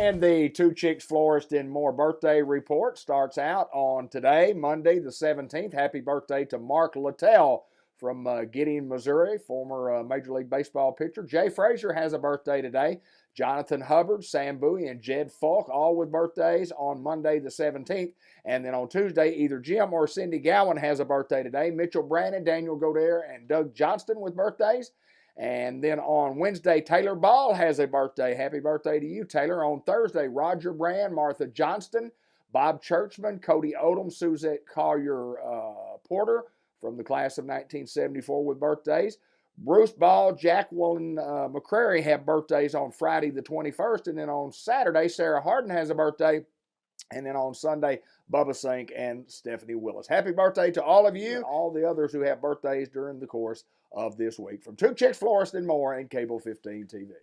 And the Two Chicks Florist and More birthday report starts out on today, Monday the 17th. Happy birthday to Mark Littell from Gideon, Missouri, former Major League Baseball pitcher. Jay Frazier has a birthday today. Jonathan Hubbard, Sam Bowie, and Jed Falk, all with birthdays on Monday the 17th. And then on Tuesday, either Jim or Cindy Gowan has a birthday today. Mitchell Brannon, Daniel Godere, and Doug Johnston with birthdays. And then on Wednesday, Taylor Ball has a birthday. Happy birthday to you, Taylor. On Thursday, Roger Brand, Martha Johnston, Bob Churchman, Cody Odom, Suzette Collier Porter from the class of 1974 with birthdays. Bruce Ball, Jacqueline McCrary have birthdays on Friday the 21st. And then on Saturday, Sarah Harden has a birthday. And then on Sunday, Bubba Sink and Stephanie Willis. Happy birthday to all of you and all the others who have birthdays during the course of this week. From Two Chicks Florist and More and Cable 15 TV.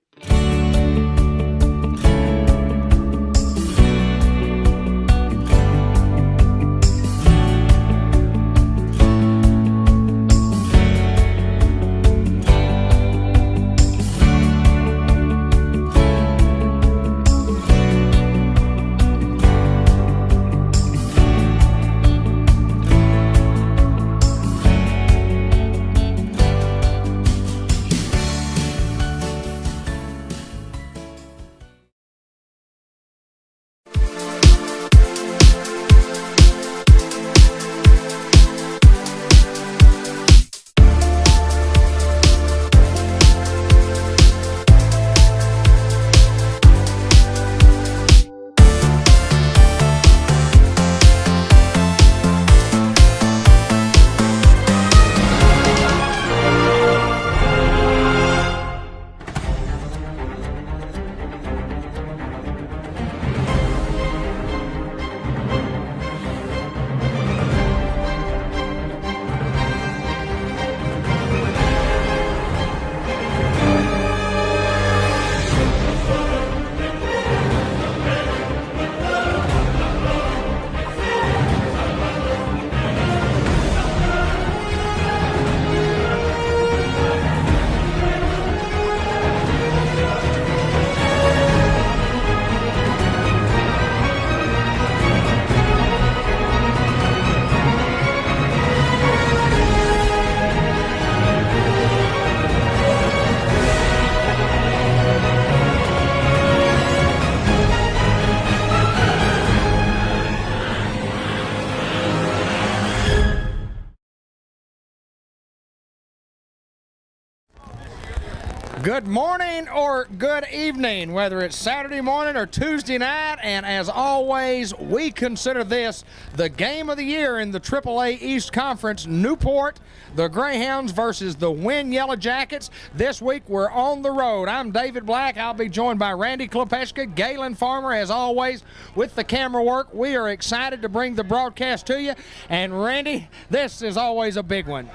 Good morning or good evening, whether it's Saturday morning or Tuesday night, and as always, we consider this the game of the year in the AAA East Conference. Newport, the Greyhounds versus the Wynn Yellow Jackets. This week we're on the road. I'm David Black. I'll be joined by Randy Klepeshka, Galen Farmer, as always, with the camera work. We are excited to bring the broadcast to you, and Randy, this is always a big one.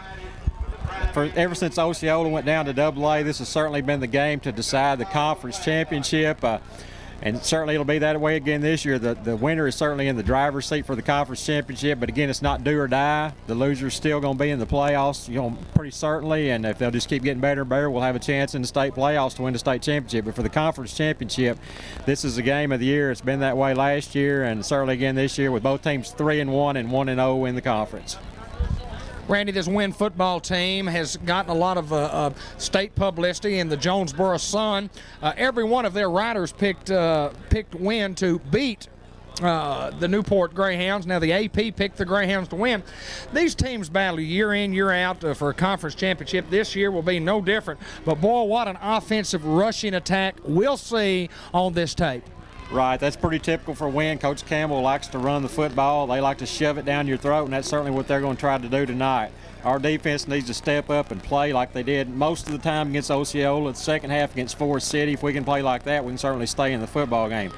Ever since Osceola went down to AA, this has certainly been the game to decide the conference championship, and certainly it'll be that way again this year. The winner is certainly in the driver's seat for the conference championship, but again, it's not do or die. The loser's still going to be in the playoffs, pretty certainly, and if they'll just keep getting better and better, we'll have a chance in the state playoffs to win the state championship. But for the conference championship, this is the game of the year. It's been that way last year, and certainly again this year, with both teams 3-1 and 1-0 in the conference. Randy, this Wynn football team has gotten a lot of state publicity in the Jonesboro Sun. Every one of their writers picked Wynn to beat the Newport Greyhounds. Now the AP picked the Greyhounds to win. These teams battle year in, year out for a conference championship. This year will be no different. But boy, what an offensive rushing attack we'll see on this tape. Right, that's pretty typical for Wynn. Coach Campbell likes to run the football. They like to shove it down your throat, and that's certainly what they're going to try to do tonight. Our defense needs to step up and play like they did most of the time against Osceola. The second half against Forest City, if we can play like that, we can certainly stay in the football game.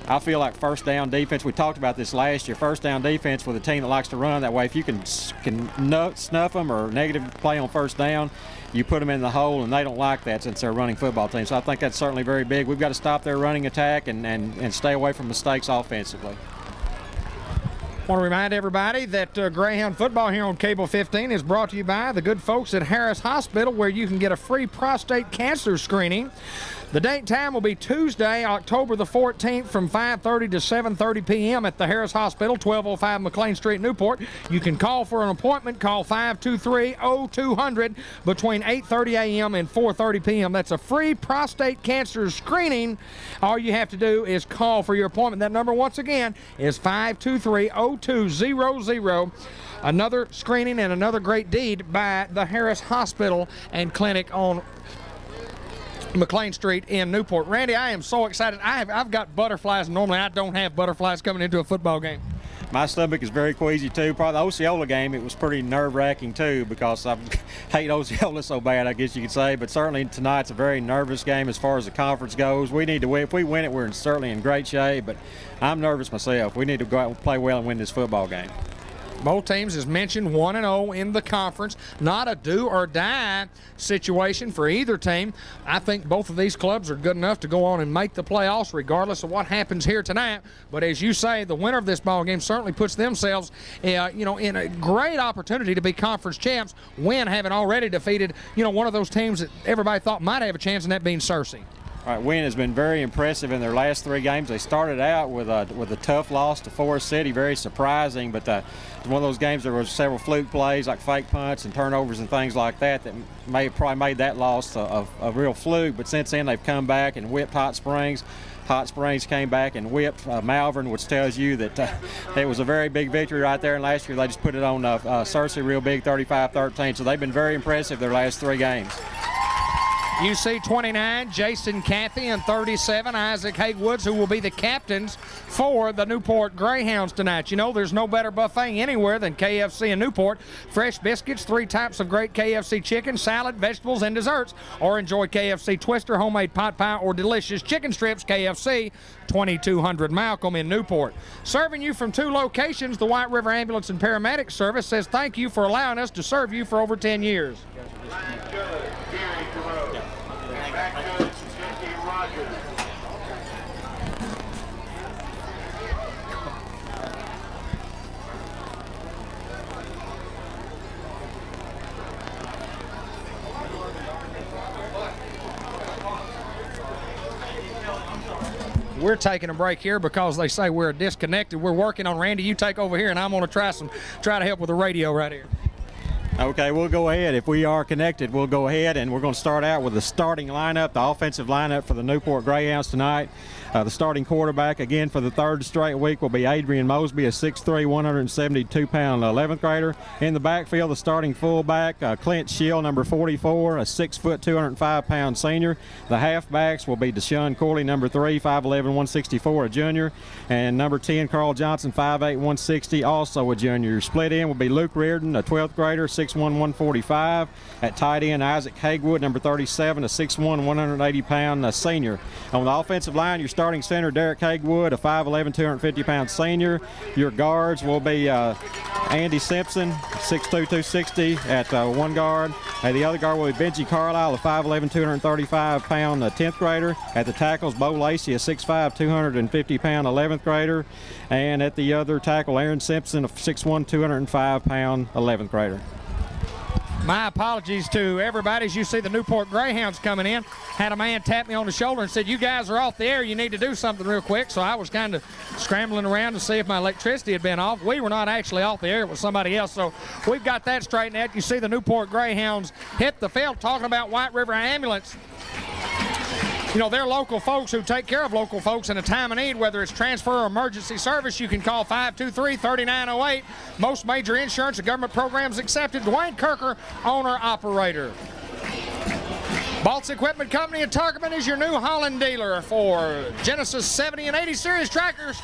I feel like first down defense, we talked about this last year, first down defense with a team that likes to run that way. If you can snuff them or negative play on first down, you put them in the hole, and they don't like that since they're a running football team. So I think that's certainly very big. We've got to stop their running attack and stay away from mistakes offensively. Want to remind everybody that Greyhound football here on Cable 15 is brought to you by the good folks at Harris Hospital, where you can get a free prostate cancer screening. The date and time will be Tuesday, October the 14th from 5:30 to 7:30 p.m. at the Harris Hospital, 1205 McLean Street, Newport. You can call for an appointment. Call 523-0200 between 8:30 a.m. and 4:30 p.m. That's a free prostate cancer screening. All you have to do is call for your appointment. That number, once again, is 523-0200. Another screening and another great deed by the Harris Hospital and Clinic on McLean Street in Newport. Randy, I am so excited. I've got butterflies. Normally I don't have butterflies coming into a football game. My stomach is very queasy too. Probably the Osceola game, it was pretty nerve-wracking too, because I hate Osceola so bad, I guess you could say. But certainly tonight's a very nervous game as far as the conference goes. We need to win. If we win it, we're certainly in great shape. But I'm nervous myself. We need to go out and play well and win this football game. Both teams, as mentioned, 1-0 in the conference. Not a do-or-die situation for either team. I think both of these clubs are good enough to go on and make the playoffs regardless of what happens here tonight. But as you say, the winner of this ball game certainly puts themselves in a great opportunity to be conference champs, Wynn having already defeated one of those teams that everybody thought might have a chance, and that being Searcy. All right, Wynn has been very impressive in their last 3 games. They started out with a tough loss to Forest City, very surprising, but one of those games there was several fluke plays like fake punts and turnovers and things like that probably made that loss a real fluke. But since then they've come back and whipped Hot Springs. Hot Springs came back and whipped Malvern, which tells you that it was a very big victory right there. And last year they just put it on Searcy real big, 35-13. So they've been very impressive their last 3 games. UC 29, Jason Cathy, and 37, Isaac Haywoods, who will be the captains for the Newport Greyhounds tonight. There's no better buffet anywhere than KFC in Newport. Fresh biscuits, 3 types of great KFC chicken, salad, vegetables, and desserts. Or enjoy KFC Twister, homemade pot pie, or delicious chicken strips. KFC, 2200 Malcolm in Newport. Serving you from 2 locations, the White River Ambulance and Paramedic Service says thank you for allowing us to serve you for over 10 years. We're taking a break here because they say we're disconnected. We're working on Randy. You take over here, and I'm going to try to help with the radio right here. Okay, we'll go ahead. If we are connected, we'll go ahead, and we're going to start out with the starting lineup, the offensive lineup for the Newport Greyhounds tonight. The starting quarterback, again, for the 3rd straight week will be Adrian Mosby, a 6'3", 172-pound 11th grader. In the backfield, the starting fullback, Clint Schill, number 44, a 6 foot, 205-pound senior. The halfbacks will be Deshaun Corley, number 3, 5'11", 164, a junior. And number 10, Carl Johnson, 5'8", 160, also a junior. Split in will be Luke Reardon, a 12th grader, 6'1", 145. At tight end, Isaac Haywood, number 37, a 6'1", 180-pound senior. On the offensive line, your starting center, Derek Haywood, a 5'11", 250-pound senior. Your guards will be Andy Simpson, 6'2", 260 at one guard. The other guard will be Benji Carlisle, a 5'11", 235-pound 10th grader. At the tackles, Bo Lacey, a 6'5", 250-pound 11th grader. And at the other tackle, Aaron Simpson, a 6'1", 205-pound 11th grader. My apologies to everybody. As you see the Newport Greyhounds coming in, had a man tap me on the shoulder and said, "You guys are off the air. You need to do something real quick." So I was kind of scrambling around to see if my electricity had been off. We were not actually off the air. It was somebody else. So we've got that straightened out. You see the Newport Greyhounds hit the field. Talking about White River Ambulance, they're local folks who take care of local folks in a time of need, whether it's transfer or emergency service. You can call 523-3908. Most major insurance and government programs accepted. Dwayne Kirker, owner-operator. Baltz Equipment Company in Tuckerman is your New Holland dealer for Genesis 70 and 80 series tractors.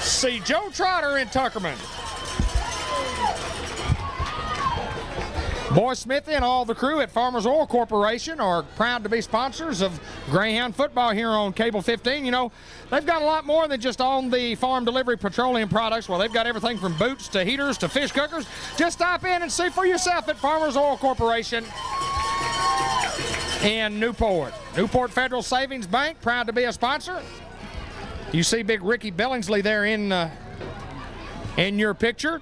See Joe Trotter in Tuckerman. Boy Smithy and all the crew at Farmers Oil Corporation are proud to be sponsors of Greyhound football here on Cable 15. They've got a lot more than just on the farm delivery petroleum products. Well, they've got everything from boots to heaters to fish cookers. Just stop in and see for yourself at Farmers Oil Corporation in Newport. Newport Federal Savings Bank, proud to be a sponsor. You see big Ricky Billingsley there in In your picture,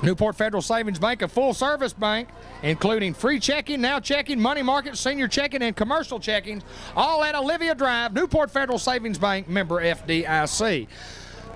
Newport Federal Savings Bank, a full-service bank, including free checking, now checking, money market, senior checking, and commercial checking, all at Olivia Drive. Newport Federal Savings Bank, member FDIC.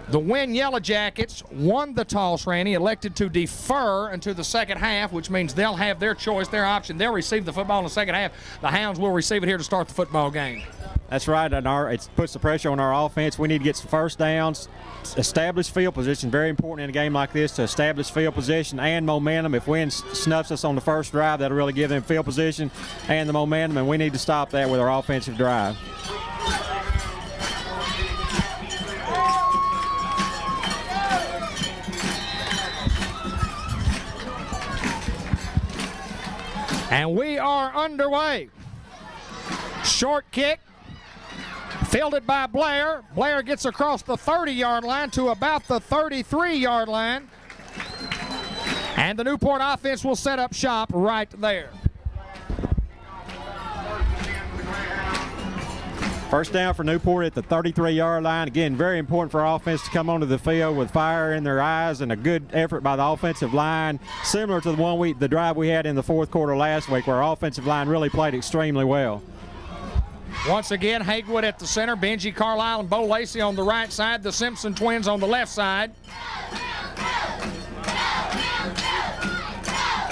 The Wynn Yellow Jackets won the toss, Randy, elected to defer until the second half, which means they'll have their choice, their option. They'll receive the football in the second half. The Hounds will receive it here to start the football game. That's right, and it puts the pressure on our offense. We need to get some first downs, establish field position. Very important in a game like this to establish field position and momentum. If Wynn snuffs us on the first drive, that'll really give them field position and the momentum, and we need to stop that with our offensive drive. And we are underway. Short kick, fielded by Blair. Blair gets across the 30-yard line to about the 33-yard line. And the Newport offense will set up shop right there. First down for Newport at the 33-yard line. Again, very important for our offense to come onto the field with fire in their eyes and a good effort by the offensive line, similar to the drive we had in the fourth quarter last week, where our offensive line really played extremely well. Once again, Haywood at the center, Benji Carlisle and Bo Lacey on the right side, the Simpson twins on the left side.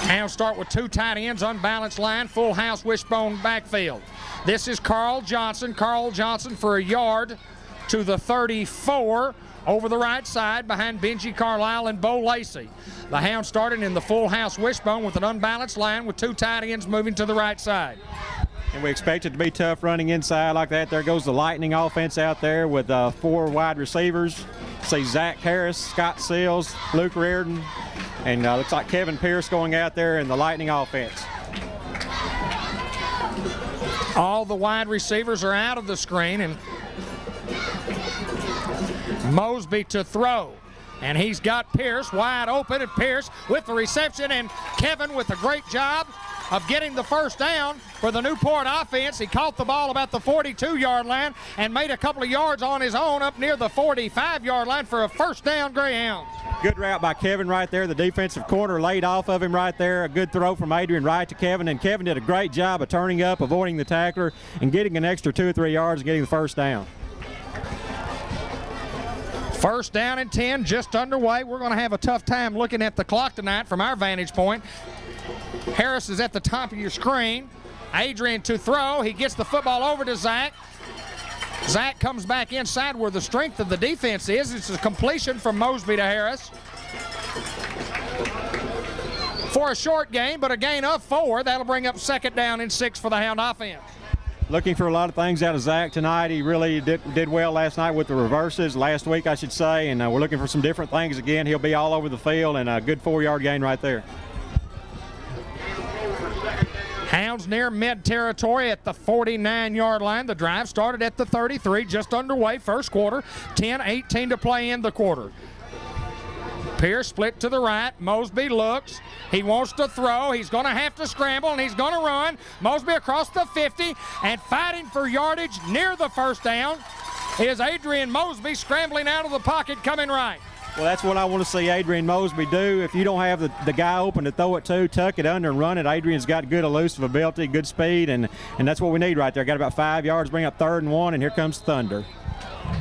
Hounds start with two tight ends, unbalanced line, full house wishbone backfield. This is Carl Johnson. Carl Johnson for a yard to the 34 over the right side behind Benji Carlisle and Bo Lacey. The Hounds started in the full house wishbone with an unbalanced line with two tight ends moving to the right side. And we expect it to be tough running inside like that. There goes the Lightning offense out there with 4 wide receivers. See Zach Harris, Scott Seals, Luke Reardon, and looks like Kevin Pierce going out there in the Lightning offense. All the wide receivers are out of the screen, and Mosby to throw. And he's got Pierce wide open, and Pierce with the reception, and Kevin with a great job of getting the first down for the Newport offense. He caught the ball about the 42-yard line and made a couple of yards on his own up near the 45-yard line for a first down, Greyhounds. Good route by Kevin right there. The defensive corner laid off of him right there. A good throw from Adrian Wright to Kevin, and Kevin did a great job of turning up, avoiding the tackler, and getting an extra 2 or 3 yards and getting the first down. First down and 10, just underway. We're going to have a tough time looking at the clock tonight from our vantage point. Harris is at the top of your screen. Adrian to throw. He gets the football over to Zach. Zach comes back inside where the strength of the defense is. It's a completion from Mosby to Harris. For a short gain, but a gain of 4. That'll bring up second down and 6 for the Hound offense. Looking for a lot of things out of Zach tonight. He really did well last night with the reverses, last week I should say, and we're looking for some different things again. He'll be all over the field, and a good 4-yard gain right there. Hounds near mid-territory at the 49-yard line. The drive started at the 33, just underway, first quarter. 10-18 to play in the quarter. Pierce split to the right. Mosby looks. He wants to throw. He's going to have to scramble, and he's going to run. Mosby across the 50, and fighting for yardage near the first down is Adrian Mosby, scrambling out of the pocket, coming right. Well, that's what I want to see Adrian Mosby do. If you don't have the guy open to throw it to, tuck it under and run it. Adrian's got good elusive ability, good speed, and that's what we need right there. Got about 5 yards, bring up 3rd and 1, and here comes Thunder.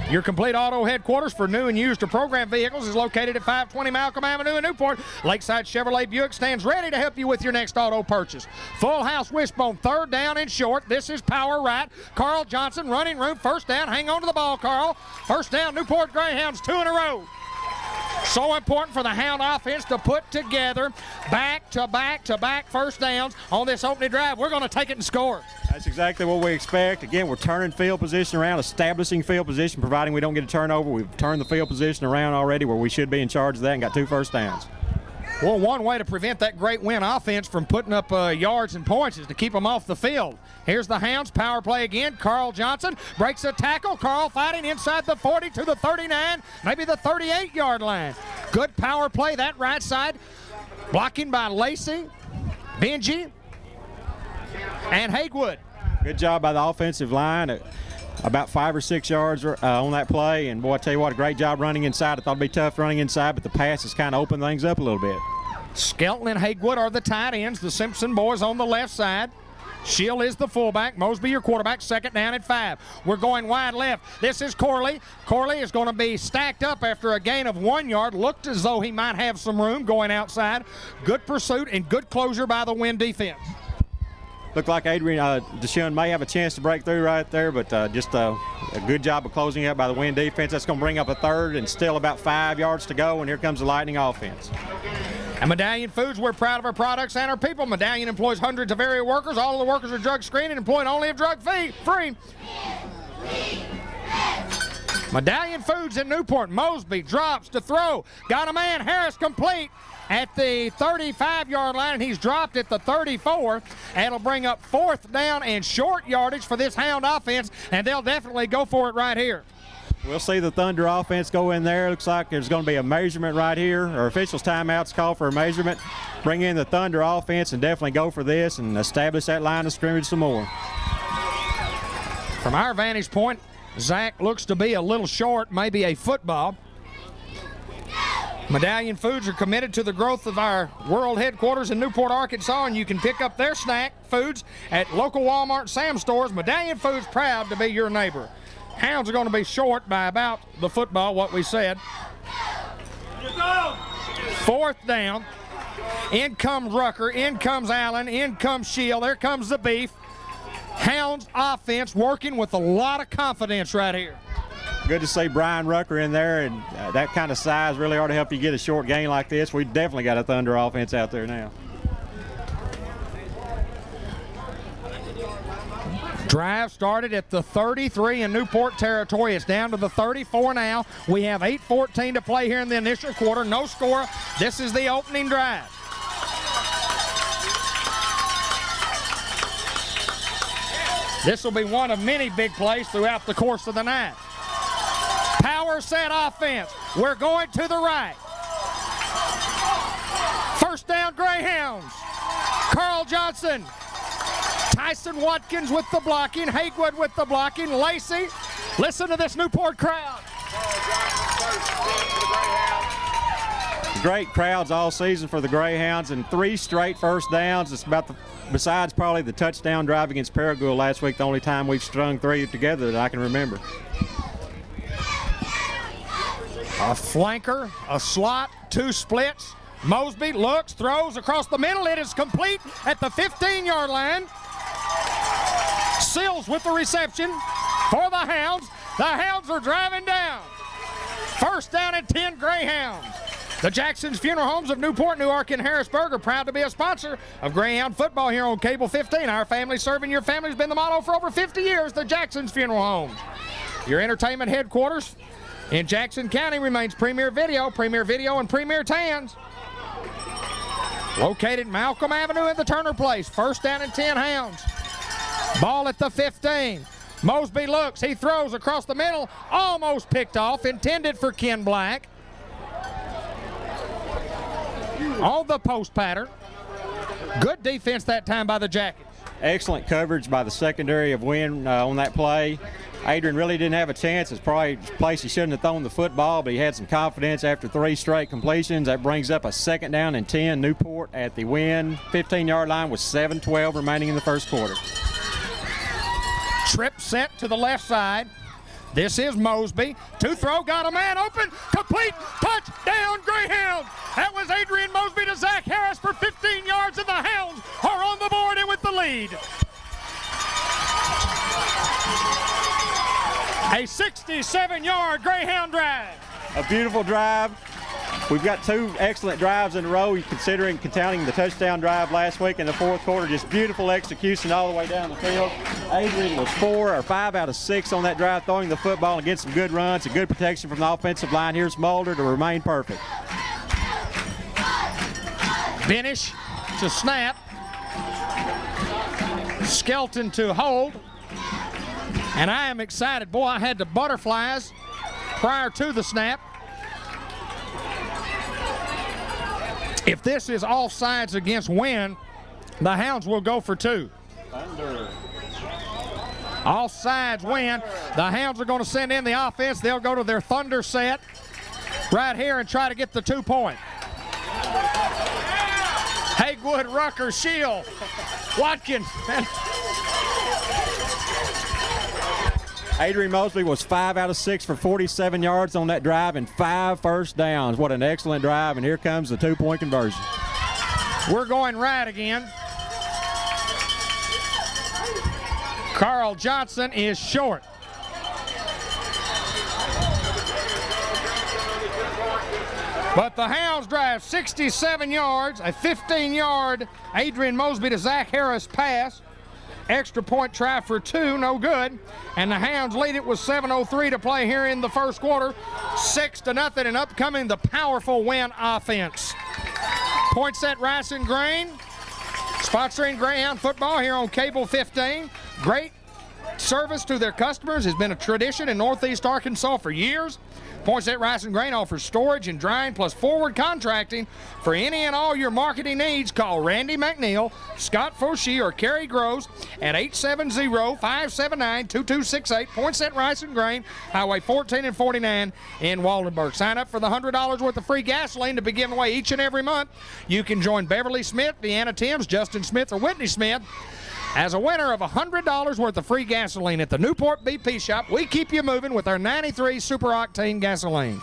Your complete auto headquarters for new and used or program vehicles is located at 520 Malcolm Avenue in Newport. Lakeside Chevrolet Buick stands ready to help you with your next auto purchase. Full house wishbone, 3rd down and short. This is power right. Carl Johnson, running room, first down. Hang on to the ball, Carl. First down, Newport Greyhounds, 2 in a row. So important for the Hound offense to put together back-to-back first downs on this opening drive. We're going to take it and score. That's exactly what we expect. Again, we're turning field position around, establishing field position, providing we don't get a turnover. We've turned the field position around already where we should be in charge of that and got 2 first downs. Well, one way to prevent that great Wynn offense from putting up yards and points is to keep them off the field. Here's the Hounds, power play again. Carl Johnson breaks a tackle. Carl fighting inside the 40 to the 39, maybe the 38-yard line. Good power play, that right side. Blocking by Lacey, Benji, and Haywood. Good job by the offensive line. about 5 or 6 yards on that play. And boy, I tell you what, a great job running inside. I thought it'd be tough running inside, but the pass has kind of opened things up a little bit. Skelton and Haywood are the tight ends. The Simpson boys on the left side. Shield is the fullback. Mosby your quarterback. Second down at 5. We're going wide left. This is Corley. Corley is going to be stacked up after a gain of 1 yard. Looked as though he might have some room going outside. Good pursuit and good closure by the Wynn defense. Looked like Adrian Deshaun may have a chance to break through right there, but just a good job of closing up by the Wynn defense. That's going to bring up a third and still about 5 yards to go, and here comes the Lightning offense. At Medallion Foods, we're proud of our products and our people. Medallion employs hundreds of area workers. All of the workers are drug screened and employed only if drug free. Medallion Foods in Newport. Mosby drops to throw. Got a man. Harris complete at the 35-yard line, and he's dropped at the 34. That'll bring up 4th down and short yardage for this Hound offense, and they'll definitely go for it right here. We'll see the Thunder offense go in there. Looks like there's going to be a measurement right here. Our officials' timeouts call for a measurement. Bring in the Thunder offense and definitely go for this and establish that line of scrimmage some more. From our vantage point, Zach looks to be a little short, maybe a football. Medallion Foods are committed to the growth of our world headquarters in Newport, Arkansas, and you can pick up their snack foods at local Walmart and Sam stores. Medallion Foods, proud to be your neighbor. Hounds are going to be short by about the football, what we said. 4th down. In comes Rucker. In comes Allen. In comes Shield. There comes the beef. Hounds offense working with a lot of confidence right here. Good to see Brian Rucker in there, and that kind of size really ought to help you get a short gain like this. We definitely got a Thunder offense out there now. Drive started at the 33 in Newport territory. It's down to the 34 now. We have 8:14 to play here in the initial quarter. No score. This is the opening drive. This will be one of many big plays throughout the course of the night. Power set offense. We're going to the right. 1st down, Greyhounds. Carl Johnson. Tyson Watkins with the blocking. Haywood with the blocking. Lacey. Listen to this Newport crowd. Great crowds all season for the Greyhounds, and 3 straight first downs. It's about besides probably the touchdown drive against Paragould last week, the only time we've strung 3 together that I can remember. A flanker, a slot, 2 splits. Mosby looks, throws across the middle. It is complete at the 15-yard line. Sills with the reception for the Hounds. The Hounds are driving down. 1st down and 10, Greyhounds. The Jackson's Funeral Homes of Newport, Newark, and Harrisburg are proud to be a sponsor of Greyhound football here on Cable 15. Our family serving your family has been the motto for over 50 years. The Jackson's Funeral Homes. Your entertainment headquarters in Jackson County remains Premier Video, and Premier Tans. Located Malcolm Avenue in the Turner Place. 1st down and 10, Hounds. Ball at the 15. Mosby looks. He throws across the middle. Almost picked off. Intended for Ken Black. On the post pattern. Good defense that time by the Jackets. Excellent coverage by the secondary of Wynn on that play. Adrian really didn't have a chance. It's probably a place he shouldn't have thrown the football, but he had some confidence after 3 straight completions. That brings up a 2nd down and 10. Newport at the Wynn 15-yard line with 7:12 remaining in the 1st quarter. Trip set to the left side. This is Mosby. To throw, got a man open. Complete, touchdown, Greyhounds. That was Adrian Mosby to Zach Harris for 15 yards, and the Hounds are on the board and with the lead. A 67-yard Greyhound drive. A beautiful drive. We've got 2 excellent drives in a row, considering counting the touchdown drive last week in the 4th quarter. Just beautiful execution all the way down the field. Adrian was 4 or 5 out of 6 on that drive, throwing the football and getting some good runs and good protection from the offensive line. Here's Mulder to remain perfect. Benish to snap. Skelton to hold. And I am excited. Boy, I had the butterflies prior to the snap. If this is offsides against Wynn, the Hounds will go for 2. Thunder. All sides win. The Hounds are going to send in the offense. They'll go to their thunder set right here and try to get the 2 point. Hagewood, Rucker, Shield, Watkins. Adrian Mosley was 5 out of 6 for 47 yards on that drive and 5 first downs. What an excellent drive, and here comes the 2-point conversion. We're going right again. Carl Johnson is short. But the Hounds drive 67 yards, a 15-yard Adrian Mosby to Zach Harris pass. Extra point try for 2, no good. And the Hounds lead it with 7:03 to play here in the first quarter. 6-0, and upcoming the powerful Win offense. Points at Rice and Grain, sponsoring Greyhound football here on Cable 15. Great service to their customers has been a tradition in Northeast Arkansas for years. Points at Rice and Grain offers storage and drying plus forward contracting for any and all your marketing needs. Call Randy McNeil, Scott Fauci, or Kerry Groves at 870-579-2268. Points at Rice and Grain, Highway 14 and 49 in Waldenburg. Sign up for the $100 worth of free gasoline to be given away each and every month. You can join Beverly Smith, Deanna Timms, Justin Smith, or Whitney Smith as a winner of $100 worth of free gasoline at the Newport BP shop. We keep you moving with our 93 Super Octane gasoline.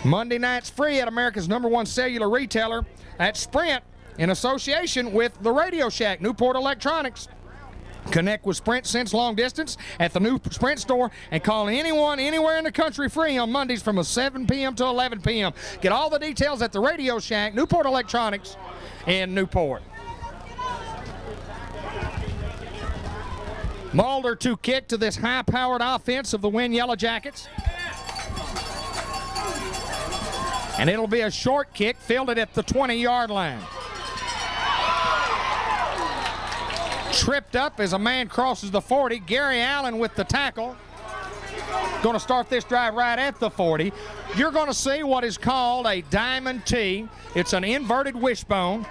Monday nights free at America's #1 cellular retailer at Sprint in association with the Radio Shack, Newport Electronics. Connect with Sprint Sense Long Distance at the new Sprint store and call anyone anywhere in the country free on Mondays from 7 p.m. to 11 p.m. Get all the details at the Radio Shack, Newport Electronics in Newport. Mulder to kick to this high-powered offense of the Win Yellow Jackets. And it'll be a short kick, fielded at the 20-yard line. Tripped up as a man crosses the 40. Gary Allen with the tackle. Going to start this drive right at the 40. You're going to see what is called a diamond T. It's an inverted wishbone.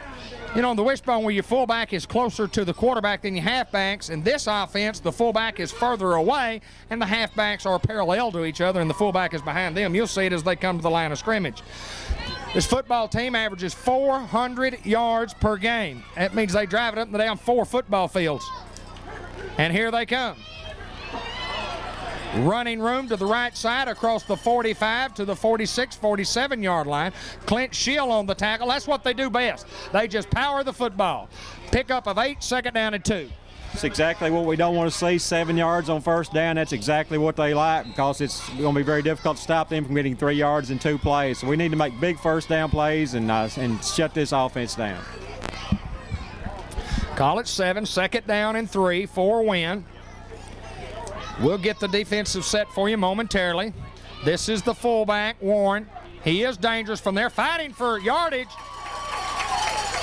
You know, the wishbone where your fullback is closer to the quarterback than your halfbacks. In this offense, the fullback is further away, and the halfbacks are parallel to each other, and the fullback is behind them. You'll see it as they come to the line of scrimmage. This football team averages 400 yards per game. That means they drive it up and down 4 football fields. And here they come. Running room to the right side across the 45 to the 46, 47-yard line. Clint Schill on the tackle. That's what they do best. They just power the football. Pickup of 8, second down and 2. That's exactly what we don't want to see. 7 yards on first down. That's exactly what they like because it's going to be very difficult to stop them from getting 3 yards in 2 plays. So we need to make big first down plays and shut this offense down. Call it 7, second down and 3 for Win. We'll get the defensive set for you momentarily. This is the fullback, Warren. He is dangerous from there, fighting for yardage.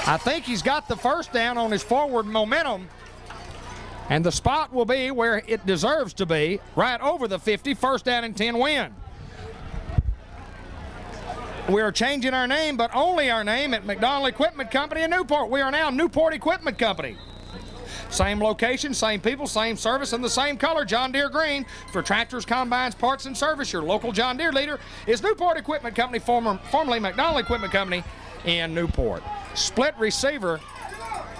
I think he's got the first down on his forward momentum. And the spot will be where it deserves to be, right over the 50, first down and 10 Win. We are changing our name, but only our name at McDonald Equipment Company in Newport. We are now Newport Equipment Company. Same location, same people, same service, and the same color, John Deere green. For tractors, combines, parts, and service, your local John Deere leader is Newport Equipment Company, formerly McDonald Equipment Company in Newport. Split receiver,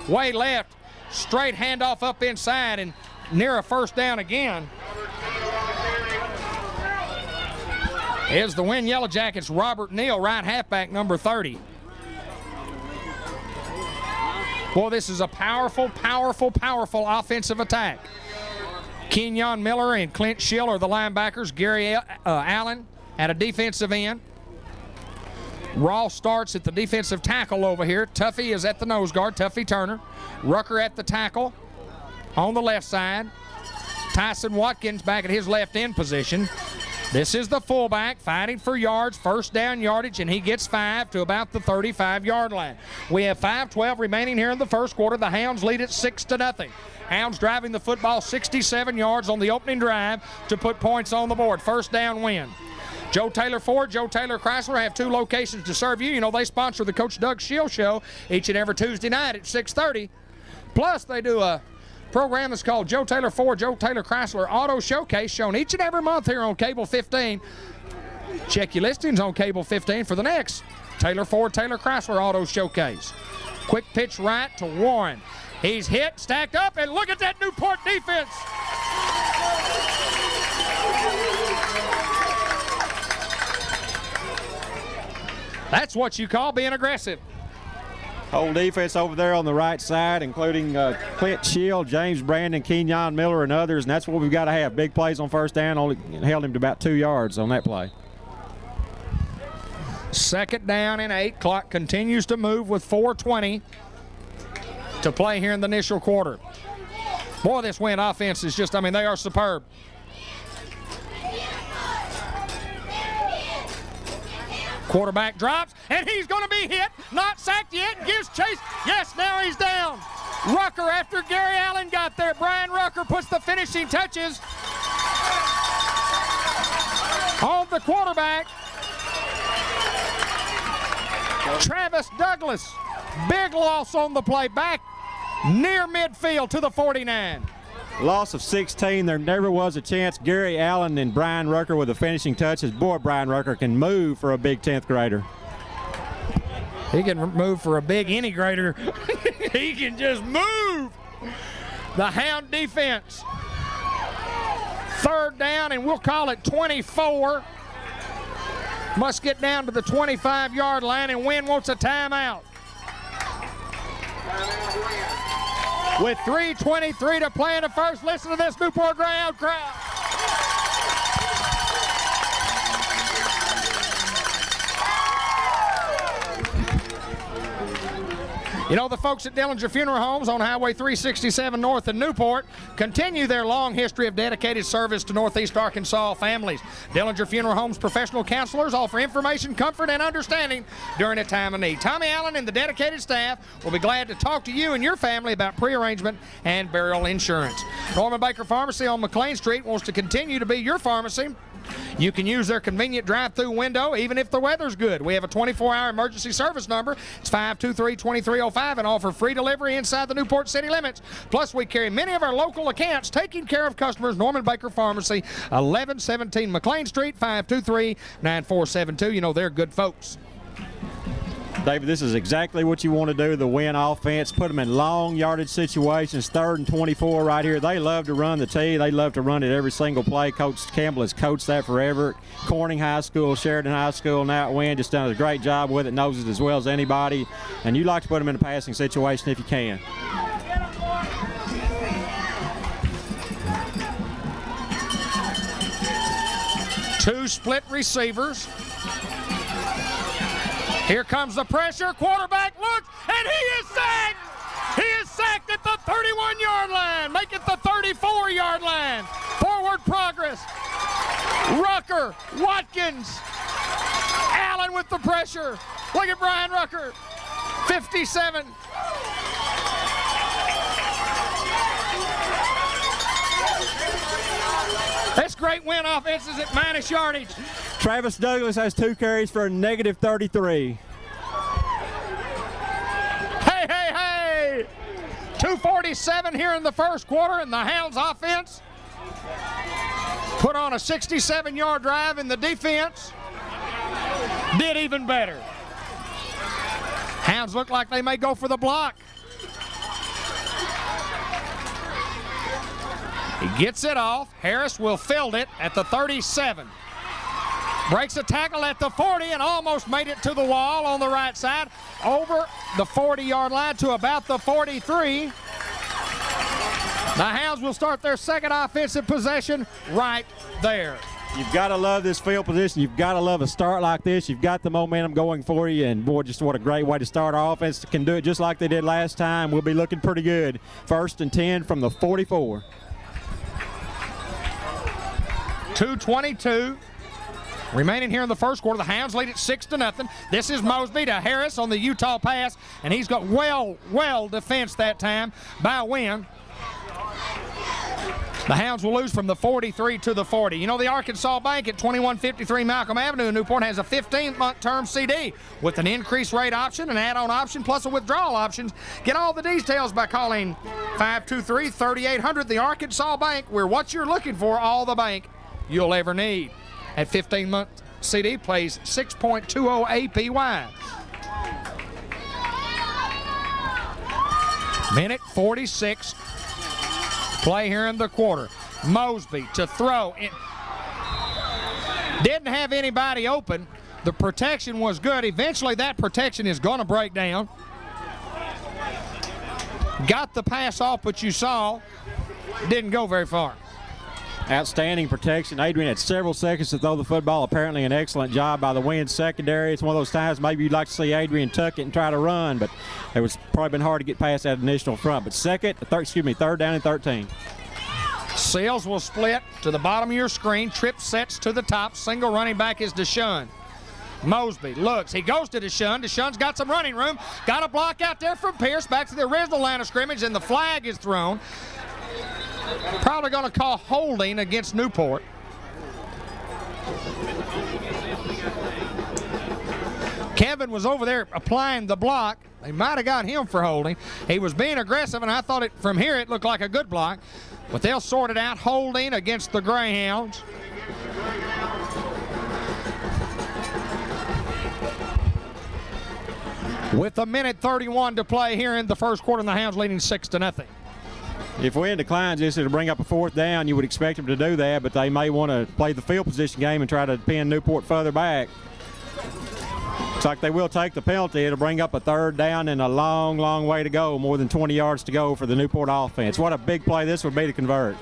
way left, straight handoff up inside, and near a first down again is the Win Yellow Jackets, Robert Neal, right halfback, number 30. Boy, this is a powerful, powerful, powerful offensive attack. Kenyon Miller and Clint Schill are the linebackers. Gary Allen at a defensive end. Ross starts at the defensive tackle over here. Tuffy is at the nose guard, Tuffy Turner. Rucker at the tackle on the left side. Tyson Watkins back at his left end position. This is the fullback fighting for yards, first down yardage, and he gets 5 to about the 35-yard line. We have 5:12 remaining here in the first quarter. The Hounds lead it 6-0. Hounds driving the football 67 yards on the opening drive to put points on the board. First down Win. Joe Taylor Ford, Joe Taylor Chrysler have 2 locations to serve you. You know, they sponsor the Coach Doug Shield Show each and every Tuesday night at 6:30. Plus, they do a program is called Joe Taylor Ford, Joe Taylor Chrysler Auto Showcase, shown each and every month here on Cable 15. Check your listings on Cable 15 for the next Taylor Ford, Taylor Chrysler Auto Showcase. Quick pitch right to Warren. He's hit, stacked up, and look at that Newport defense. That's what you call being aggressive. Whole defense over there on the right side, including Clint Shield, James Brandon, Kenyon Miller, and others, and that's what we've got to have. Big plays on first down, only held him to about 2 yards on that play. 2nd down and 8. Clock continues to move with 4:20 to play here in the initial quarter. Boy, this Wynn offense is just, I mean, they are superb. Quarterback drops, and he's going to be hit. Not sacked yet. Gives chase. Yes, now he's down. Rucker, after Gary Allen got there, Brian Rucker puts the finishing touches on the quarterback. Travis Douglas, big loss on the play, back near midfield to the 49. Loss of 16. There never was a chance. Gary Allen and Brian Rucker with the finishing touches. Boy, Brian Rucker can move for a big 10th grader. He can move for a big any grader. He can just move. The Hound defense. 3rd down, and we'll call it 24. Must get down to the 25-yard line, and Wynn wants a timeout. With 3:23 to play in the first, listen to this Newport Greyhound crowd. You know, the folks at Dillinger Funeral Homes on Highway 367 North in Newport continue their long history of dedicated service to Northeast Arkansas families. Dillinger Funeral Homes professional counselors offer information, comfort, and understanding during a time of need. Tommy Allen and the dedicated staff will be glad to talk to you and your family about pre-arrangement and burial insurance. Norman Baker Pharmacy on McLean Street wants to continue to be your pharmacy. You can use their convenient drive-through window even if the weather's good. We have a 24-hour emergency service number. It's 523-2305 and offer free delivery inside the Newport city limits. Plus, we carry many of our local accounts taking care of customers. Norman Baker Pharmacy, 1117 McLean Street, 523-9472. You know, they're good folks. David, this is exactly what you want to do, the Wynn offense. Put them in long yardage situations, 3rd and 24 right here. They love to run the T. They love to run it every single play. Coach Campbell has coached that forever. Corning High School, Sheridan High School, now at Wynn, just done a great job with it, knows it as well as anybody. And you like to put them in a passing situation if you can. Two split receivers. Here comes the pressure. Quarterback looks, and he is sacked. He is sacked at the 31-yard line. Make it the 34-yard line. Forward progress. Rucker, Watkins, Allen with the pressure. Look at Brian Rucker. 57. That's great win offenses at minus yardage. Travis Douglas has 2 carries for a negative 33. Hey, hey, hey! 2:47 here in the first quarter, and the Hounds offense put on a 67-yard drive, and the defense did even better. Hounds look like they may go for the block. He gets it off. Harris will field it at the 37. Breaks a tackle at the 40 and almost made it to the wall on the right side. Over the 40-yard line to about the 43. The Hounds will start their second offensive possession right there. You've got to love this field position. You've got to love a start like this. You've got the momentum going for you, and boy, just what a great way to start. Our offense can do it just like they did last time. We'll be looking pretty good. 1st and 10 from the 44. 2:22 remaining here in the first quarter. The Hounds lead it 6-0. This is Mosby to Harris on the Utah pass, and he's got well defensed that time by Wynn. The Hounds will lose from the 43 to the 40. You know, the Arkansas Bank at 2153 Malcolm Avenue in Newport has a 15-month term CD with an increased rate option, an add-on option, plus a withdrawal option. Get all the details by calling 523-3800. The Arkansas Bank, where what you're looking for, all the bank you'll ever need. At 15-month CD plays 6.20 APY. Minute 46. Play here in the quarter. Mosby to throw. Didn't have anybody open. The protection was good. Eventually that protection is going to break down. Got the pass off, but you saw didn't go very far. Outstanding protection. Adrian had several seconds to throw the football. Apparently an excellent job by the Wynn secondary. It's one of those times maybe you'd like to see Adrian tuck it and try to run, but it was probably been hard to get past that initial front. But third down and 13. Seals will split to the bottom of your screen. Trip sets to the top. Single running back is Deshaun. Mosby looks. He goes to Deshaun. Deshaun's got some running room. Got a block out there from Pierce. Back to the original line of scrimmage, and the flag is thrown. Probably going to call holding against Newport. Kevin was over there applying the block. They might have got him for holding. He was being aggressive, and I thought from here it looked like a good block. But they'll sort it out. Holding against the Greyhounds. With a minute 31 to play here in the first quarter, and the Hounds leading 6-0. If Wynn declines this, it'll bring up a fourth down. You would expect them to do that, but they may want to play the field position game and try to pin Newport further back. Looks like they will take the penalty. It'll bring up a third down and a long, long way to go, more than 20 yards to go for the Newport offense. What a big play this would be to convert.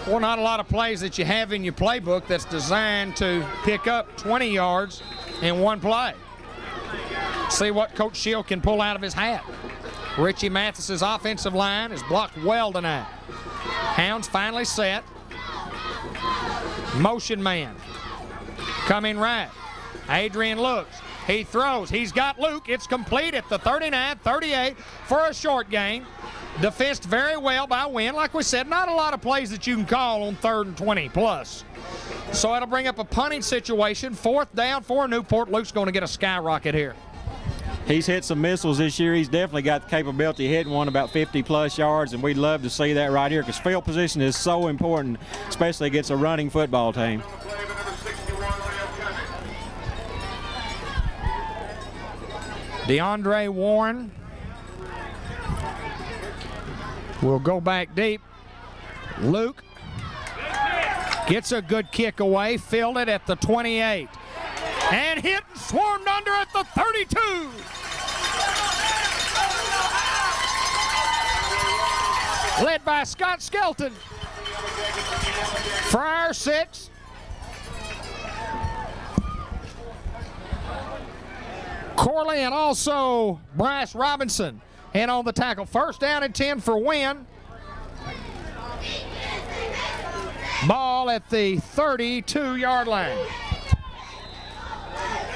Well, not a lot of plays that you have in your playbook that's designed to pick up 20 yards in one play. See what Coach Shield can pull out of his hat. Richie Mathis's offensive line is blocked well tonight. Hounds finally set. Motion man. Coming right. Adrian looks. He throws. He's got Luke. It's complete at the 39-38 for a short gain. Defensed very well by Wynn. Like we said, not a lot of plays that you can call on 3rd and 20 plus. So it'll bring up a punting situation. 4th down for Newport. Luke's going to get a skyrocket here. He's hit some missiles this year. He's definitely got the capability of hitting one about 50-plus yards, and we'd love to see that right here because field position is so important, especially against a running football team. DeAndre Warren will go back deep. Luke gets a good kick away, filled it at the 28. And hit and swarmed under at the 32. Led by Scott Skelton. Fryer 6. Corley and also Bryce Robinson in on the tackle. 1st down and 10 for Wynn. Ball at the 32-yard line.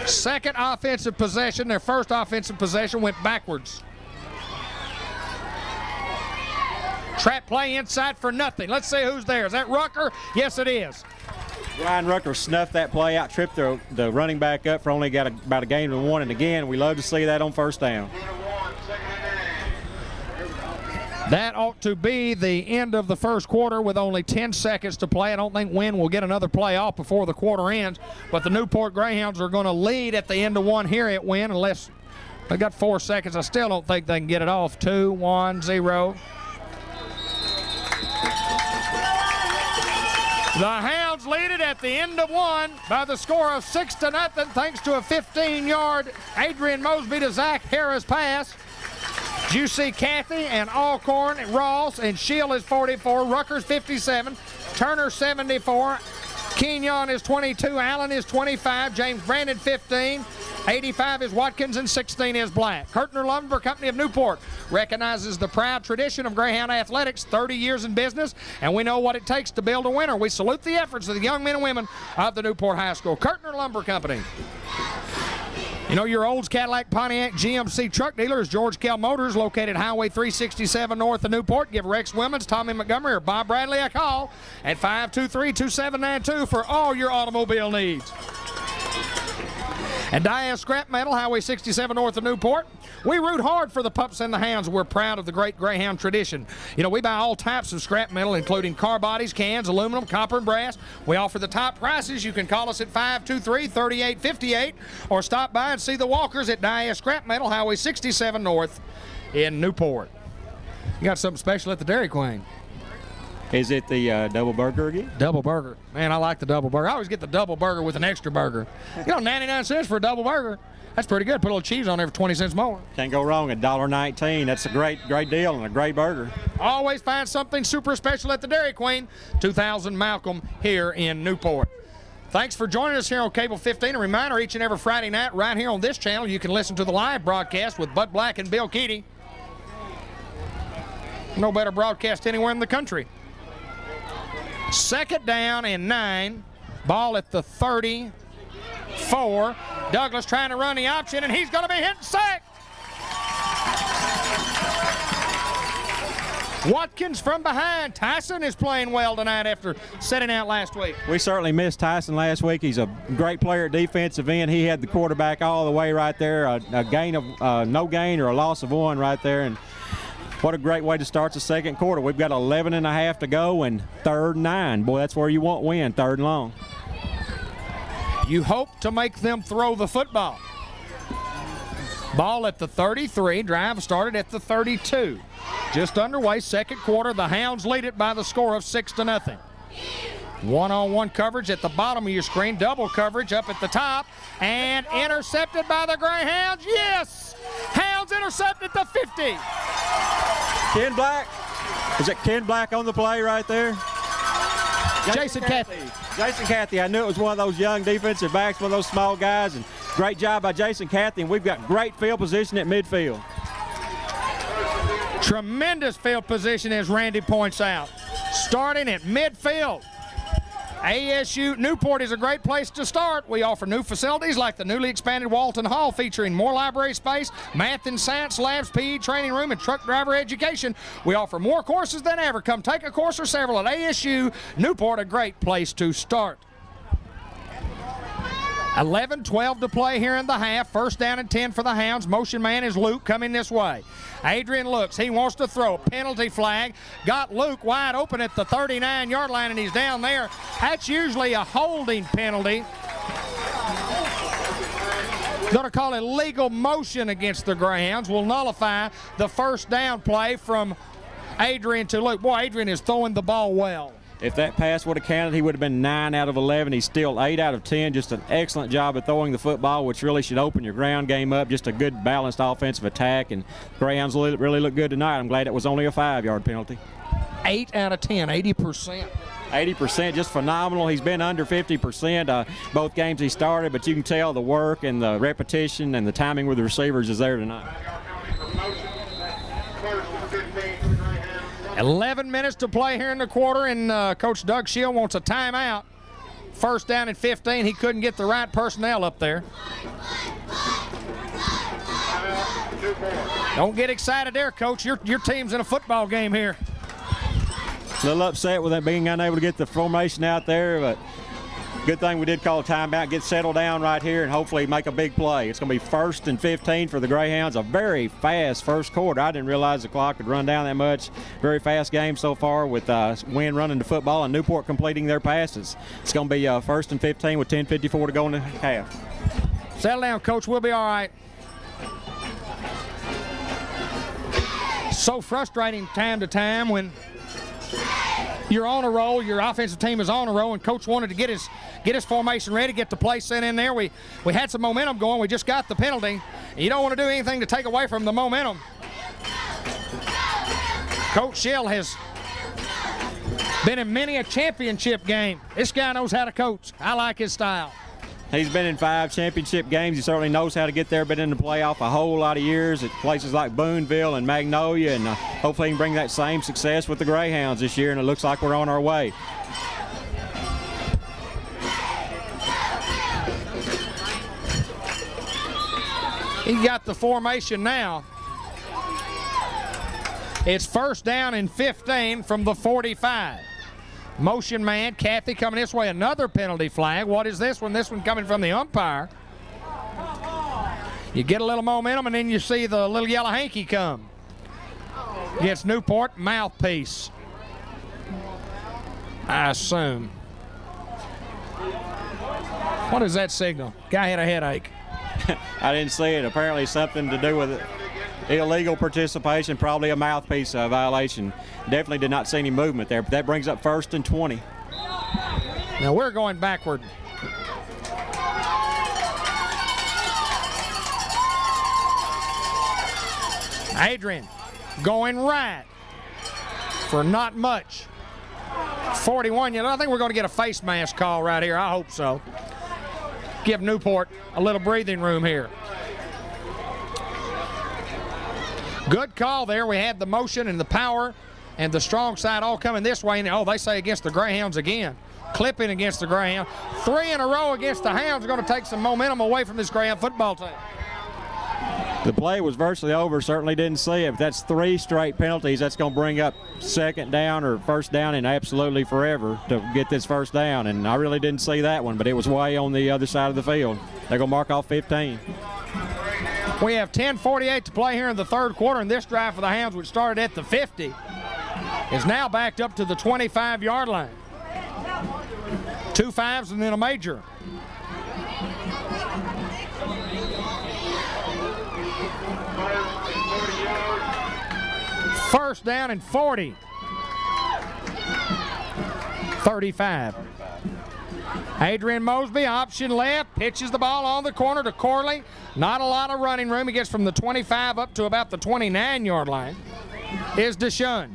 Second offensive possession. Their first offensive possession went backwards. Trap play inside for nothing. Let's see who's there. Is that Rucker? Yes, it is. Ryan Rucker snuffed that play out, tripped the running back up for only got about a gain of 1. And again, we love to see that on 1st down. That ought to be the end of the first quarter with only 10 seconds to play. I don't think Wynn will get another play off before the quarter ends, but the Newport Greyhounds are going to lead at the end of 1 here at Wynn unless they got 4 seconds. I still don't think they can get it off. 2, 1, 0. The Hounds lead it at the end of 1 by the score of 6-0 thanks to a 15-yard Adrian Mosby to Zach Harris pass. Juicy Cathy and Alcorn, Ross, and Shield is 44, Rucker's 57, Turner 74, Kenyon is 22, Allen is 25, James Brandon 15, 85 is Watkins, and 16 is Black. Kirtner Lumber Company of Newport recognizes the proud tradition of Greyhound athletics, 30 years in business, and we know what it takes to build a winner. We salute the efforts of the young men and women of the Newport High School. Kirtner Lumber Company. You know, your Olds Cadillac Pontiac GMC truck dealer is George Kell Motors, located Highway 367 north of Newport. Give Rex Wilmans, Tommy Montgomery, or Bob Bradley a call at 523-2792 for all your automobile needs. And Diaz Scrap Metal, Highway 67 north of Newport. We root hard for the pups and the hounds. We're proud of the great Greyhound tradition. You know, we buy all types of scrap metal, including car bodies, cans, aluminum, copper, and brass. We offer the top prices. You can call us at 523-3858 or stop by and see the walkers at Diaz Scrap Metal, Highway 67 north in Newport. You got something special at the Dairy Queen. Is it the double burger again? Double burger. Man, I like the double burger. I always get the double burger with an extra burger. You know, 99 cents for a double burger. That's pretty good. Put a little cheese on there for 20 cents more. Can't go wrong at $1.19. That's a great deal and a great burger. Always find something super special at the Dairy Queen, 2000 Malcolm here in Newport. Thanks for joining us here on Cable 15. A reminder, each and every Friday night right here on this channel, you can listen to the live broadcast with Bud Black and Bill Keaty. No better broadcast anywhere in the country. 2nd down and 9. Ball at the 34. Douglas trying to run the option, and he's going to be hit and sacked. Watkins from behind. Tyson is playing well tonight after setting out last week. We certainly missed Tyson last week. He's a great player at defensive end. He had the quarterback all the way right there. A gain of no gain or a loss of 1 right there. And what a great way to start the second quarter. We've got 11 and a half to go and 3rd and 9. Boy, that's where you want win, 3rd and long. You hope to make them throw the football. Ball at the 33. Drive started at the 32. Just underway, second quarter. The Hounds lead it by the score of 6-0. One-on-one coverage at the bottom of your screen. Double coverage up at the top. And intercepted by the Greyhounds. Yes! Hounds intercepted the 50. Ken Black. Is it Ken Black on the play right there? Jason Cathy. Jason Cathy. I knew it was one of those young defensive backs, one of those small guys. And great job by Jason Cathy. And we've got great field position at midfield. Tremendous field position, as Randy points out. Starting at midfield. ASU Newport is a great place to start. We offer new facilities like the newly expanded Walton Hall, featuring more library space, math and science labs, PE training room, and truck driver education. We offer more courses than ever. Come take a course or several at ASU Newport, a great place to start. 11-12 to play here in the half. 1st down and 10 for the Hounds. Motion man is Luke coming this way. Adrian looks. He wants to throw. Penalty flag. Got Luke wide open at the 39-yard line, and he's down there. That's usually a holding penalty. Going to call it legal motion against the Greyhounds. Will nullify the 1st down play from Adrian to Luke. Boy, Adrian is throwing the ball well. If that pass would have counted, he would have been 9 out of 11. He's still 8 out of 10. Just an excellent job of throwing the football, which really should open your ground game up. Just a good balanced offensive attack, and Greyhounds really look good tonight. I'm glad it was only a 5-yard penalty. 8 out of 10, 80%. 80%, just phenomenal. He's been under 50% both games he started, but you can tell the work and the repetition and the timing with the receivers is there tonight. 11 minutes to play here in the quarter, and Coach Doug Shield wants a timeout. 1st down and 15. He couldn't get the right personnel up there. Don't get excited there, Coach. Your team's in a football game here. A little upset with them being unable to get the formation out there, but good thing we did call a timeout, get settled down right here, and hopefully make a big play. It's going to be 1st and 15 for the Greyhounds. A very fast first quarter. I didn't realize the clock would run down that much. Very fast game so far with Wynn running the football and Newport completing their passes. It's going to be 1st and 15 with 10:54 to go in the half. Settle down, Coach. We'll be all right. So frustrating time to time when you're on a roll, your offensive team is on a roll, and Coach wanted to get his formation ready, get the play sent in there. We had some momentum going. We just got the penalty. You don't want to do anything to take away from the momentum. Coach Shell has been in many a championship game. This guy knows how to coach. I like his style. He's been in 5 championship games. He certainly knows how to get there, been in the playoff a whole lot of years at places like Boonville and Magnolia, and hopefully he can bring that same success with the Greyhounds this year, and it looks like we're on our way. He got the formation now. It's first down and 15 from the 45. Motion man, Kathy coming this way. Another penalty flag. What is this one? This one coming from the umpire. You get a little momentum, and then you see the little yellow hanky come. Gets Newport, mouthpiece, I assume. What is that signal? Guy had a headache. I didn't see it. Apparently something to do with illegal participation, probably a mouthpiece violation. Definitely did not see any movement there, but that brings up first and 20. Now we're going backward. Adrian going right for not much. 41, I think we're going to get a face mask call right here. I hope so. Give Newport a little breathing room here. Good call there. We had the motion and the power and the strong side all coming this way. And, oh, they say against the Greyhounds again. Clipping against the Greyhound. 3 in a row against the Hounds. Going to take some momentum away from this Greyhound football team. The play was virtually over. Certainly didn't see it. But that's 3 straight penalties. That's going to bring up second down or first down in absolutely forever to get this first down. And I really didn't see that one, but it was way on the other side of the field. They're going to mark off 15. We have 10:48 to play here in the third quarter, and this drive for the Hounds, which started at the 50, is now backed up to the 25-yard line. 2 5s and then a major. First down and 40. 35. Adrian Mosby, option left, pitches the ball on the corner to Corley. Not a lot of running room. He gets from the 25 up to about the 29-yard line. Is Deshaun.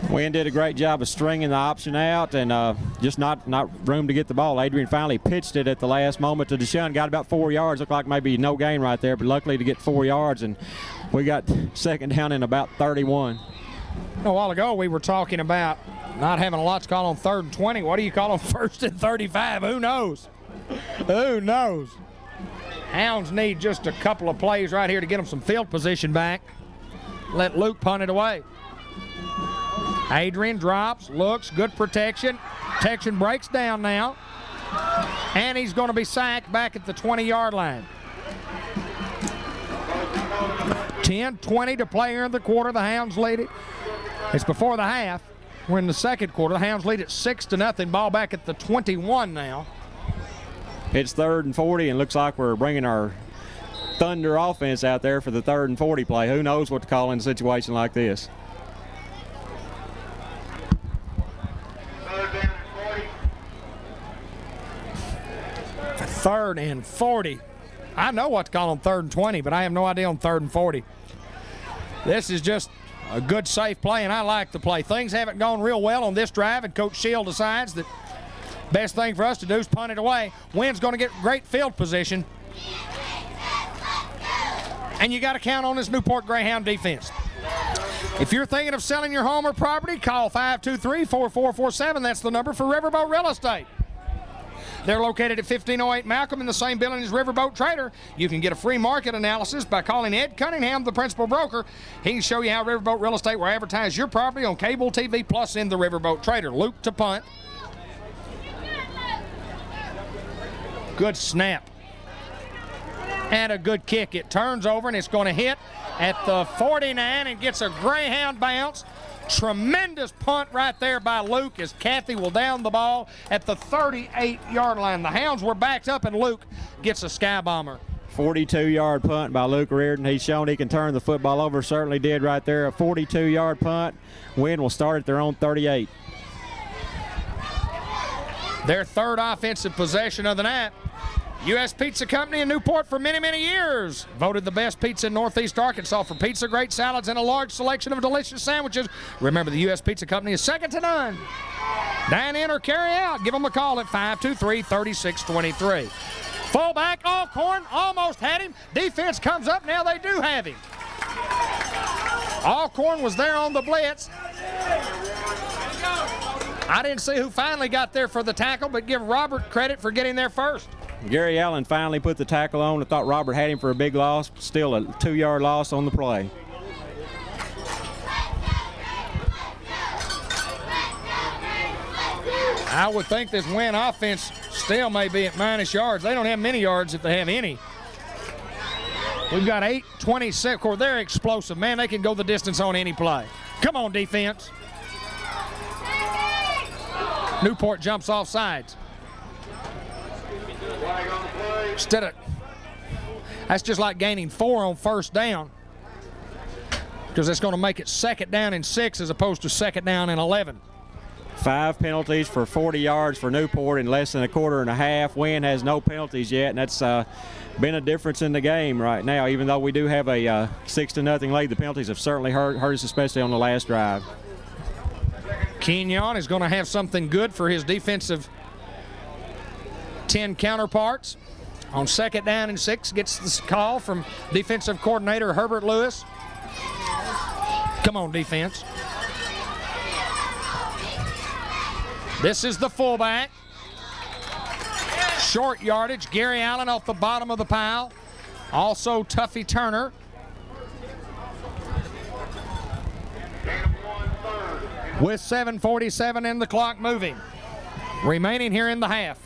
Wynn did a great job of stringing the option out and just not room to get the ball. Adrian finally pitched it at the last moment to Deshaun. Got about 4 yards. Looked like maybe no gain right there, but luckily to get 4 yards, and we got second down in about 31. A while ago we were talking about not having a lot to call on 3rd and 20. What do you call on 1st and 35? Who knows? Who knows? Hounds need just a couple of plays right here to get them some field position back. Let Luke punt it away. Adrian drops, looks, good protection. Protection breaks down now. And he's going to be sacked back at the 20-yard line. 10-20 to play here in the quarter. The Hounds lead it. It's before the half. We're in the second quarter. The Hounds lead it 6-0. Ball back at the 21 now. It's 3rd and 40, and looks like we're bringing our Thunder offense out there for the 3rd and 40 play. Who knows what to call in a situation like this? 3rd and 40. I know what to call on 3rd and 20, but I have no idea on 3rd and 40. This is just a good, safe play, and I like the play. Things haven't gone real well on this drive, and Coach Shield decides that best thing for us to do is punt it away. Wynn's going to get great field position. And you got to count on this Newport Greyhound defense. If you're thinking of selling your home or property, call 523-4447. That's the number for Riverboat Real Estate. They're located at 1508 Malcolm in the same building as Riverboat Trader. You can get a free market analysis by calling Ed Cunningham, the principal broker. He can show you how Riverboat Real Estate will advertise your property on cable TV plus in the Riverboat Trader. Luke to punt. Good snap. And a good kick. It turns over and it's going to hit at the 49 and gets a Greyhound bounce. Tremendous punt right there by Luke as Kathy will down the ball at the 38-yard line. The Hounds were backed up and Luke gets a sky bomber. 42-yard punt by Luke Reardon. He's shown he can turn the football over. Certainly did right there. A 42-yard punt. Wynn will start at their own 38. Their 3rd offensive possession of the night. U.S. Pizza Company in Newport for many, many years. Voted the best pizza in Northeast Arkansas for pizza, great salads, and a large selection of delicious sandwiches. Remember, the U.S. Pizza Company is second to none. Dine in or carry out. Give them a call at 523-3623. Fullback, Alcorn, almost had him. Defense comes up. Now they do have him. Alcorn was there on the blitz. I didn't see who finally got there for the tackle, but give Robert credit for getting there first. Gary Allen finally put the tackle on. I thought Robert had him for a big loss, but still a 2-yard loss on the play. I would think this Wynn offense still may be at minus yards. They don't have many yards if they have any. We've got 8:26. Of course, they're explosive. Man, they can go the distance on any play. Come on, defense. Newport jumps off sides. Instead of, that's just like gaining 4 on first down, because it's going to make it 2nd down and 6 as opposed to 2nd down and 11. 5 penalties for 40 yards for Newport in less than a quarter and a half. Wynn has no penalties yet, and that's been a difference in the game right now. Even though we do have a 6-0 lead, the penalties have certainly hurt us, especially on the last drive. Kenyon is going to have something good for his defensive 10 counterparts. On 2nd down and 6, gets this call from defensive coordinator Herbert Lewis. Come on, defense. This is the fullback. Short yardage. Gary Allen off the bottom of the pile. Also Tuffy Turner. With 7:47 in the clock moving. Remaining here in the half.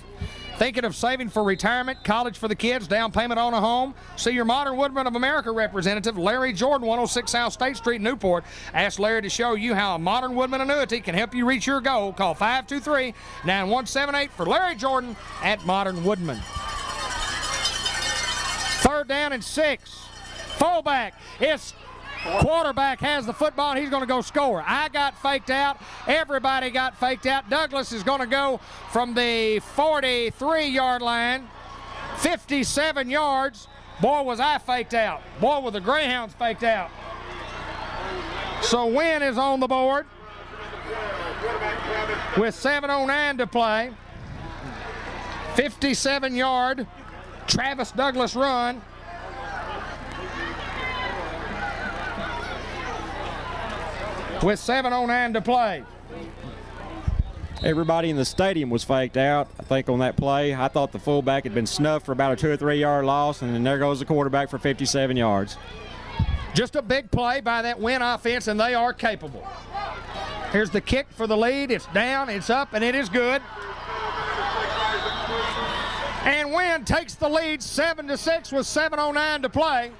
Thinking of saving for retirement, college for the kids, down payment on a home? See your Modern Woodman of America representative, Larry Jordan, 106 South State Street, Newport. Ask Larry to show you how a Modern Woodman annuity can help you reach your goal. Call 523-9178 for Larry Jordan at Modern Woodman. 3rd down and 6. Fullback. It's quarterback has the football, and he's going to go score. I got faked out. Everybody got faked out. Douglas is going to go from the 43-yard line, 57 yards. Boy, was I faked out. Boy, were the Greyhounds faked out. So Wynn is on the board with 7:09 to play. 57-yard Travis Douglas run. With 7:09 to play. Everybody in the stadium was faked out, I think, on that play. I thought the fullback had been snuffed for about a 2 or 3 yard loss, and then there goes the quarterback for 57 yards. Just a big play by that Wynn offense, and they are capable. Here's the kick for the lead. It's down, it's up, and it is good. And Wynn takes the lead 7-6 with 7:09 to play.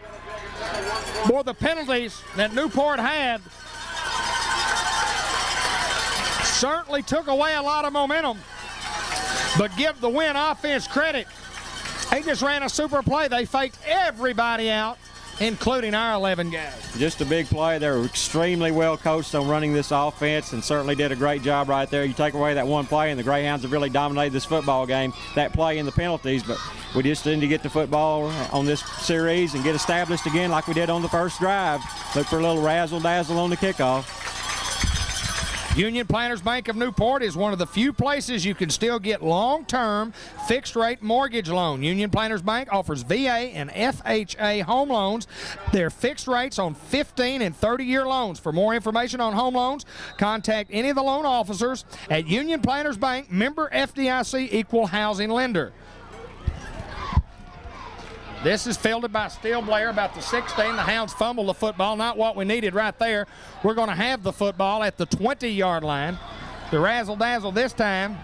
Boy, the penalties that Newport had certainly took away a lot of momentum, but give the Wynn offense credit. They just ran a super play. They faked everybody out, including our 11 guys. Just a big play. They were extremely well coached on running this offense and certainly did a great job right there. You take away that one play, and the Greyhounds have really dominated this football game. That play and the penalties, but we just need to get the football on this series and get established again like we did on the first drive. Look for a little razzle-dazzle on the kickoff. Union Planters Bank of Newport is one of the few places you can still get long-term fixed-rate mortgage loan. Union Planters Bank offers VA and FHA home loans. They're fixed rates on 15 and 30-year loans. For more information on home loans, contact any of the loan officers at Union Planters Bank, member FDIC, equal housing lender. This is fielded by Steele Blair about the 16. The Hounds fumble the football, not what we needed right there. We're going to have the football at the 20-yard line. The razzle-dazzle this time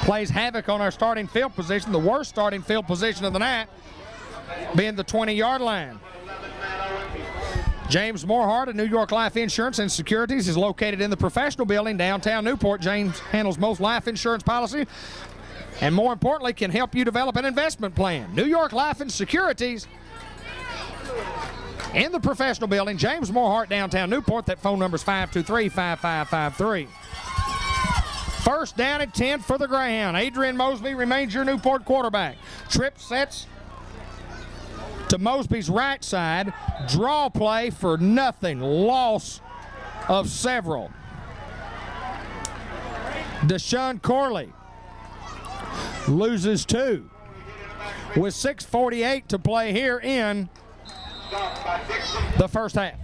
plays havoc on our starting field position, the worst starting field position of the night being the 20-yard line. James Morehart of New York Life Insurance and Securities is located in the professional building downtown Newport. James handles most life insurance policy, and more importantly, can help you develop an investment plan. New York Life and Securities in the professional building. James Morehart, downtown Newport. That phone number is 523-5553. 1st down and 10 for the Greyhound. Adrian Mosby remains your Newport quarterback. Trip sets to Mosby's right side. Draw play for nothing. Loss of several. Deshaun Corley loses 2 with 6:48 to play here in the first half.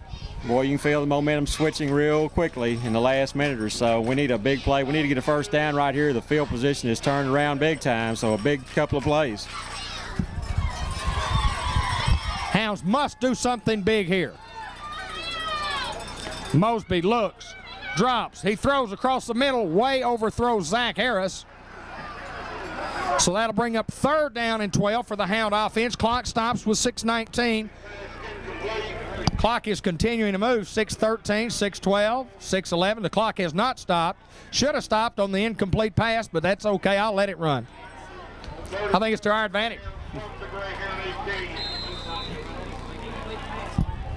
Boy, you can feel the momentum switching real quickly in the last minute or so. We need a big play. We need to get a first down right here. The field position is turned around big time, so a big couple of plays. Hounds must do something big here. Mosby looks, drops. He throws across the middle, way overthrows Zach Harris. So that'll bring up 3rd down and 12 for the Hound offense. Clock stops with 6:19. Clock is continuing to move. 6:13, 6:12, 6:11. The clock has not stopped. Should have stopped on the incomplete pass, but that's okay. I'll let it run. I think it's to our advantage.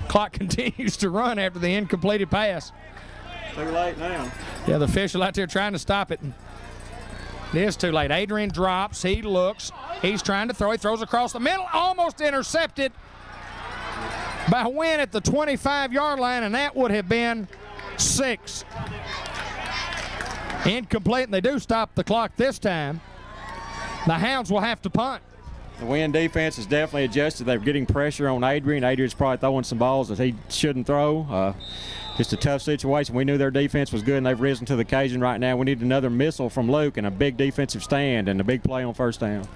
Clock continues to run after the incompleted pass. Too late now. Yeah, the official out there trying to stop it. It is too late. Adrian drops. He looks. He's trying to throw. He throws across the middle. Almost intercepted by Wynn at the 25-yard line, and that would have been 6. Incomplete, and they do stop the clock this time. The Hounds will have to punt. The Wynn defense has definitely adjusted. They're getting pressure on Adrian. Adrian's probably throwing some balls that he shouldn't throw. Just a tough situation. We knew their defense was good, and they've risen to the occasion right now. We need another missile from Luke and a big defensive stand and a big play on first down.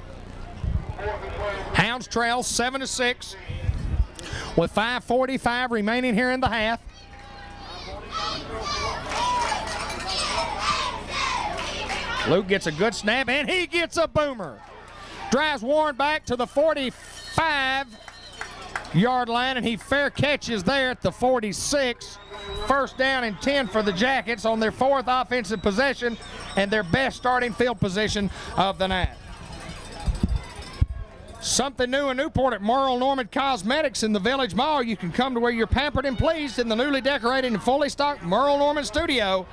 Hounds trail 7-6 with 5:45 remaining here in the half. Luke gets a good snap, and he gets a boomer. Drives Warren back to the 45-yard line, and he fair catches there at the 46. First down and 10 for the Jackets on their 4th offensive possession and their best starting field position of the night. Something new in Newport at Merle Norman Cosmetics in the Village Mall. You can come to where you're pampered and pleased in the newly decorated and fully stocked Merle Norman studio.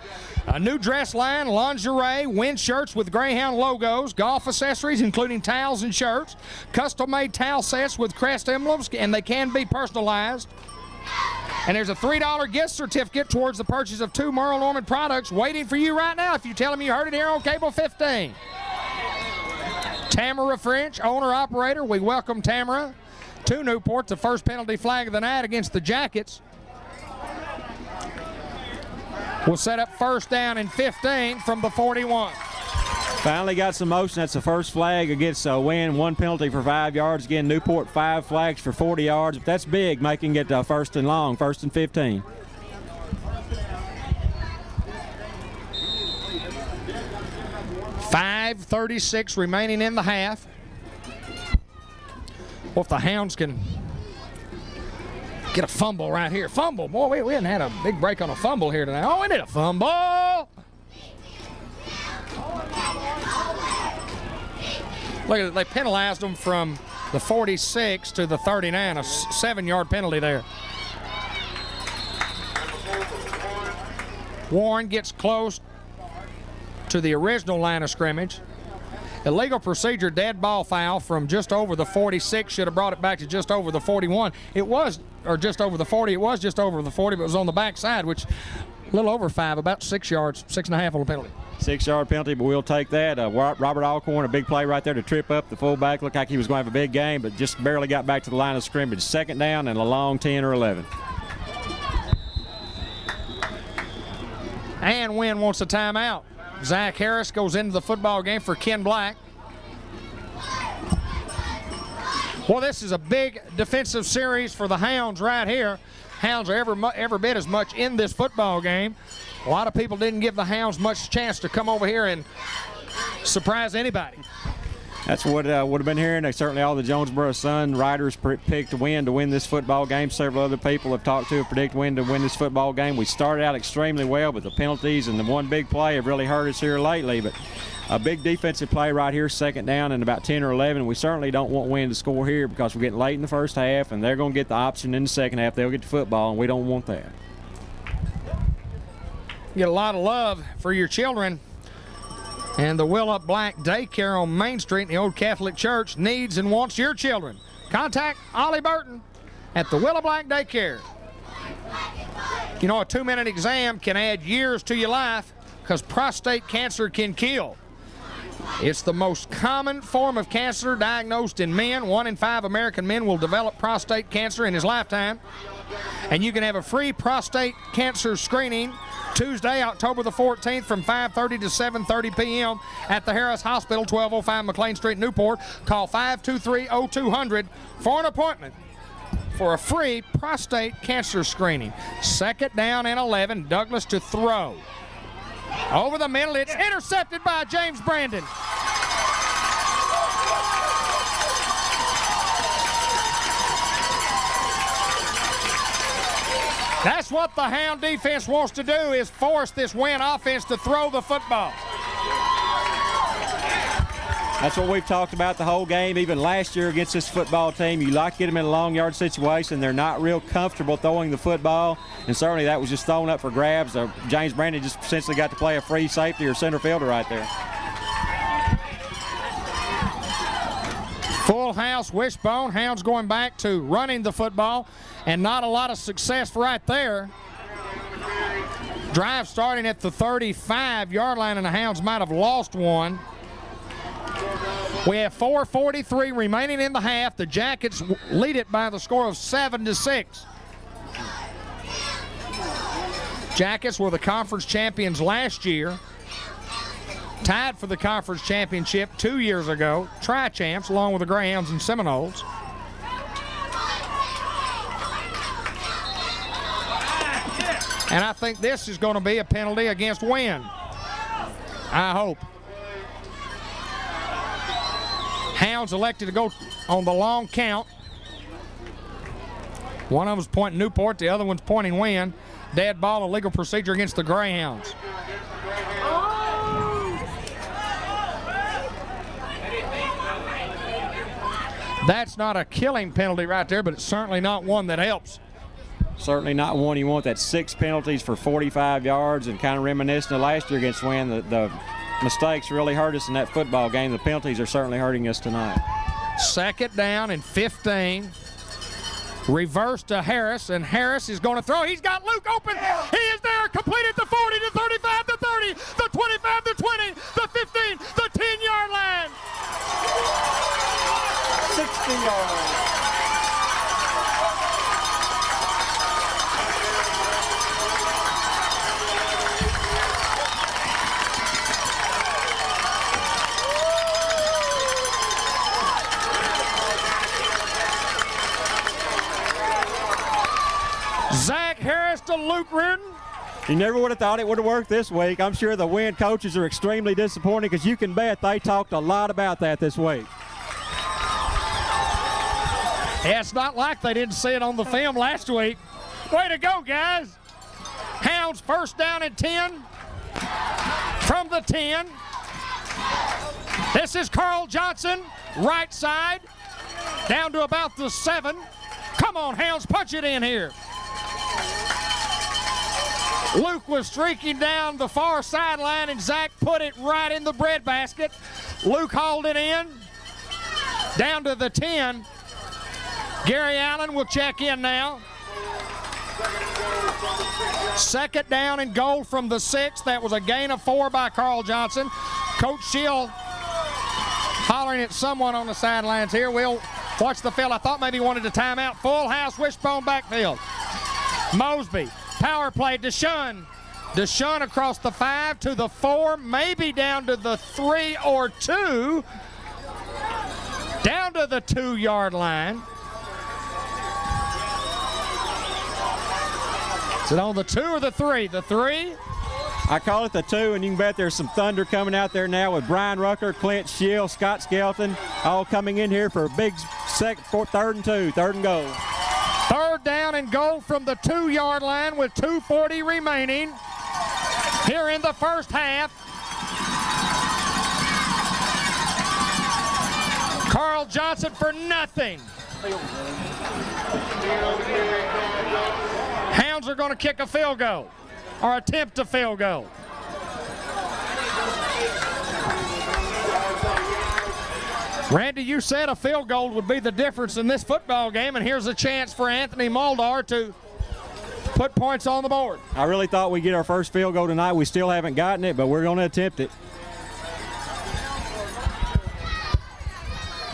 A new dress line, lingerie, wind shirts with Greyhound logos, golf accessories including towels and shirts, custom-made towel sets with crest emblems, and they can be personalized. And there's a $3 gift certificate towards the purchase of 2 Merle Norman products waiting for you right now if you tell them you heard it here on Cable 15. Tamara French, owner-operator. We welcome Tamara to Newport. The first penalty flag of the night against the Jackets. We'll set up first down and 15 from the 41. Finally got some motion. That's the first flag against Wynn. 1 penalty for 5 yards. Again, Newport 5 flags for 40 yards. But that's big, making it first and long, first and 15. .536 remaining in the half. Well, if the Hounds can get a fumble right here. Fumble. Boy, we hadn't had a big break on a fumble here tonight. Oh, we need a fumble. Look at it. They penalized them from the 46 to the 39. A 7-yard penalty there. Warren gets close to the original line of scrimmage. Illegal procedure, dead ball foul from just over the 46. Should have brought it back to just over the 41. It was, or just over the 40. It was just over the 40, but it was on the backside, which a little over 5, about 6 yards, 6.5 on the penalty. 6-yard penalty, but we'll take that. Robert Alcorn, a big play right there to trip up the fullback. Looked like he was going to have a big game, but just barely got back to the line of scrimmage. 2nd down and a long 10 or 11. And Wynn wants a timeout. Zach Harris goes into the football game for Ken Black. Well, this is a big defensive series for the Hounds right here. Hounds are every bit as much in this football game. A lot of people didn't give the Hounds much chance to come over here and surprise anybody. That's what would have been hearing. Certainly all the Jonesboro Sun riders picked Wynn to win this football game. Several other people have talked to have predicted Wynn to win this football game. We started out extremely well, but the penalties and the one big play have really hurt us here lately. But a big defensive play right here, 2nd down and about 10 or 11. We certainly don't want Wynn to score here because we're getting late in the first half, and they're going to get the option in the second half. They'll get the football, and we don't want that. You get a lot of love for your children. And the Willa Black Daycare on Main Street in the Old Catholic Church needs and wants your children. Contact Ollie Burton at the Willa Black Daycare. You know, a 2-minute exam can add years to your life because prostate cancer can kill. It's the most common form of cancer diagnosed in men. 1 in 5 American men will develop prostate cancer in his lifetime. And you can have a free prostate cancer screening Tuesday, October the 14th from 5:30 to 7:30 p.m. at the Harris Hospital, 1205 McLean Street, Newport. Call 523-0200 for an appointment for a free prostate cancer screening. Second down and 11. Douglas to throw. Over the middle, it's intercepted by James Brandon. That's what the Hound defense wants to do, is force this Wynn offense to throw the football. That's what we've talked about the whole game, even last year against this football team. You like to get them in a long yard situation. They're not real comfortable throwing the football, and certainly that was just thrown up for grabs. James Brandon just essentially got to play a free safety or center fielder right there. Full house wishbone. Hounds going back to running the football, and not a lot of success right there. Drive starting at the 35-yard line, and the Hounds might have lost one. We have 4:43 remaining in the half. The Jackets lead it by the score of 7-6. Jackets were the conference champions last year. Tied for the conference championship 2 years ago. Tri-champs along with the Greyhounds and Seminoles. And I think this is going to be a penalty against Wynn. I hope. Hounds elected to go on the long count. One of them's pointing Newport, the other one's pointing Wynn. Dead ball, illegal procedure against the Greyhounds. That's not a killing penalty right there, but it's certainly not one that helps. Certainly not one you want. That's 6 penalties for 45 yards, and kind of reminiscent of last year against Wynn. The mistakes really hurt us in that football game. The penalties are certainly hurting us tonight. Second down and 15. Reverse to Harris, and Harris is going to throw. He's got Luke open. He is there. Completed the 40 to 35 to 30, the 25 to 20, the 15, the 10-yard line. 60 yards. Zach Harris to Luke Reardon. You never would have thought it would have worked this week. I'm sure the Wynn coaches are extremely disappointed, because you can bet they talked a lot about that this week. Yeah, it's not like they didn't see it on the film last week. Way to go, guys. Hounds first down and 10 from the 10. This is Carl Johnson, right side, down to about the 7. Come on, Hounds, punch it in here. Luke was streaking down the far sideline, and Zach put it right in the breadbasket. Luke hauled it in, down to the 10. Gary Allen will check in now. Second down and goal from the 6. That was a gain of 4 by Carl Johnson. Coach Shield hollering at someone on the sidelines here. We'll watch the field. I thought maybe he wanted a timeout. Full house, wishbone backfield. Mosby, power play, Deshaun. Deshaun across the 5 to the 4, maybe down to the 3 or 2. Down to the 2-yard line. Is it on the 2 or the 3? The 3? I call it the 2, and you can bet there's some thunder coming out there now with Brian Rucker, Clint Shield, Scott Skelton, all coming in here for a big third and 2, third and goal. Third down and goal from the 2-yard line with 2:40 remaining here in the first half. Carl Johnson for nothing. Hounds are going to kick a field goal, or attempt a field goal. Randy, you said a field goal would be the difference in this football game, and here's a chance for Anthony Muldar to put points on the board. I really thought we'd get our first field goal tonight. We still haven't gotten it, but we're going to attempt it.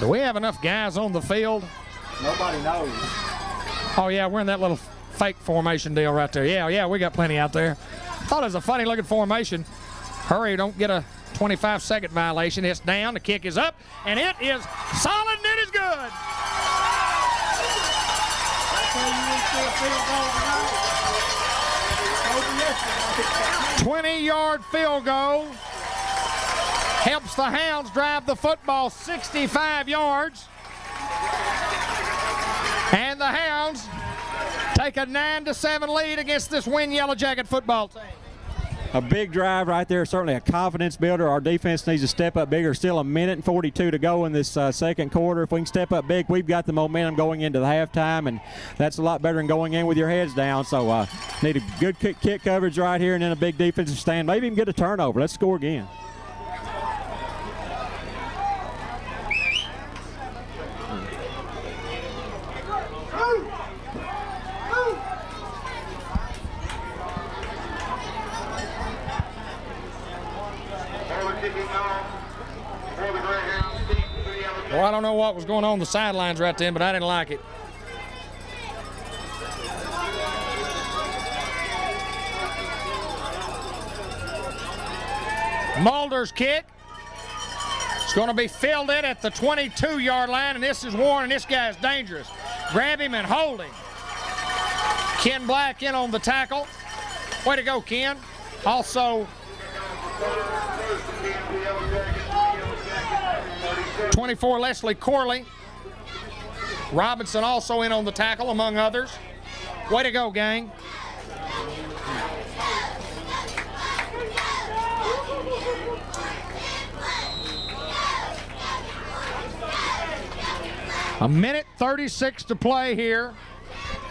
Do we have enough guys on the field? Nobody knows. Oh, yeah, we're in that little fake formation deal right there. Yeah, we got plenty out there. Thought it was a funny looking formation. Hurry, don't get a 25-second violation. It's down, the kick is up, and it is solid, and it is good. 20-yard field goal helps the Hounds drive the football 65 yards. And the Hounds take a 9-7 lead against this Win Yellow Jacket football team. A big drive right there, certainly a confidence builder. Our defense needs to step up bigger. Still 1:42 to go in this second quarter. If we can step up big, we've got the momentum going into the halftime, and that's a lot better than going in with your heads down. So need a good kick coverage right here and then a big defensive stand. Maybe even get a turnover. Let's score again. Well, I don't know what was going on the sidelines right then, but I didn't like it. Mulder's kick. It's going to be filled in at the 22-yard line, and this is Warren, and this guy is dangerous. Grab him and hold him. Ken Black in on the tackle. Way to go, Ken. Also, 24, Leslie Corley. Robinson also in on the tackle, among others. Way to go, gang. A minute 36 to play here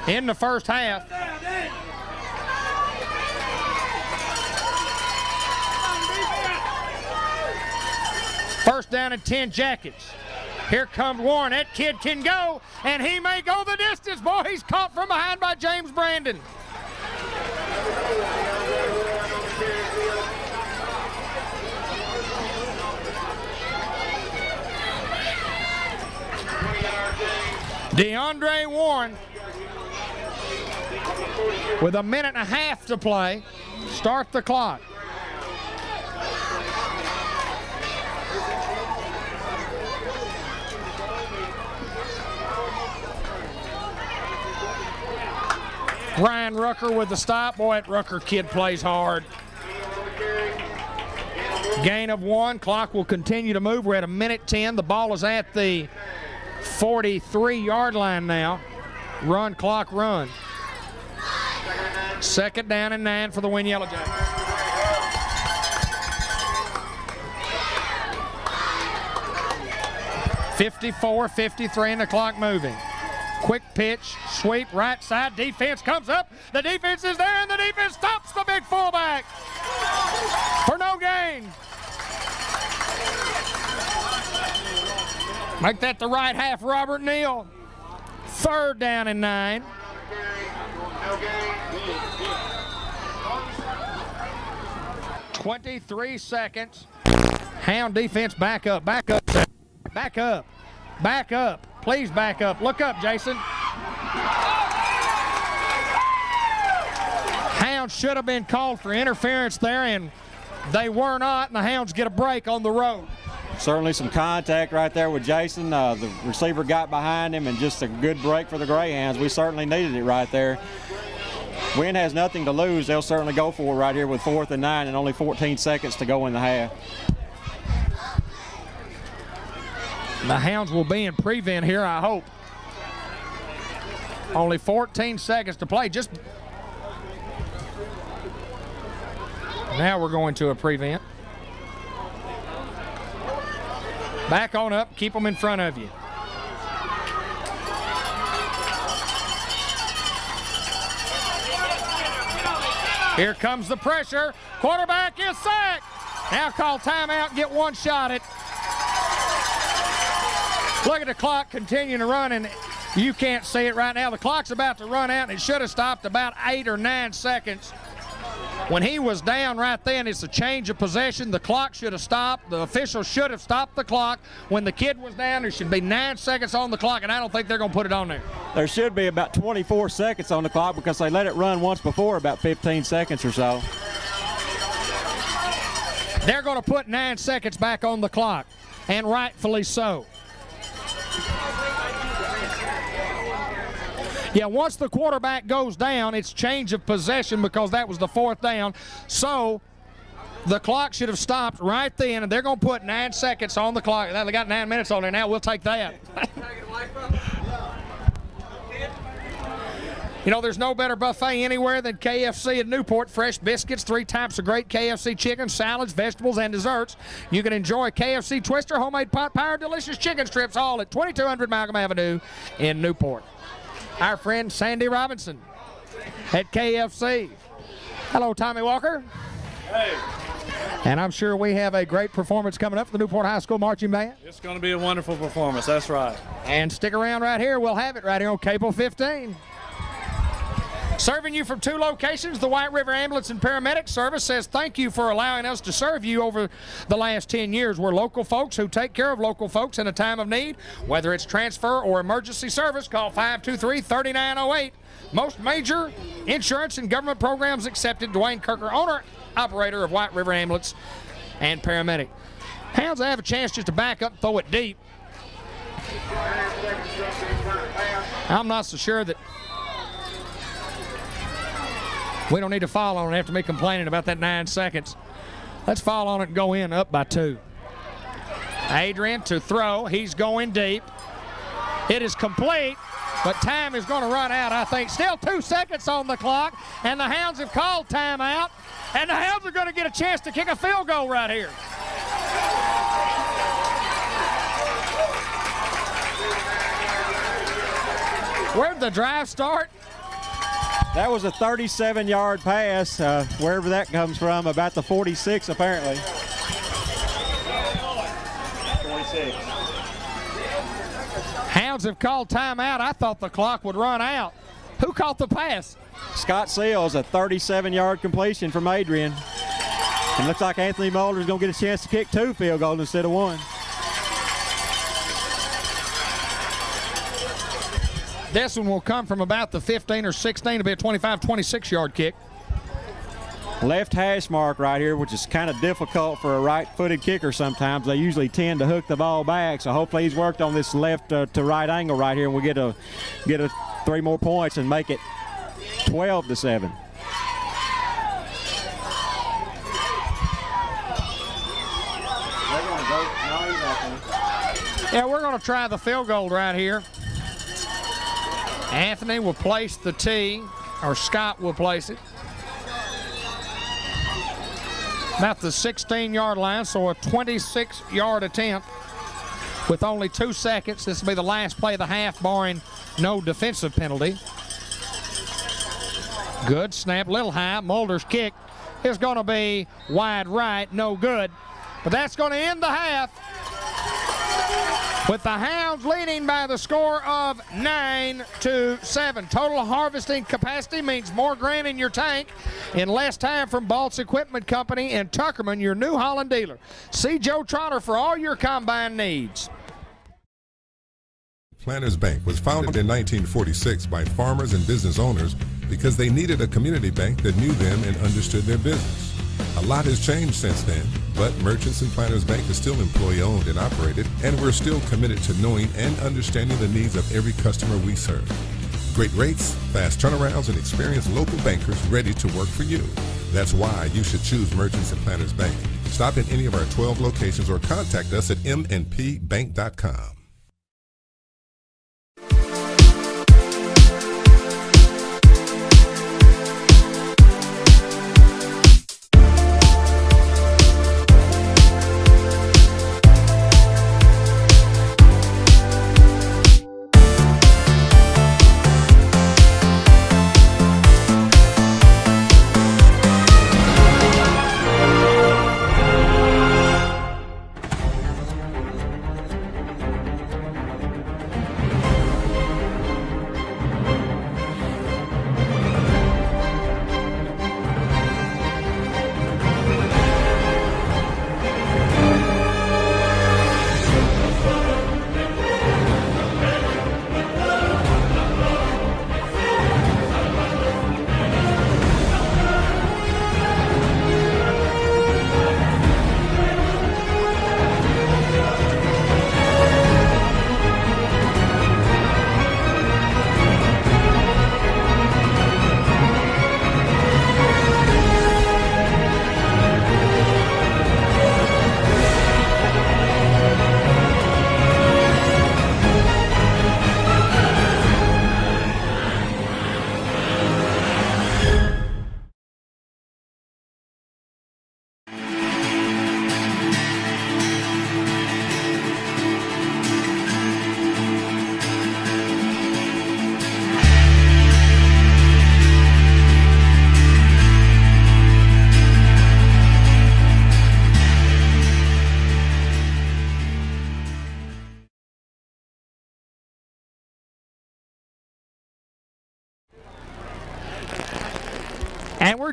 in the first half. First down and 10 Jackets. Here comes Warren. That kid can go, and he may go the distance. Boy, he's caught from behind by James Brandon. DeAndre Warren with a minute and a half to play. Start the clock. Ryan Rucker with the stop. Boy, that Rucker kid plays hard. Gain of 1. Clock will continue to move. We're at a minute 10. The ball is at the 43-yard line now. Run, clock, run. Second down and 9 for the Win Yellow Jackets. .54-53 and the clock moving. Quick pitch, sweep, right side, defense comes up, the defense is there, and the defense stops the big fullback for no gain. Make that the right half, Robert Neal. Third down and 9. .23 seconds. Hound defense back up, back up, back up, back up. Please back up. Look up, Jason. Hounds should have been called for interference there, and they were not, and the Hounds get a break on the road. Certainly some contact right there with Jason. The receiver got behind him, and just a good break for the Greyhounds. We certainly needed it right there. Win has nothing to lose. They'll certainly go for it right here with 4th and 9 and only 14 seconds to go in the half. The Hounds will be in prevent here, I hope. Only 14 seconds to play. Just now we're going to a prevent. Back on up, keep them in front of you. Here comes the pressure. Quarterback is sacked. Now call timeout, get one shot at. Look at the clock continuing to run, and you can't see it right now. The clock's about to run out, and it should have stopped about 8 or 9 seconds When he was down right then, it's a change of possession. The clock should have stopped. The official should have stopped the clock. When the kid was down, there should be 9 seconds on the clock, and I don't think they're going to put it on there. There should be about 24 seconds on the clock because they let it run once before, about 15 seconds or so. They're going to put 9 seconds back on the clock, and rightfully so. Yeah, once the quarterback goes down, it's change of possession because that was the 4th down. So the clock should have stopped right then, and they're going to put 9 seconds on the clock. They got 9 minutes on there now. We'll take that. You know, there's no better buffet anywhere than KFC in Newport. Fresh biscuits, 3 types of great KFC chicken, salads, vegetables, and desserts. You can enjoy KFC Twister, homemade pot-powered, delicious chicken strips, all at 2200 Malcolm Avenue in Newport. Our friend Sandy Robinson at KFC. Hello, Tommy Walker. Hey. And I'm sure we have a great performance coming up for the Newport High School Marching Band. It's going to be a wonderful performance, that's right. And stick around right here. We'll have it right here on Cable 15. Serving you from 2 locations, the White River Ambulance and Paramedic Service says thank you for allowing us to serve you over the last 10 years. We're local folks who take care of local folks in a time of need. Whether it's transfer or emergency service, call 523-3908. Most major insurance and government programs accepted. Dwayne Kirker, owner, operator of White River Ambulance and Paramedic. Hounds have a chance just to back up and throw it deep. I'm not so sure that we don't need to fall on it after me complaining about that 9 seconds. Let's fall on it and go in up by 2. Adrian to throw. He's going deep. It is complete, but time is going to run out, I think. Still 2 seconds on the clock, and the Hounds have called timeout, and the Hounds are going to get a chance to kick a field goal right here. Where'd the drive start? That was a 37-yard pass, wherever that comes from, about the 46 apparently. 26. Hounds have called timeout. I thought the clock would run out. Who caught the pass? Scott Seals, a 37-yard completion from Adrian. And looks like Anthony Mulder's going to get a chance to kick 2 field goals instead of 1. This one will come from about the 15 or 16. It'll be a 25, 26-yard kick. Left hash mark right here, which is kind of difficult for a right-footed kicker sometimes. They usually tend to hook the ball back, so hopefully he's worked on this left to right angle right here, and we'll get a 3 more points and make it 12-7. Yeah, we're going to try the field goal right here. Anthony will place the tee, or Scott will place it. About the 16-yard line, so a 26-yard attempt with only 2 seconds. This will be the last play of the half, barring no defensive penalty. Good snap, little high. Mulder's kick is going to be wide right, no good. But that's going to end the half, with the Hounds leading by the score of 9-7. Total harvesting capacity means more grain in your tank in less time from Baltz Equipment Company in Tuckerman, your New Holland dealer. See Joe Trotter for all your combine needs. Planters Bank was founded in 1946 by farmers and business owners because they needed a community bank that knew them and understood their business. A lot has changed since then, but Merchants and Planters Bank is still employee-owned and operated, and we're still committed to knowing and understanding the needs of every customer we serve. Great rates, fast turnarounds, and experienced local bankers ready to work for you. That's why you should choose Merchants and Planters Bank. Stop in any of our 12 locations or contact us at mnpbank.com.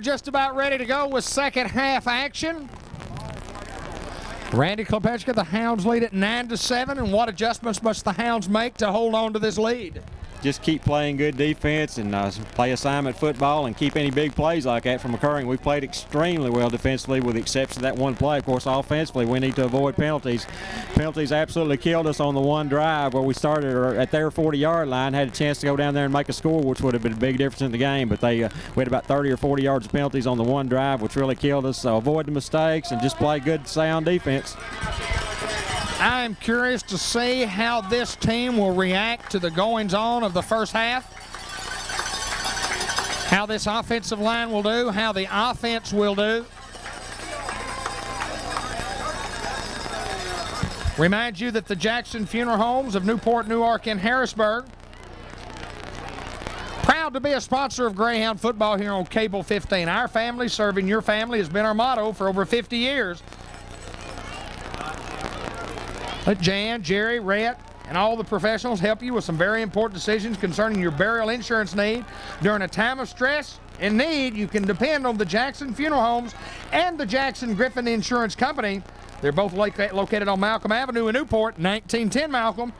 just about ready to go with second half action. Randy Klepechka, the Hounds lead at 9-7, and what adjustments must the Hounds make to hold on to this lead? Just keep playing good defense and play assignment football and keep any big plays like that from occurring. We've played extremely well defensively with the exception of that one play. Of course, offensively, we need to avoid penalties. Penalties absolutely killed us on the one drive where we started at their 40-yard line, had a chance to go down there and make a score, which would have been a big difference in the game. But we had about 30 or 40 yards of penalties on the one drive, which really killed us. So avoid the mistakes and just play good, sound defense. I'm curious to see how this team will react to the goings-on of the first half. How this offensive line will do, how the offense will do. Remind you that the Jackson Funeral Homes of Newport, Newark, and Harrisburg, proud to be a sponsor of Greyhound football here on Cable 15. Our family serving your family has been our motto for over 50 years. Let Jan, Jerry, Rhett, and all the professionals help you with some very important decisions concerning your burial insurance need. During a time of stress and need, you can depend on the Jackson Funeral Homes and the Jackson Griffin Insurance Company. They're both located on Malcolm Avenue in Newport, 1910 Malcolm.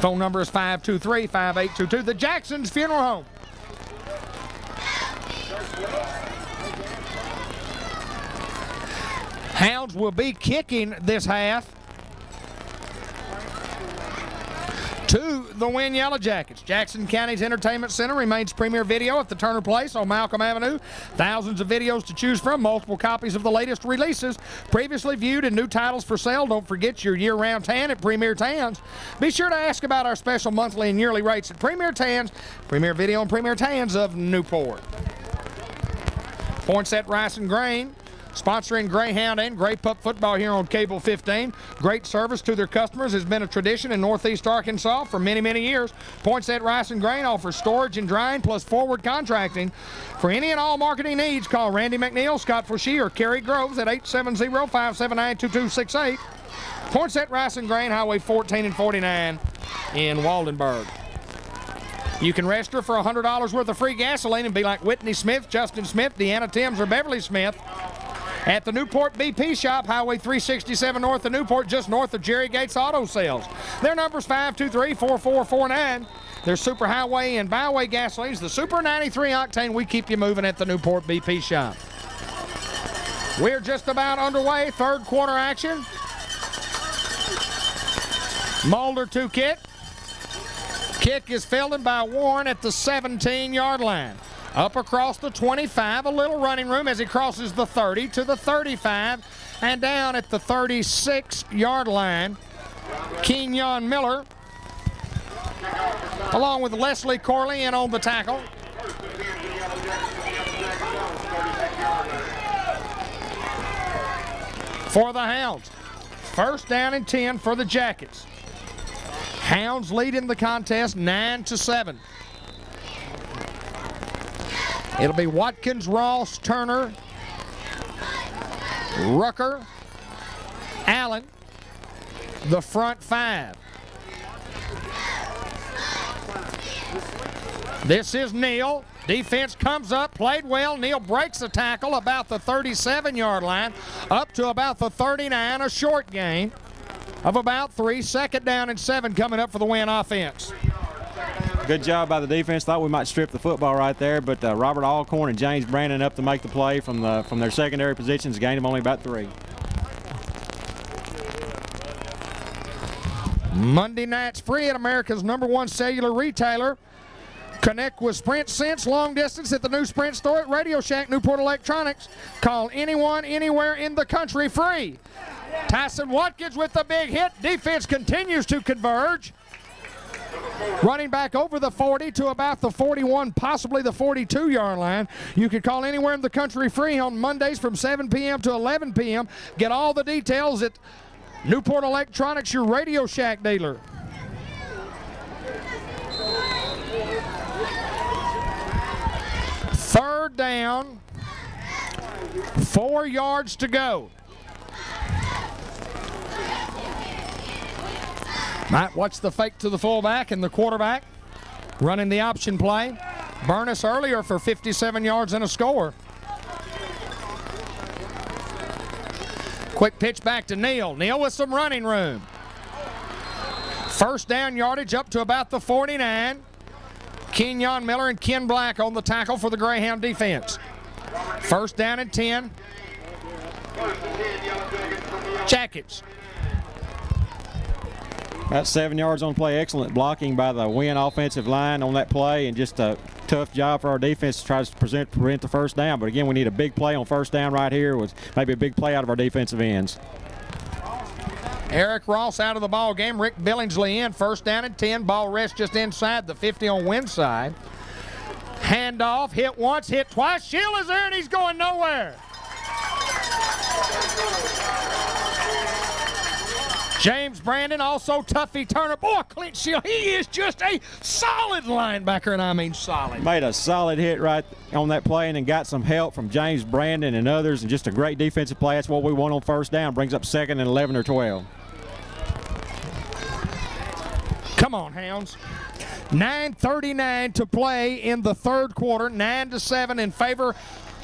Phone number is 523-5822. The Jackson's Funeral Home. Hounds will be kicking this half to the Win Yellow Jackets. Jackson County's Entertainment Center remains premier video at the Turner Place on Malcolm Avenue. Thousands of videos to choose from, multiple copies of the latest releases, previously viewed, and new titles for sale. Don't forget your year-round tan at Premier Tans. Be sure to ask about our special monthly and yearly rates at Premier Tans, Premier Video and Premier Tans of Newport. Poinsett Rice and Grain, sponsoring Greyhound and Grey Pup football here on Cable 15. Great service to their customers has been a tradition in Northeast Arkansas for many, many years. Poinsett Rice and Grain offers storage and drying plus forward contracting. For any and all marketing needs, call Randy McNeil, Scott Fouchie, or Kerry Groves at 870-579-2268. Poinsett Rice and Grain, Highway 14 and 49 in Waldenburg. You can register for $100 worth of free gasoline and be like Whitney Smith, Justin Smith, Deanna Timms, or Beverly Smith at the Newport BP shop, Highway 367 north of Newport, just north of Jerry Gates Auto Sales. Their number's 523-4449. Their Super Highway and Byway gasolines, the Super 93 Octane. We keep you moving at the Newport BP shop. We're just about underway, third quarter action. Mulder to kick. Kick is fielded by Warren at the 17-yard line. Up across the 25, a little running room as he crosses the 30 to the 35, and down at the 36-yard line. Kenyon Miller, along with Leslie Corley, in on the tackle. For the Hounds, first down and 10 for the Jackets. Hounds lead in the contest 9-7. It'll be Watkins, Ross, Turner, Rucker, Allen, the front five. This is Neal. Defense comes up, played well. Neal breaks the tackle about the 37-yard line, up to about the 39, a short gain of about 3. Second down and 7 coming up for the Win offense. Good job by the defense. Thought we might strip the football right there, but Robert Alcorn and James Brandon up to make the play from their secondary positions, gained them only about 3. Monday nights free at America's #1 cellular retailer. Connect with Sprint Sense long distance at the new Sprint store at Radio Shack Newport Electronics. Call anyone, anywhere in the country free. Tyson Watkins with the big hit. Defense continues to converge. Running back over the 40 to about the 41, possibly the 42-yard line. You can call anywhere in the country free on Mondays from 7 p.m. to 11 p.m. Get all the details at Newport Electronics, your Radio Shack dealer. Third down, 4 yards to go. Might watch the fake to the fullback and the quarterback running the option play. Burness earlier for 57 yards and a score. Quick pitch back to Neal. Neal with some running room. First down yardage up to about the 49. Kenyon Miller and Ken Black on the tackle for the Greyhound defense. First down and 10. Jackets. About 7 yards on play. Excellent blocking by the Wynn offensive line on that play, and just a tough job for our defense to try to prevent the first down. But again, we need a big play on first down right here with maybe a big play out of our defensive ends. Eric Ross out of the ball game. Rick Billingsley in. First down and 10. Ball rests just inside the 50 on Wynn's side. Handoff. Hit once, hit twice. Shield is there, and he's going nowhere. James Brandon, also Tuffy Turner. Boy, Clint Shield, he is just a solid linebacker, and I mean solid. Made a solid hit right on that play and then got some help from James Brandon and others, and just a great defensive play. That's what we want on first down. Brings up second and 11 or 12. Come on, Hounds. 9:39 to play in the third quarter. 9-7 in favor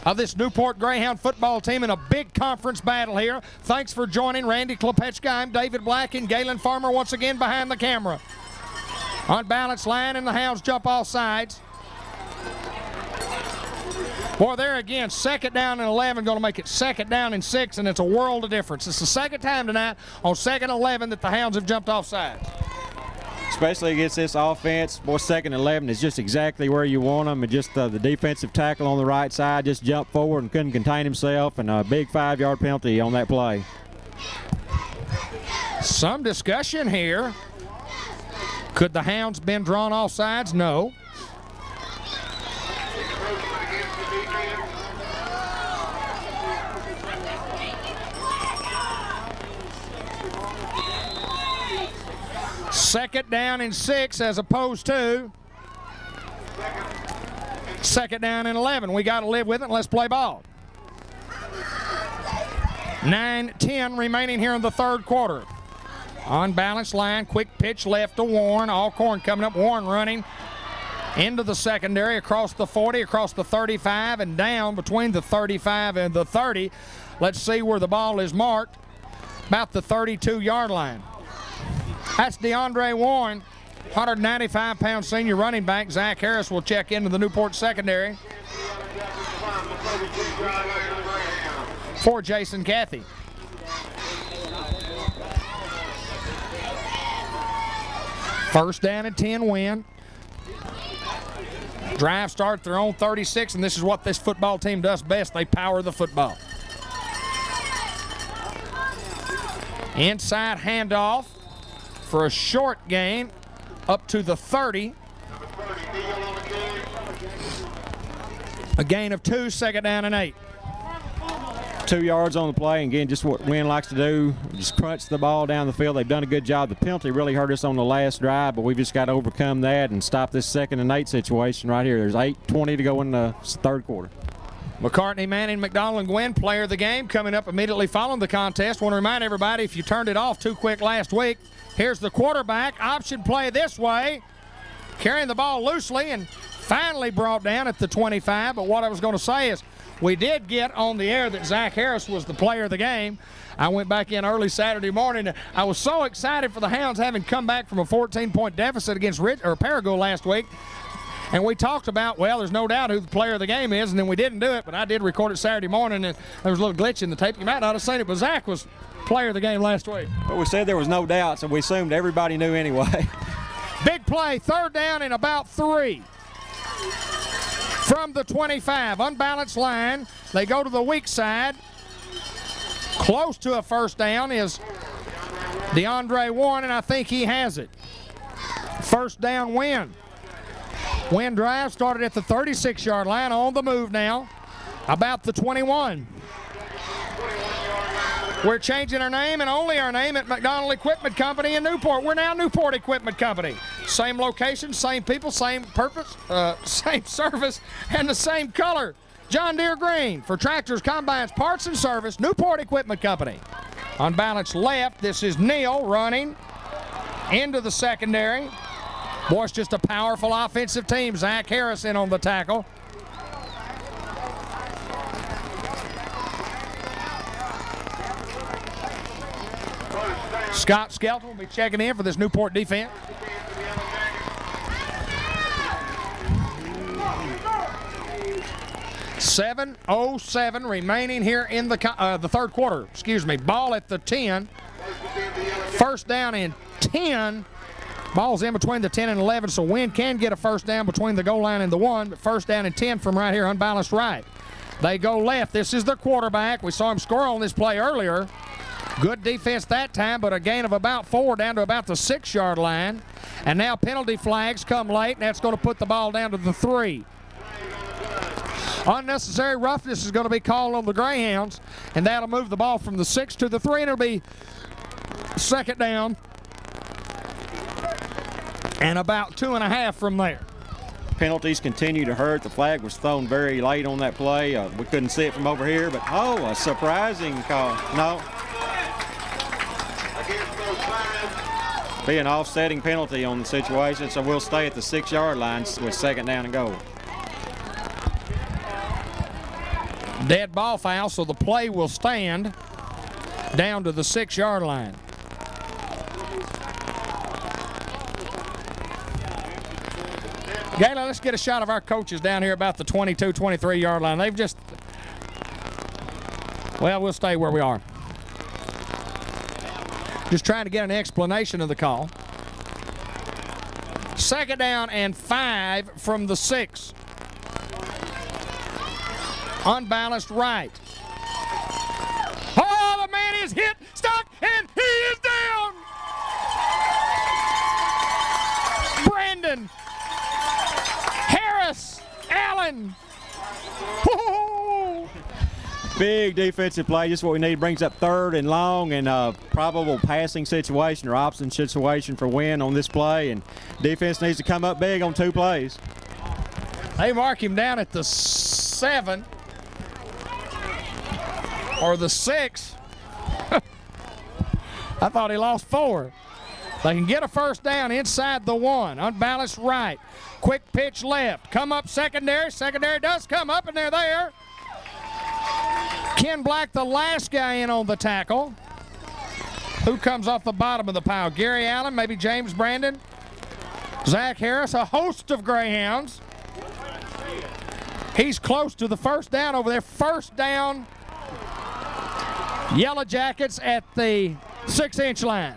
of this Newport Greyhound football team in a big conference battle here. Thanks for joining Randy Klepechka. I'm David Black, and Galen Farmer once again behind the camera. Unbalanced line, and the Hounds jump all sides. Boy, there again, second down and 11, going to make it second down and 6, and it's a world of difference. It's the second time tonight on second 11 that the Hounds have jumped off sides. Especially against this offense. Boy, second 11 is just exactly where you want them. And just the defensive tackle on the right side just jumped forward and couldn't contain himself, and a big 5-yard penalty on that play. Some discussion here. Could the Hounds been drawn off sides? No. Second down and 6 as opposed to second down and 11. We got to live with it and let's play ball. 9:10 remaining here in the third quarter. Unbalanced line, quick pitch left to Warren. Alcorn coming up, Warren running into the secondary, across the 40, across the 35, and down between the 35 and the 30. Let's see where the ball is marked. About the 32-yard line. That's DeAndre Warren, 195-pound senior running back. Zach Harris will check into the Newport secondary for Jason Cathy. First down and 10 Win. Drive start their own 36, and this is what this football team does best. They power the football. Inside handoff for a short gain up to the 30. A gain of 2, second down and 8. 2 yards on the play, and again, just what Wynn likes to do, just crunch the ball down the field. They've done a good job. The penalty really hurt us on the last drive, but we've just got to overcome that and stop this second and 8 situation right here. There's 8:20 to go in the third quarter. McCartney, Manning, McDonald, and Gwynn, player of the game, coming up immediately following the contest. Want to remind everybody, if you turned it off too quick last week, here's the quarterback. Option play this way. Carrying the ball loosely and finally brought down at the 25. But what I was going to say is we did get on the air that Zach Harris was the player of the game. I went back in early Saturday morning. I was so excited for the Hounds having come back from a 14-point deficit against Parago last week. And we talked about, well, there's no doubt who the player of the game is, and then we didn't do it, but I did record it Saturday morning, and there was a little glitch in the tape. You might not have seen it, but Zach was player of the game last week. But we said there was no doubt, so we assumed everybody knew anyway. Big play, third down and about 3. From the 25, unbalanced line. They go to the weak side. Close to a first down is DeAndre Warren, and I think he has it. First down Win. Win drive started at the 36-yard line, on the move now, about the 21. We're changing our name and only our name at McDonald Equipment Company in Newport. We're now Newport Equipment Company. Same location, same people, same purpose, same service, and the same color. John Deere green for tractors, combines, parts, and service. Newport Equipment Company. Unbalanced left, this is Neal running into the secondary. Boy, it's just a powerful offensive team. Zach Harris in on the tackle. Scott Skelton will be checking in for this Newport defense. .707 remaining here in the third quarter. Excuse me. Ball at the 10. First down and 10. Ball's in between the 10 and 11, so Wynn can get a first down between the goal line and the 1, but first down and 10 from right here, unbalanced right. They go left. This is the quarterback. We saw him score on this play earlier. Good defense that time, but a gain of about 4 down to about the 6-yard line. And now penalty flags come late, and that's going to put the ball down to the 3. Unnecessary roughness is going to be called on the Greyhounds, and that'll move the ball from the 6 to the 3, and it'll be second down and about 2.5 from there. Penalties continue to hurt. The flag was thrown very late on that play. We couldn't see it from over here, but a surprising call. No. Be an offsetting penalty on the situation, so we'll stay at the 6-yard line with second down and goal. Dead ball foul, so the play will stand down to the 6-yard line. Gayla, let's get a shot of our coaches down here about the 22, 23-yard line. They've just, well, we'll stay where we are. Just trying to get an explanation of the call. Second down and 5 from the 6. Unbalanced right. Oh, the man is hit, stuck, and he is down. Brandon Harris Allen. Woo-hoo. Big defensive play, just what we need. Brings up third and long, and probable passing situation or option situation for Wynn on this play, and defense needs to come up big on 2 plays. They mark him down at the 7 or the 6. I thought he lost 4. They can get a first down inside the 1. Unbalanced right. Quick pitch left. Come up secondary. Secondary does come up, and they're there. Ken Black, the last guy in on the tackle. Who comes off the bottom of the pile? Gary Allen, maybe James Brandon. Zach Harris, a host of Greyhounds. He's close to the first down over there. First down, Yellow Jackets at the 6-inch line.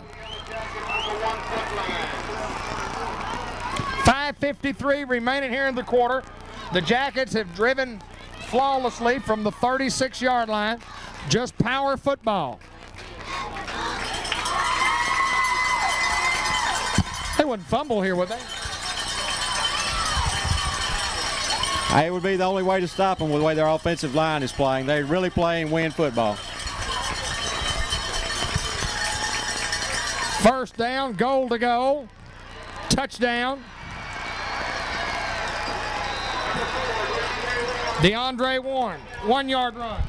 5:53 remaining here in the quarter. The Jackets have driven flawlessly from the 36-yard line. Just power football. They wouldn't fumble here, would they? It would be the only way to stop them with the way their offensive line is playing. They're really playing win football. First down, goal to go. Touchdown. DeAndre Warren, 1-yard run.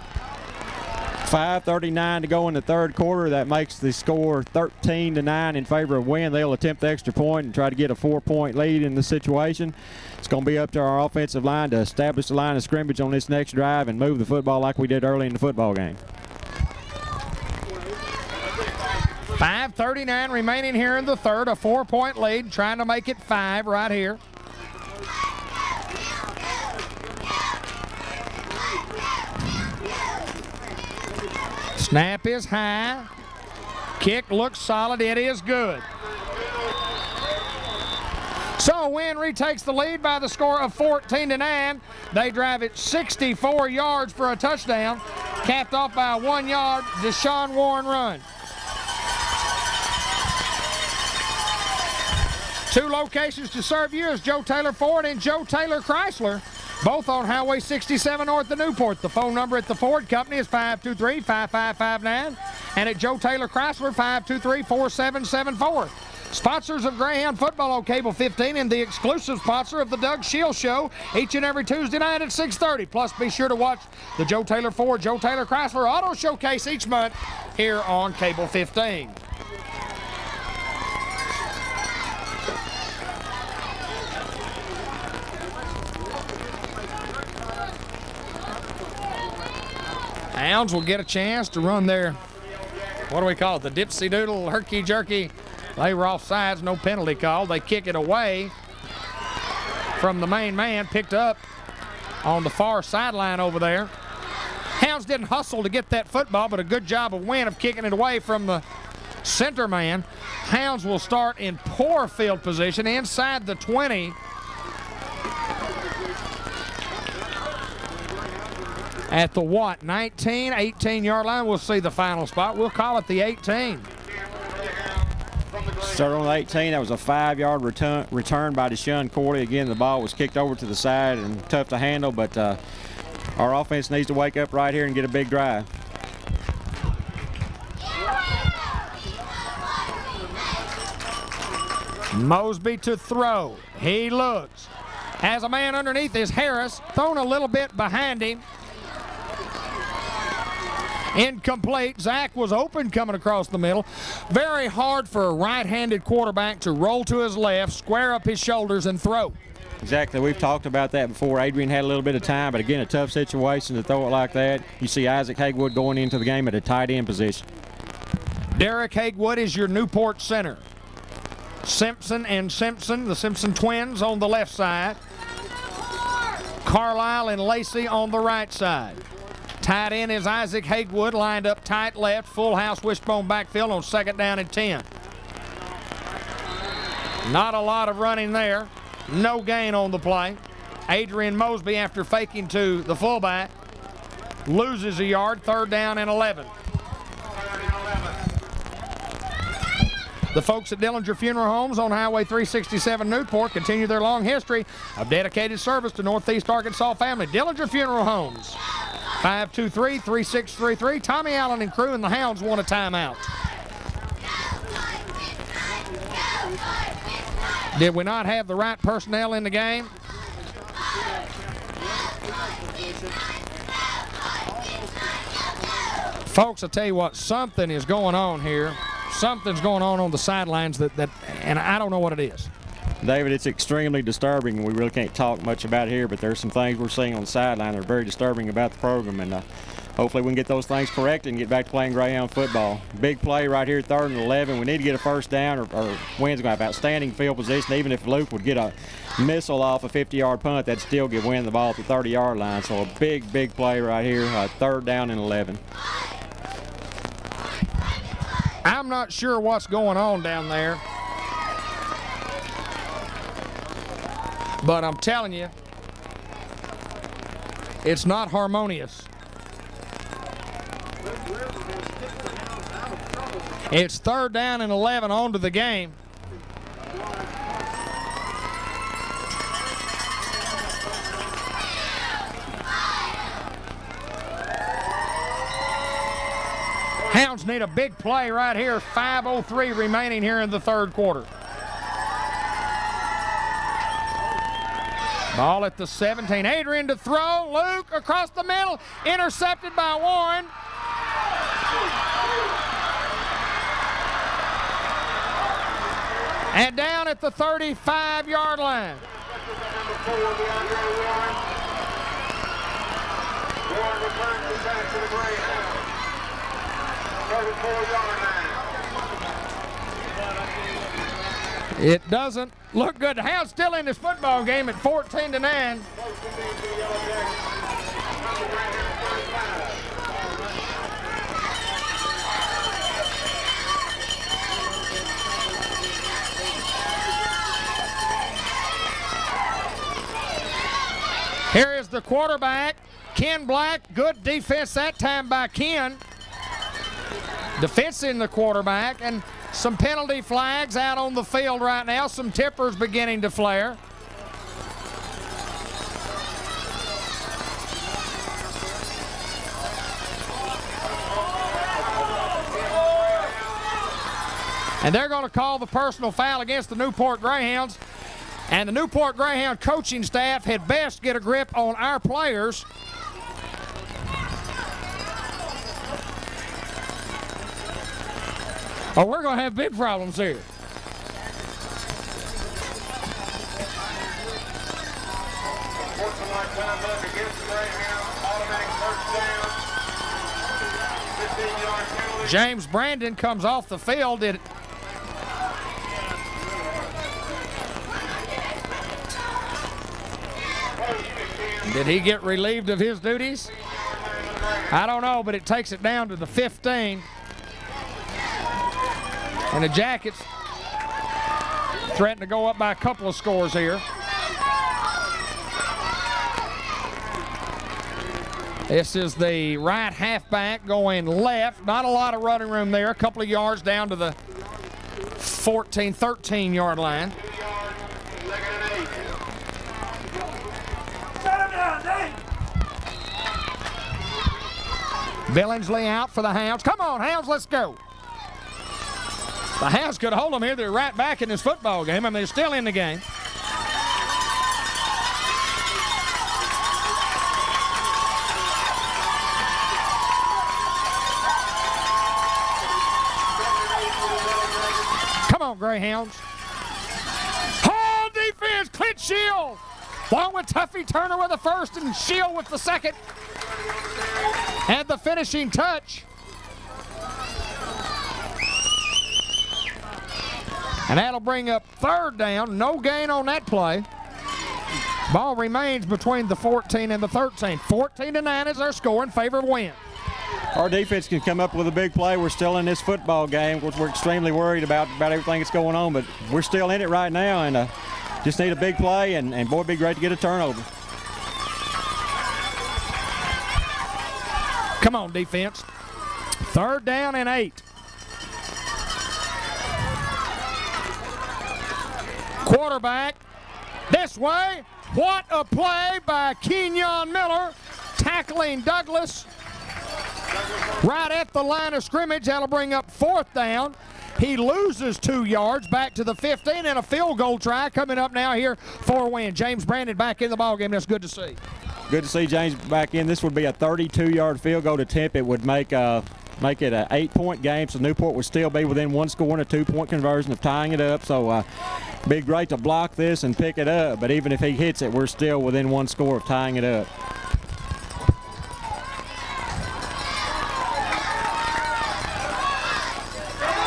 5:39 to go in the third quarter. That makes the score 13-9 in favor of Wynn. They'll attempt the extra point and try to get a 4-point lead in the situation. It's going to be up to our offensive line to establish the line of scrimmage on this next drive and move the football like we did early in the football game. 5:39 remaining here in the third. A 4-point lead, trying to make it 5 right here. Snap is high. Kick looks solid. It is good. So Wynn retakes the lead by the score of 14-9. They drive it 64 yards for a touchdown, capped off by a 1-yard Deshaun Warren run. 2 locations to serve you is Joe Taylor Ford and Joe Taylor Chrysler, both on Highway 67 north of Newport. The phone number at the Ford Company is 523-5559, and at Joe Taylor Chrysler, 523-4774. Sponsors of Greyhound football on Cable 15 and the exclusive sponsor of the Doug Shield Show each and every Tuesday night at 6:30. Plus, be sure to watch the Joe Taylor Ford, Joe Taylor Chrysler Auto Showcase each month here on Cable 15. Hounds will get a chance to run their, what do we call it, the dipsy doodle, herky jerky. They were offsides, no penalty called. They kick it away from the main man, picked up on the far sideline over there. Hounds didn't hustle to get that football, but a good job of Wynn of kicking it away from the center man. Hounds will start in poor field position inside the 20. At the 19, 18-yard line. We'll see the final spot. We'll call it the 18. Start on the 18. That was a 5-yard return by Deshaun Corley. Again, the ball was kicked over to the side and tough to handle, but our offense needs to wake up right here and get a big drive. Mosby to throw. He looks. Has a man underneath is Harris, thrown a little bit behind him. Incomplete. Zach was open coming across the middle. Very hard for a right-handed quarterback to roll to his left, square up his shoulders, and throw. Exactly. We've talked about that before. Adrian had a little bit of time, but again, a tough situation to throw it like that. You see Isaac Hagewood going into the game at a tight end position. Derek Hagewood is your Newport center. Simpson and Simpson, the Simpson twins, on the left side. Carlisle and Lacey on the right side. Tight end is Isaac Hagewood, lined up tight left, full house wishbone backfield on 2nd down and 10. Not a lot of running there. No gain on the play. Adrian Mosby, after faking to the fullback, loses a yard, 3rd down and 11. The folks at Dillinger Funeral Homes on Highway 367 Newport continue their long history of dedicated service to Northeast Arkansas family. Dillinger Funeral Homes, 523-3633. Tommy Allen and crew and the Hounds want a timeout. Did we not have the right personnel in the game? Folks, I'll tell you what, something is going on here. Something's going on the sidelines and I don't know what it is. David, it's extremely disturbing. We really can't talk much about it here, but there's some things we're seeing on the sideline that are very disturbing about the program, and hopefully we can get those things corrected and get back to playing Greyhound football. Big play right here, 3rd and 11. We need to get a first down, or Wynn's going to have outstanding field position. Even if Luke would get a missile off a 50-yard punt, that'd still give Wynn the ball at the 30-yard line. So a big play right here, 3rd down and 11. I'm not sure what's going on down there, but I'm telling you, it's not harmonious. It's 3rd down and 11 on to the game. Hounds need a big play right here. 5:03 remaining here in the 3rd quarter. Ball at the 17. Adrian to throw. Luke across the middle. Intercepted by Warren. And down at the 35-yard line. Warren returns it back to the Greyhound. 34-yard line. It doesn't look good. The Hounds still in this football game at 14-9. Here is the quarterback, Ken Black. Good defense that time by Ken. Defensing the quarterback, and some penalty flags out on the field right now. Some tippers beginning to flare. And they're going to call the personal foul against the Newport Greyhounds. And the Newport Greyhound coaching staff had best get a grip on our players. Oh, we're going to have big problems here. James Brandon comes off the field. Did he get relieved of his duties? I don't know, but it takes it down to the 15. And the Jackets threaten to go up by a couple of scores here. This is the right halfback going left. Not a lot of running room there. A couple of yards down to the 14, 13-yard line. Billingsley out for the Hounds. Come on, Hounds, let's go. The Hounds could hold them here. They're right back in this football game. I mean, they're still in the game. Come on, Greyhounds. Hold defense, Clint Shield. Along with Tuffy Turner with the first and Shield with the second. And the finishing touch. And that'll bring up third down. No gain on that play. Ball remains between the 14 and the 13. 14-9 is our score in favor of Wynn. Our defense can come up with a big play. We're still in this football game, which we're extremely worried about everything that's going on, but we're still in it right now, and just need a big play, and boy, it'd be great to get a turnover. Come on, defense. Third down and 8. Quarterback this way. What a play by Kenyon Miller, tackling Douglas right at the line of scrimmage. That'll bring up fourth down. He loses 2 yards back to the 15, and a field goal try coming up now here for Wynn. James Brandon back in the ballgame. That's good to see. Good to see James back in. This would be a 32-yard field goal attempt. It would make it an 8-point game, so Newport would still be within one score and a 2-point conversion of tying it up. So be great to block this and pick it up, but even if he hits it, we're still within one score of tying it up.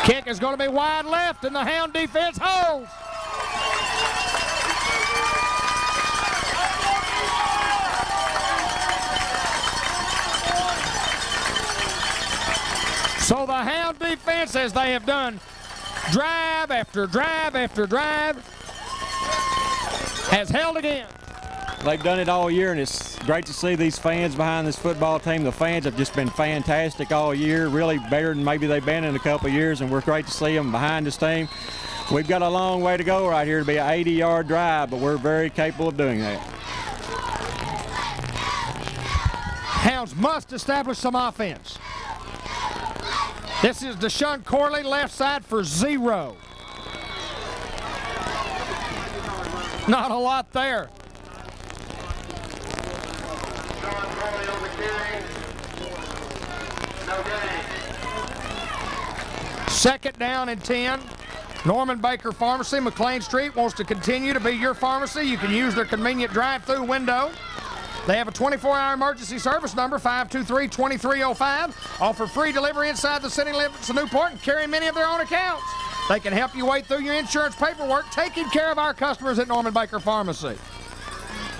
Kick is going to be wide left, and the Hound defense holds. So the Hound defense, as they have done drive after drive after drive, has held again. They've done it all year, and it's great to see these fans behind this football team. The fans have just been fantastic all year, really better than maybe they've been in a couple of years, and we're great to see them behind this team. We've got a long way to go right here to be an 80-yard drive, but we're very capable of doing that. Hounds must establish some offense. This is Deshaun Corley, left side for 0. Not a lot there. Second down and 10. Norman Baker Pharmacy, McLean Street, wants to continue to be your pharmacy. You can use their convenient drive-through window. They have a 24-hour emergency service number, 523-2305. Offer free delivery inside the city limits of Newport and carry many of their own accounts. They can help you wade through your insurance paperwork, taking care of our customers at Norman Baker Pharmacy.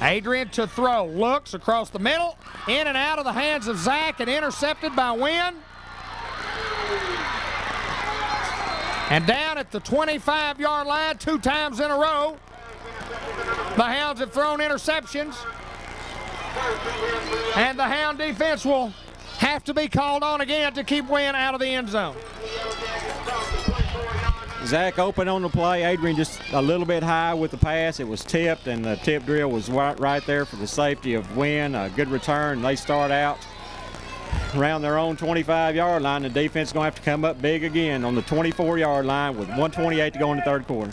Adrian to throw, looks across the middle, in and out of the hands of Zach, and intercepted by Wynn. And down at the 25-yard line 2 times in a row. The Hounds have thrown interceptions. And the Hound defense will have to be called on again to keep Wynn out of the end zone. Zach open on the play. Adrian just a little bit high with the pass. It was tipped, and the tip drill was right there for the safety of Wynn. A good return. They start out around their own 25-yard line. The defense is going to have to come up big again on the 24-yard line with 1:28 to go in the third quarter.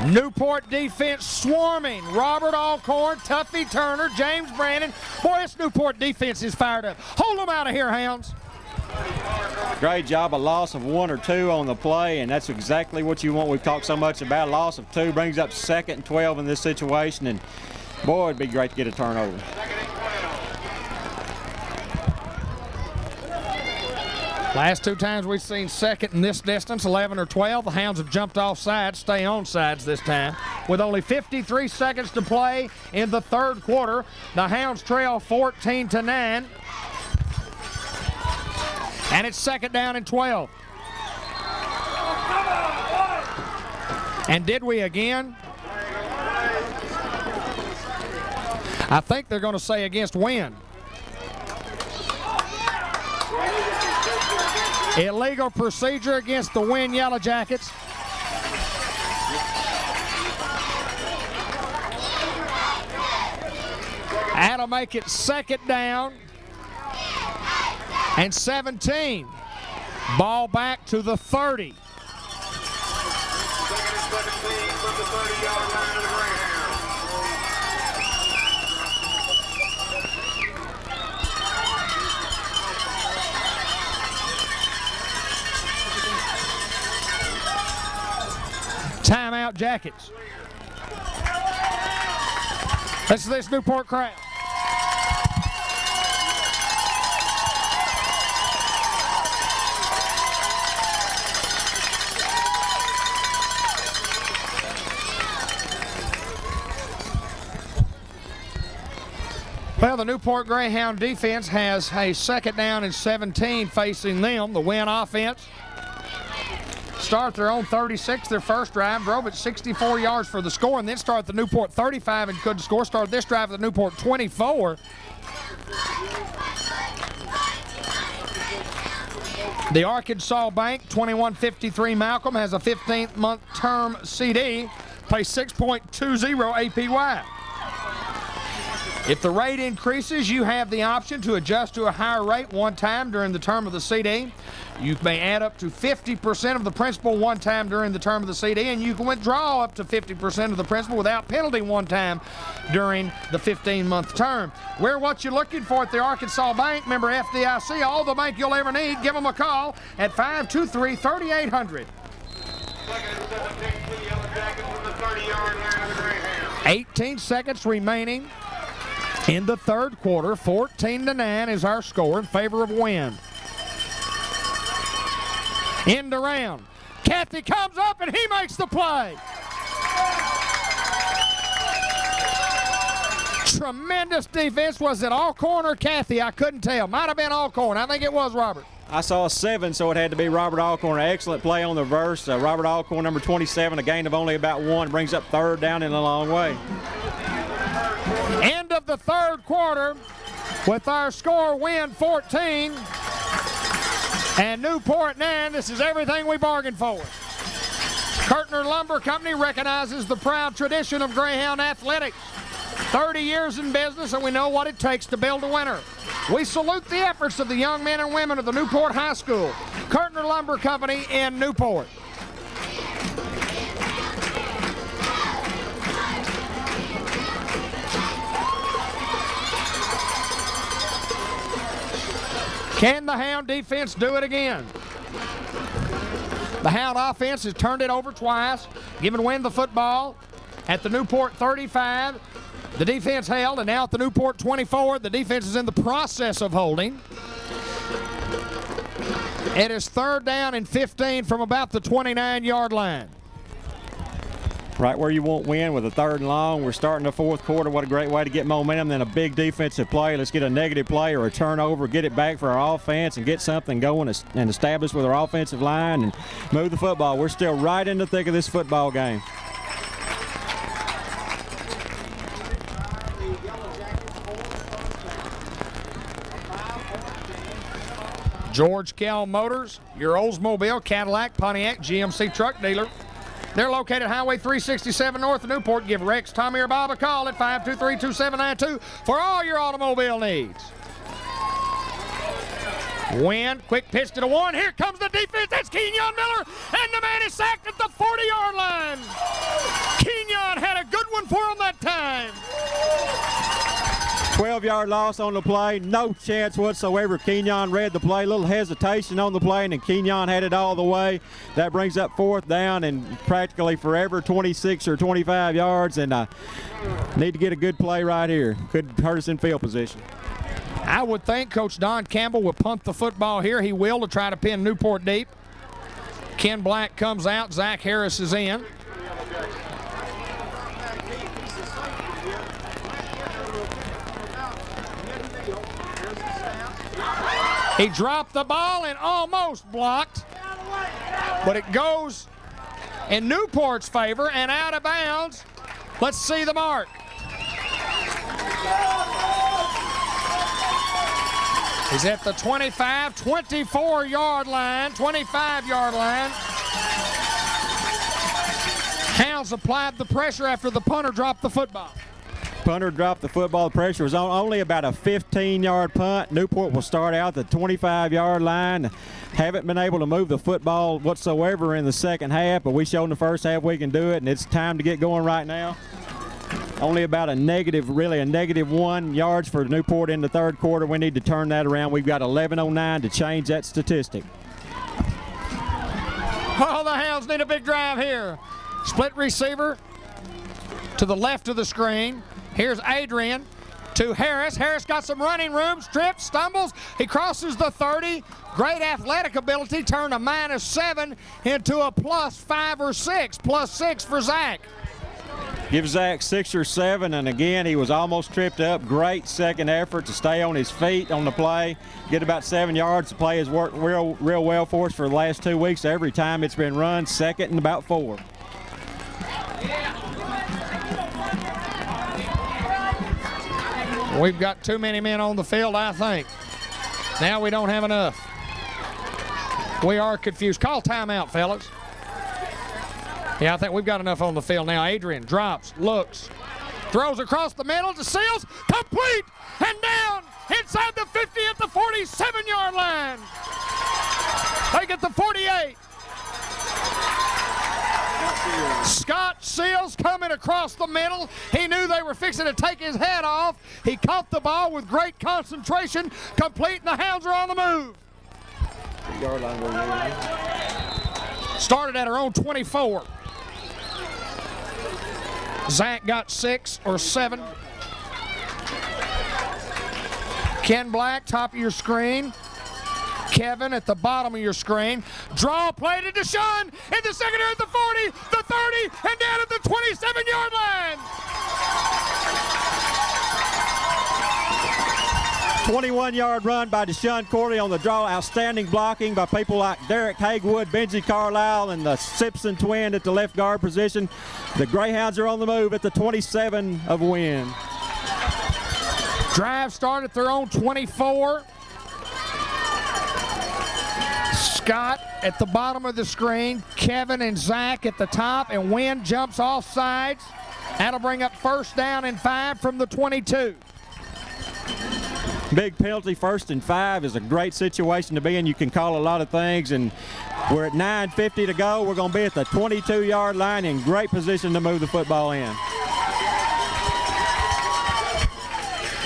Newport defense swarming. Robert Alcorn, Tuffy Turner, James Brandon. Boy, this Newport defense is fired up. Hold them out of here, Hounds. Great job. A loss of 1 or 2 on the play, and that's exactly what you want. We've talked so much about a loss of 2. Brings up 2nd and 12 in this situation, and boy, it'd be great to get a turnover. Last 2 times we've seen 2nd in this distance, 11 or 12. The Hounds have jumped off sides, stay on sides this time. With only 53 seconds to play in the 3rd quarter, the Hounds trail 14-9. And it's 2nd down and 12. And did we again? I think they're going to say against Wynn. Illegal procedure against the Wynn Yellow Jackets. That'll make it 2nd down and 17. Ball back to the 30. 2nd and 17 from the 30-yard line of the Greyhounds. Timeout Jackets. This is this Newport crowd. Well, the Newport Greyhound defense has a 2nd down and 17 facing them. The Wynn offense start their own 36, their first drive, drove it 64 yards for the score, and then start the Newport 35 and couldn't score. Started this drive at the Newport 24. The Arkansas Bank 2153 Malcolm has a 15th-month term CD, pays 6.20 APY. If the rate increases, you have the option to adjust to a higher rate one time during the term of the CD. You may add up to 50% of the principal one time during the term of the CD, and you can withdraw up to 50% of the principal without penalty one time during the 15-month term. We're what you're looking for at the Arkansas Bank. Member FDIC, all the bank you'll ever need. Give them a call at 523-3800. 2nd and 17 for the Yellow Jackets from the 30-yard line of the Greyhounds. 18 seconds remaining in the 3rd quarter. 14-9 is our score in favor of Wynn. End around. Cathy comes up and he makes the play. Tremendous defense. Was it Alcorn or Cathy? I couldn't tell. Might have been Alcorn. I think it was Robert. I saw a 7, so it had to be Robert Alcorn. An excellent play on the verse. Robert Alcorn, number 27, a gain of only about 1, brings up 3rd down in a long way. End of the 3rd quarter with our score Wynn 14 and Newport 9. This is everything we bargained for. Kirtner Lumber Company recognizes the proud tradition of Greyhound athletics. 30 years in business, and we know what it takes to build a winner. We salute the efforts of the young men and women of the Newport High School. Kirtner Lumber Company in Newport. Can the Hound defense do it again? The Hound offense has turned it over twice, giving Wynn the football at the Newport 35. The defense held, and now at the Newport 24, the defense is in the process of holding. It is 3rd down and 15 from about the 29-yard line. Right where you want Wynn with a 3rd and long. We're starting the 4th quarter. What a great way to get momentum. Then a big defensive play. Let's get a negative play or a turnover, get it back for our offense and get something going and establish with our offensive line and move the football. We're still right in the thick of this football game. George Kell Motors, your Oldsmobile, Cadillac, Pontiac, GMC truck dealer. They're located Highway 367 north of Newport. Give Rex, Tommy, or Bob a call at 523-2792 for all your automobile needs. Wynn, quick pitch to the 1. Here comes the defense. That's Kenyon Miller, and the man is sacked at the 40-yard line. Kenyon had a good one for him that time. 12-yard loss on the play, no chance whatsoever. Kenyon read the play, little hesitation on the play, and then Kenyon had it all the way. That brings up 4th down and practically forever 26 or 25 yards, and need to get a good play right here. Could hurt us in field position. I would think Coach Don Campbell would punt the football here. He will, to try to pin Newport deep. Ken Black comes out, Zach Harris is in. He dropped the ball and almost blocked, but it goes in Newport's favor and out of bounds. Let's see the mark. He's at the 25, 24-yard line, 25-yard line. Hounds applied the pressure after the punter dropped the football. Punter dropped the football. The pressure was on only about a 15-yard punt. Newport will start out the 25-yard line. Haven't been able to move the football whatsoever in the second half, but we showed in the first half we can do it, and it's time to get going right now. Only about a negative 1 yards for Newport in the third quarter. We need to turn that around. We've got 11:09 to change that statistic. Oh, the Hounds need a big drive here. Split receiver to the left of the screen. Here's Adrian to Harris. Harris got some running room, trips, stumbles. He crosses the 30. Great athletic ability, turned a -7 into a +5 or 6. +6 for Zach. Give Zach 6 or 7, and again, he was almost tripped up. Great second effort to stay on his feet on the play. Get about 7 yards. The play has worked real well for us for the last 2 weeks. Every time it's been run, 2nd and about 4. We've got too many men on the field, I think. Now we don't have enough. We are confused. Call timeout, fellas. Yeah, I think we've got enough on the field now. Adrian drops, looks, throws across the middle to Seals, complete, and down inside the 50 at the 47-yard line. They get the 48. Scott Seals coming across the middle. He knew they were fixing to take his head off. He caught the ball with great concentration, complete, and the Hounds are on the move. Started at our own 24. Zach got 6 or 7. Ken Black, top of your screen. Kevin at the bottom of your screen. Draw play to Deshaun in the secondary at the 40, the 30, and down at the 27-yard line. 21-yard run by Deshaun Corley on the draw. Outstanding blocking by people like Derek Hagewood, Benji Carlisle, and the Simpson twin at the left guard position. The Greyhounds are on the move at the 27 of Wynn. Drive started at their own 24. Scott at the bottom of the screen, Kevin and Zach at the top, and Wynn jumps off sides. That'll bring up 1st down and 5 from the 22. Big penalty, 1st and 5 is a great situation to be in. You can call a lot of things, and we're at 9:50 to go. We're going to be at the 22-yard line in great position to move the football in.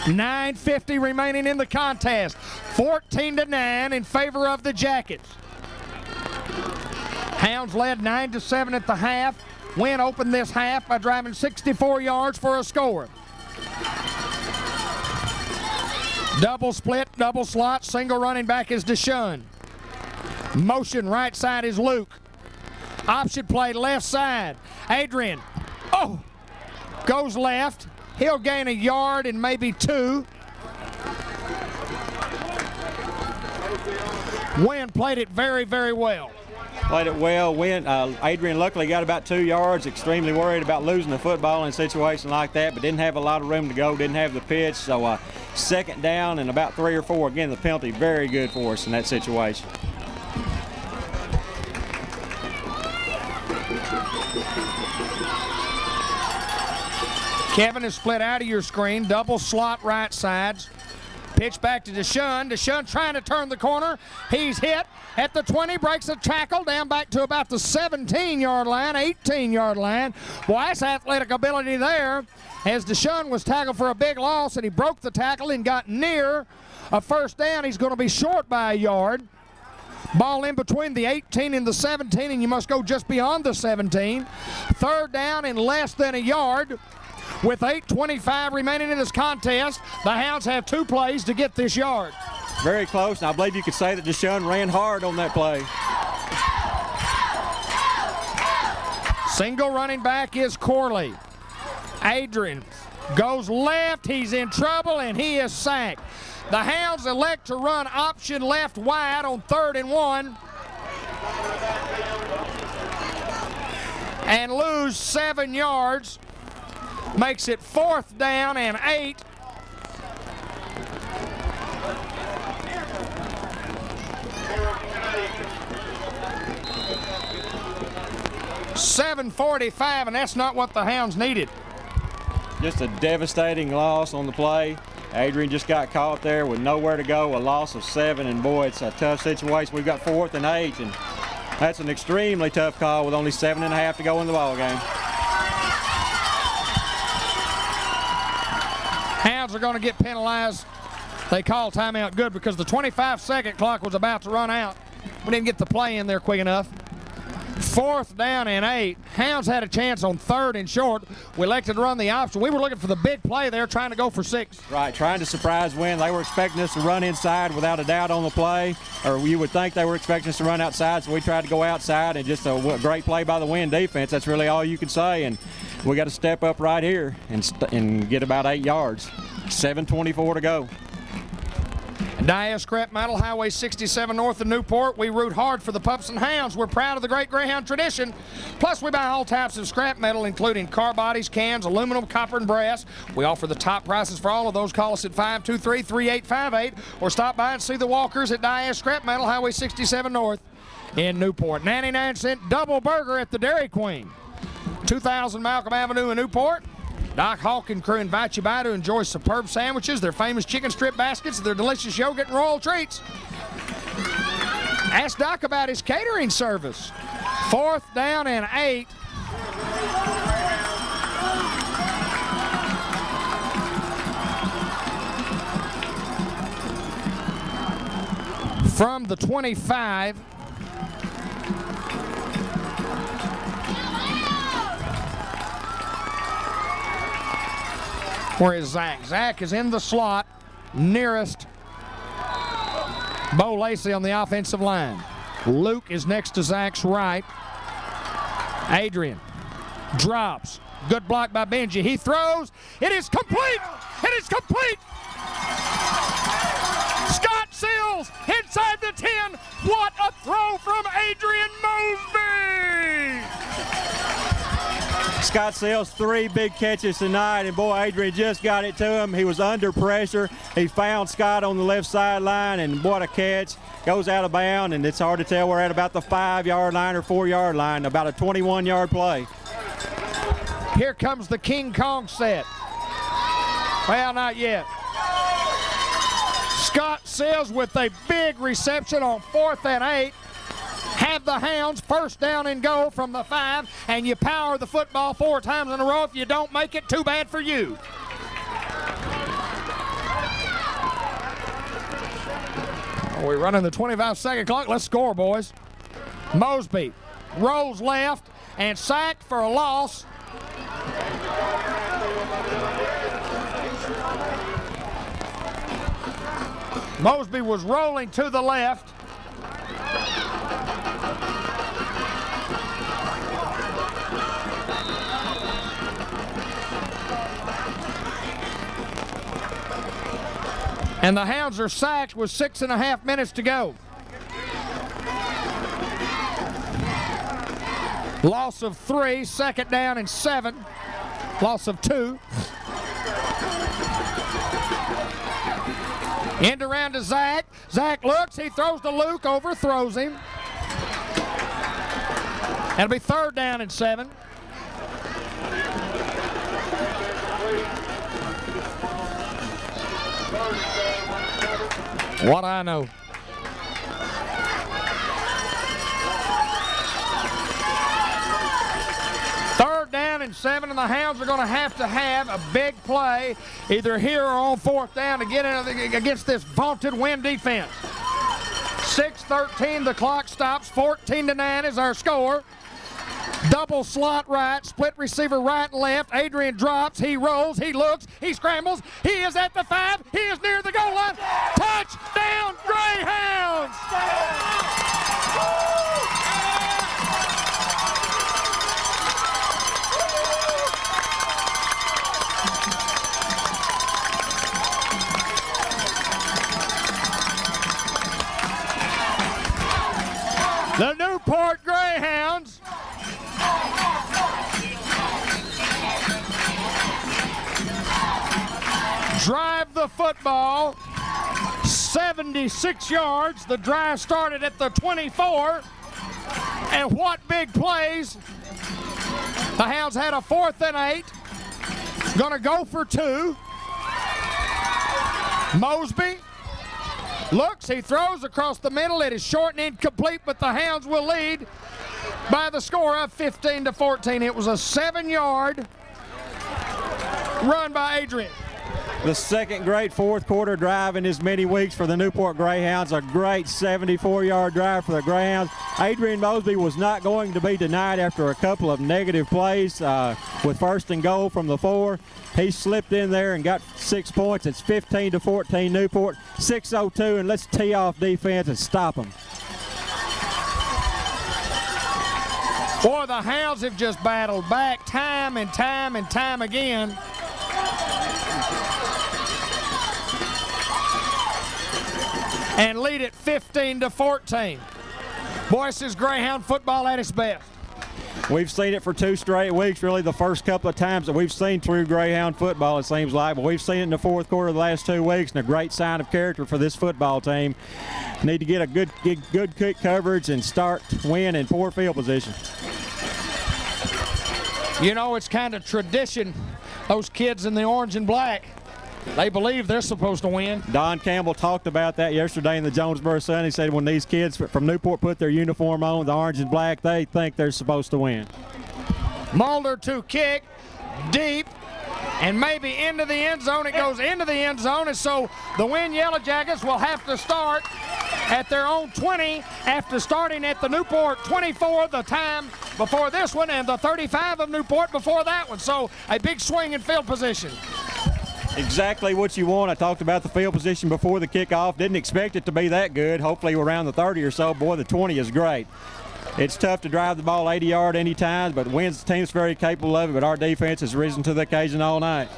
9:50 remaining in the contest. 14-9 in favor of the Jackets. Hounds led 9-7 at the half. Wynn opened this half by driving 64 yards for a score. Double split, double slot, single running back is Deshaun. Motion right side is Luke. Option play left side. Adrian, goes left. He'll gain a yard and maybe 2. Wynn played it very, very well. Played it well. Adrian luckily got about 2 yards. Extremely worried about losing the football in a situation like that, but didn't have a lot of room to go, didn't have the pitch. So 2nd down and about 3 or 4. Again, the penalty very good for us in that situation. Kevin is split out of your screen, double slot right sides. Pitch back to Deshaun. Deshaun trying to turn the corner. He's hit at the 20, breaks a tackle, down back to about the 17-yard line, 18-yard line. Boy, that's athletic ability there. as Deshaun was tackled for a big loss, and he broke the tackle and got near a first down. He's going to be short by a yard. Ball in between the 18 and the 17, and you must go just beyond the 17. Third down and less than a yard. With 8:25 remaining in this contest, the Hounds have 2 plays to get this yard. Very close, and I believe you could say that Deshaun ran hard on that play. Single running back is Corley. Adrian goes left. He's in trouble, and he is sacked. The Hounds elect to run option left wide on 3rd and 1 and lose 7 yards. Makes it 4th down and 8. .745, and that's not what the Hounds needed. Just a devastating loss on the play. Adrian just got caught there with nowhere to go, a loss of 7, and boy, it's a tough situation. We've got 4th and 8, and that's an extremely tough call with only 7.5 to go in the ball game. Hounds are going to get penalized. They call timeout good because the 25-second clock was about to run out. We didn't get the play in there quick enough. 4th down and 8. Hounds had a chance on 3rd and short. We elected to run the option. We were looking for the big play there, trying to go for 6. Right, trying to surprise win. They were expecting us to run inside without a doubt on the play, or you would think they were expecting us to run outside, so we tried to go outside, and just a great play by the Win defense. That's really all you can say, and we got to step up right here and get about 8 yards. 7:24 to go. Dia Scrap Metal, Highway 67 north of Newport. We root hard for the Pups and Hounds. We're proud of the great Greyhound tradition. Plus, we buy all types of scrap metal, including car bodies, cans, aluminum, copper, and brass. We offer the top prices for all of those. Call us at 523-3858 or stop by and see the walkers at Dia Scrap Metal, Highway 67 north in Newport. 99-cent double burger at the Dairy Queen. 2000 Malcolm Avenue in Newport. Doc Hawk and crew invite you by to enjoy superb sandwiches, their famous chicken strip baskets, their delicious yogurt and royal treats. Ask Doc about his catering service. 4th down and 8. From the 25. Where is Zach? Zach is in the slot nearest Bo Lacey on the offensive line. Luke is next to Zach's right. Adrian drops. Good block by Benji. He throws. It is complete. It is complete. Scott Seals inside the 10. What a throw from Adrian Mosby. Scott Seals, 3 big catches tonight, and boy, Adrian just got it to him. He was under pressure. He found Scott on the left sideline, and what a catch. Goes out of bounds, and it's hard to tell. We're at about the 5-yard line or 4-yard line, about a 21-yard play. Here comes the King Kong set. Well, not yet. Scott Seals with a big reception on 4th and 8. Have the Hounds 1st down and goal from the 5, and you power the football 4 times in a row. If you don't make it, too bad for you. We're running the 25-second clock. Let's score, boys. Mosby rolls left and sacked for a loss. Mosby was rolling to the left. And the Hounds are sacked with 6.5 minutes to go. Loss of 3, 2nd down and 7. Loss of 2. End around to Zach. Zach looks, he throws to Luke, overthrows him. That'll be 3rd down and 7. What I know. Third down and 7, and the Hounds are going to have a big play either here or on 4th down to get in against this vaunted Wynn defense. 6:13, the clock stops. 14-9 is our score. Double slot right, split receiver right and left. Adrian drops, he rolls, he looks, he scrambles. He is at the 5, he is near the goal line. Touchdown, Greyhounds! The Newport Greyhounds drive the football 76 yards. The drive started at the 24. And what big plays. The Hounds had a 4th and 8. Gonna go for 2. Mosby looks, he throws across the middle. It is short and incomplete, but the Hounds will lead by the score of 15-14. It was a 7-yard run by Adrian. The second great fourth quarter drive in as many weeks for the Newport Greyhounds. A great 74-yard drive for the Greyhounds. Adrian Mosby was not going to be denied after a couple of negative plays with 1st and goal from the 4. He slipped in there and got 6 points. It's 15-14 Newport. 6:02, and let's tee off defense and stop them. Boy, the Hounds have just battled back time and time and time again. And lead it 15-14. Boy, this is Greyhound football at its best. We've seen it for 2 straight weeks, really the first couple of times that we've seen true Greyhound football, it seems like. But we've seen it in the fourth quarter of the last 2 weeks, and a great sign of character for this football team. Need to get a good kick coverage and start to win in poor field position. You know, it's kind of tradition, those kids in the orange and black. They believe they're supposed to win. Don Campbell talked about that yesterday in the Jonesboro Sun. He said when these kids from Newport put their uniform on, the orange and black, they think they're supposed to win. Mulder to kick, deep, and maybe into the end zone. It goes into the end zone, and so the Wynn Yellow Jackets will have to start at their own 20 after starting at the Newport 24 the time before this one, and the 35 of Newport before that one. So a big swing in field position. Exactly what you want. I talked about the field position before the kickoff. Didn't expect it to be that good. Hopefully around the 30 or so. Boy, the 20 is great. It's tough to drive the ball 80 yard any time, but Wynn's team's very capable of it, but our defense has risen to the occasion all night.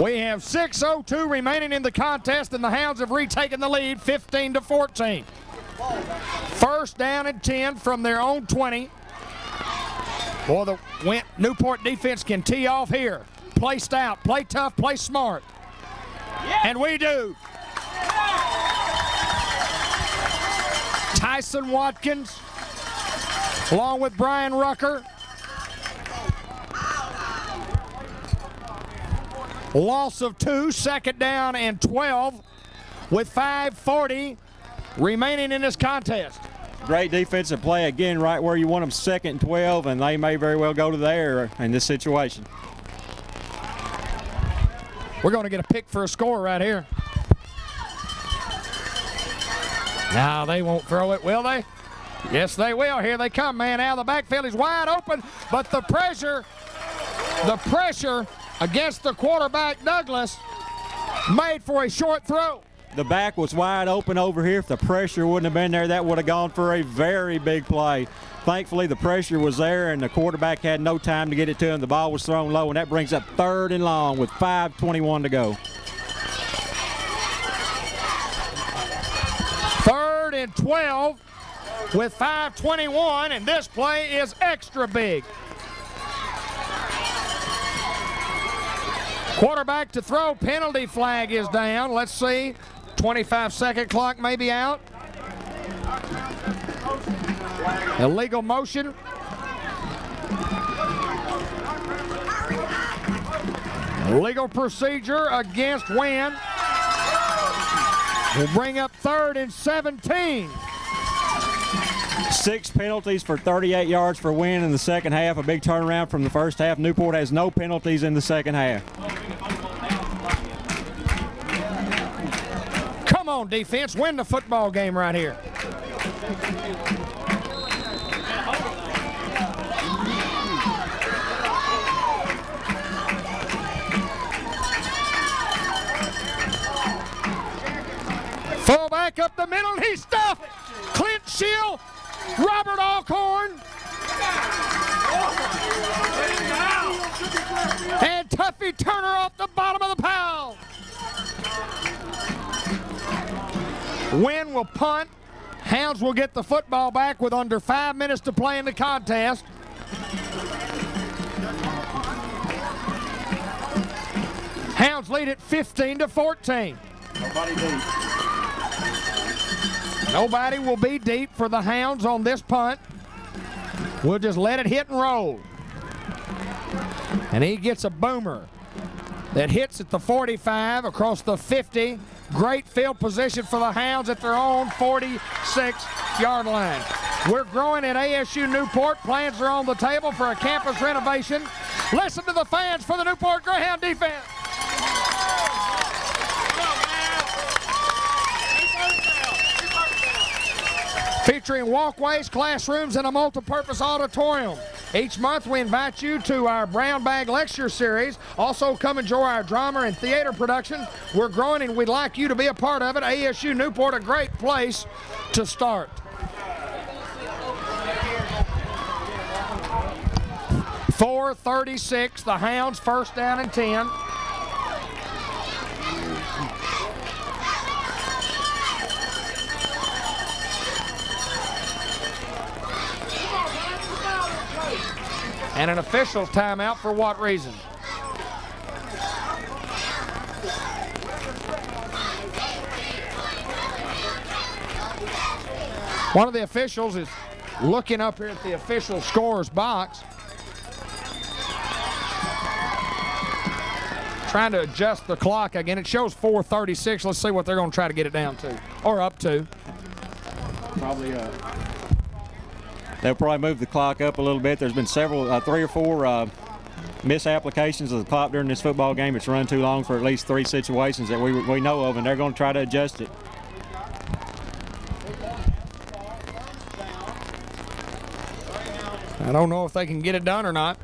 We have 6:02 remaining in the contest, and the Hounds have retaken the lead 15-14. 1st down and 10 from their own 20. Boy, the Newport defense can tee off here. Play stout, play tough, play smart. And we do. Tyson Watkins, along with Brian Rucker. Loss of 2, 2nd down and 12 with 5:40 remaining in this contest. Great defensive play again, right where you want them, 2nd and 12, and they may very well go to the air in this situation. We're going to get a pick for a score right here. Now they won't throw it, will they? Yes, they will. Here they come, man. Out of the backfield, he's wide open, but the pressure against the quarterback, Douglas, made for a short throw. The back was wide open over here. If the pressure wouldn't have been there, that would have gone for a very big play. Thankfully, the pressure was there, and the quarterback had no time to get it to him. The ball was thrown low, and that brings up 3rd and long with 5:21 to go. 3rd and 12 with 5:21, and this play is extra big. Quarterback to throw, penalty flag is down. Let's see, 25-second clock may be out. Illegal motion. Legal procedure against Wynn. Will bring up 3rd and 17. 6 penalties for 38 yards for Wynn in the second half. A big turnaround from the first half. Newport has no penalties in the second half. Come on, defense. Win the football game right here. Fullback up the middle, and he's stuffed. Clint Shield, Robert Alcorn, and Tuffy Turner off the bottom of the pile. Wynn will punt. Hounds will get the football back with under 5 minutes to play in the contest. Hounds lead at 15-14. Nobody deep. Nobody will be deep for the Hounds on this punt. We'll just let it hit and roll. And he gets a boomer that hits at the 45 across the 50. Great field position for the Hounds at their own 46-yard line. We're growing at ASU Newport. Plans are on the table for a campus renovation. Listen to the fans for the Newport Greyhound defense. Featuring walkways, classrooms, and a multi-purpose auditorium. Each month we invite you to our Brown Bag Lecture Series. Also come enjoy our drama and theater production. We're growing and we'd like you to be a part of it. ASU Newport, a great place to start. .436, the Hounds first down and 10. And an official's timeout for what reason? One of the officials is looking up here at the official scores box, trying to adjust the clock again. It shows 4:36. Let's see what they're going to try to get it down to, or up to. Probably they'll probably move the clock up a little bit. There's been several, 3 or 4 misapplications of the clock during this football game. It's run too long for at least 3 situations that we know of, and they're going to try to adjust it. I don't know if they can get it done or not.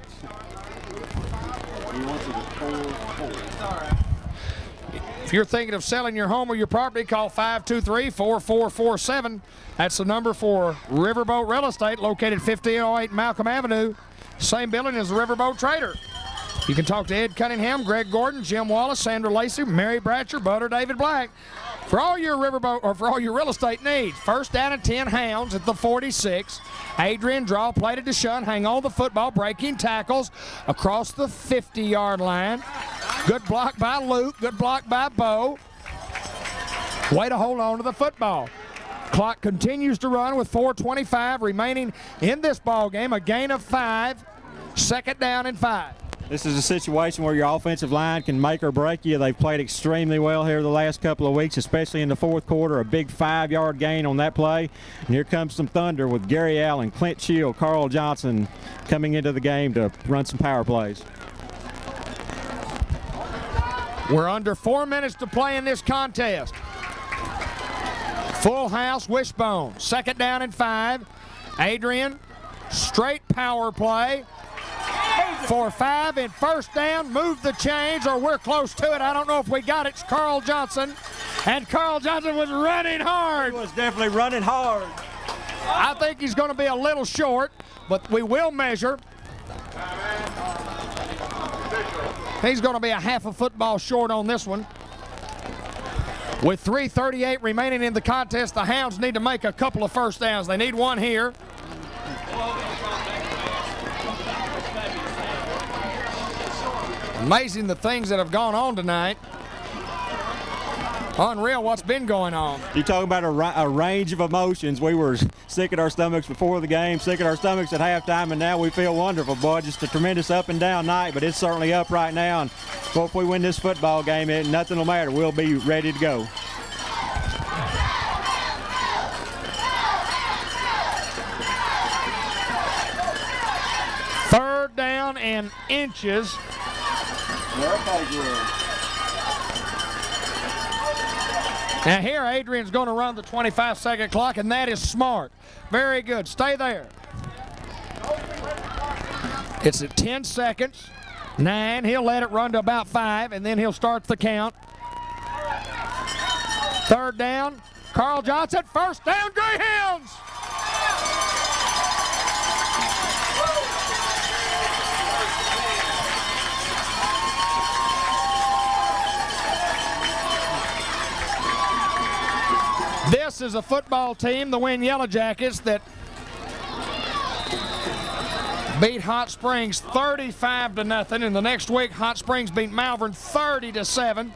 If you're thinking of selling your home or your property, call 523-4447. That's the number for Riverboat Real Estate, located 1508 Malcolm Avenue. Same building as the Riverboat Trader. You can talk to Ed Cunningham, Greg Gordon, Jim Wallace, Sandra Lacey, Mary Bratcher, Bud, or David Black for all your riverboat or for all your real estate needs. First down and 10, Hounds at the 46. Adrian draw, played to Shun, hang on the football, breaking tackles across the 50-yard line. Good block by Luke, good block by Bo. Way to hold on to the football. Clock continues to run with 4:25 remaining in this ball game. A gain of 5. Second down and 5. This is a situation where your offensive line can make or break you. They've played extremely well here the last couple of weeks, especially in the fourth quarter. A big 5-yard gain on that play. And here comes some thunder with Gary Allen, Clint Shield, Carl Johnson coming into the game to run some power plays. We're under 4 minutes to play in this contest. Full house, wishbone. Second down and 5. Adrian, straight power play for 5 and first down. Move the chains or we're close to it. I don't know if we got it. It's Carl Johnson. And Carl Johnson was running hard. He was definitely running hard. I think he's going to be a little short, but we will measure. He's going to be a half a football short on this one. With 3:38 remaining in the contest, the Hounds need to make a couple of first downs. They need one here. Amazing the things that have gone on tonight. Unreal what's been going on. You talk about a range of emotions. We were sick at our stomachs before the game, sick at our stomachs at halftime, and now we feel wonderful, boy. Just a tremendous up and down night, but it's certainly up right now. And if we win this football game, nothing will matter. We'll be ready to go. down in inches. Now here, Adrian's going to run the 25-second clock, and that is smart. Very good. Stay there. It's at 10 seconds. 9. He'll let it run to about 5, and then he'll start the count. Third down. Carl Johnson. First down, Greyhounds. This is a football team, the Win Yellow Jackets, that beat Hot Springs 35-0. And the next week, Hot Springs beat Malvern 30-7.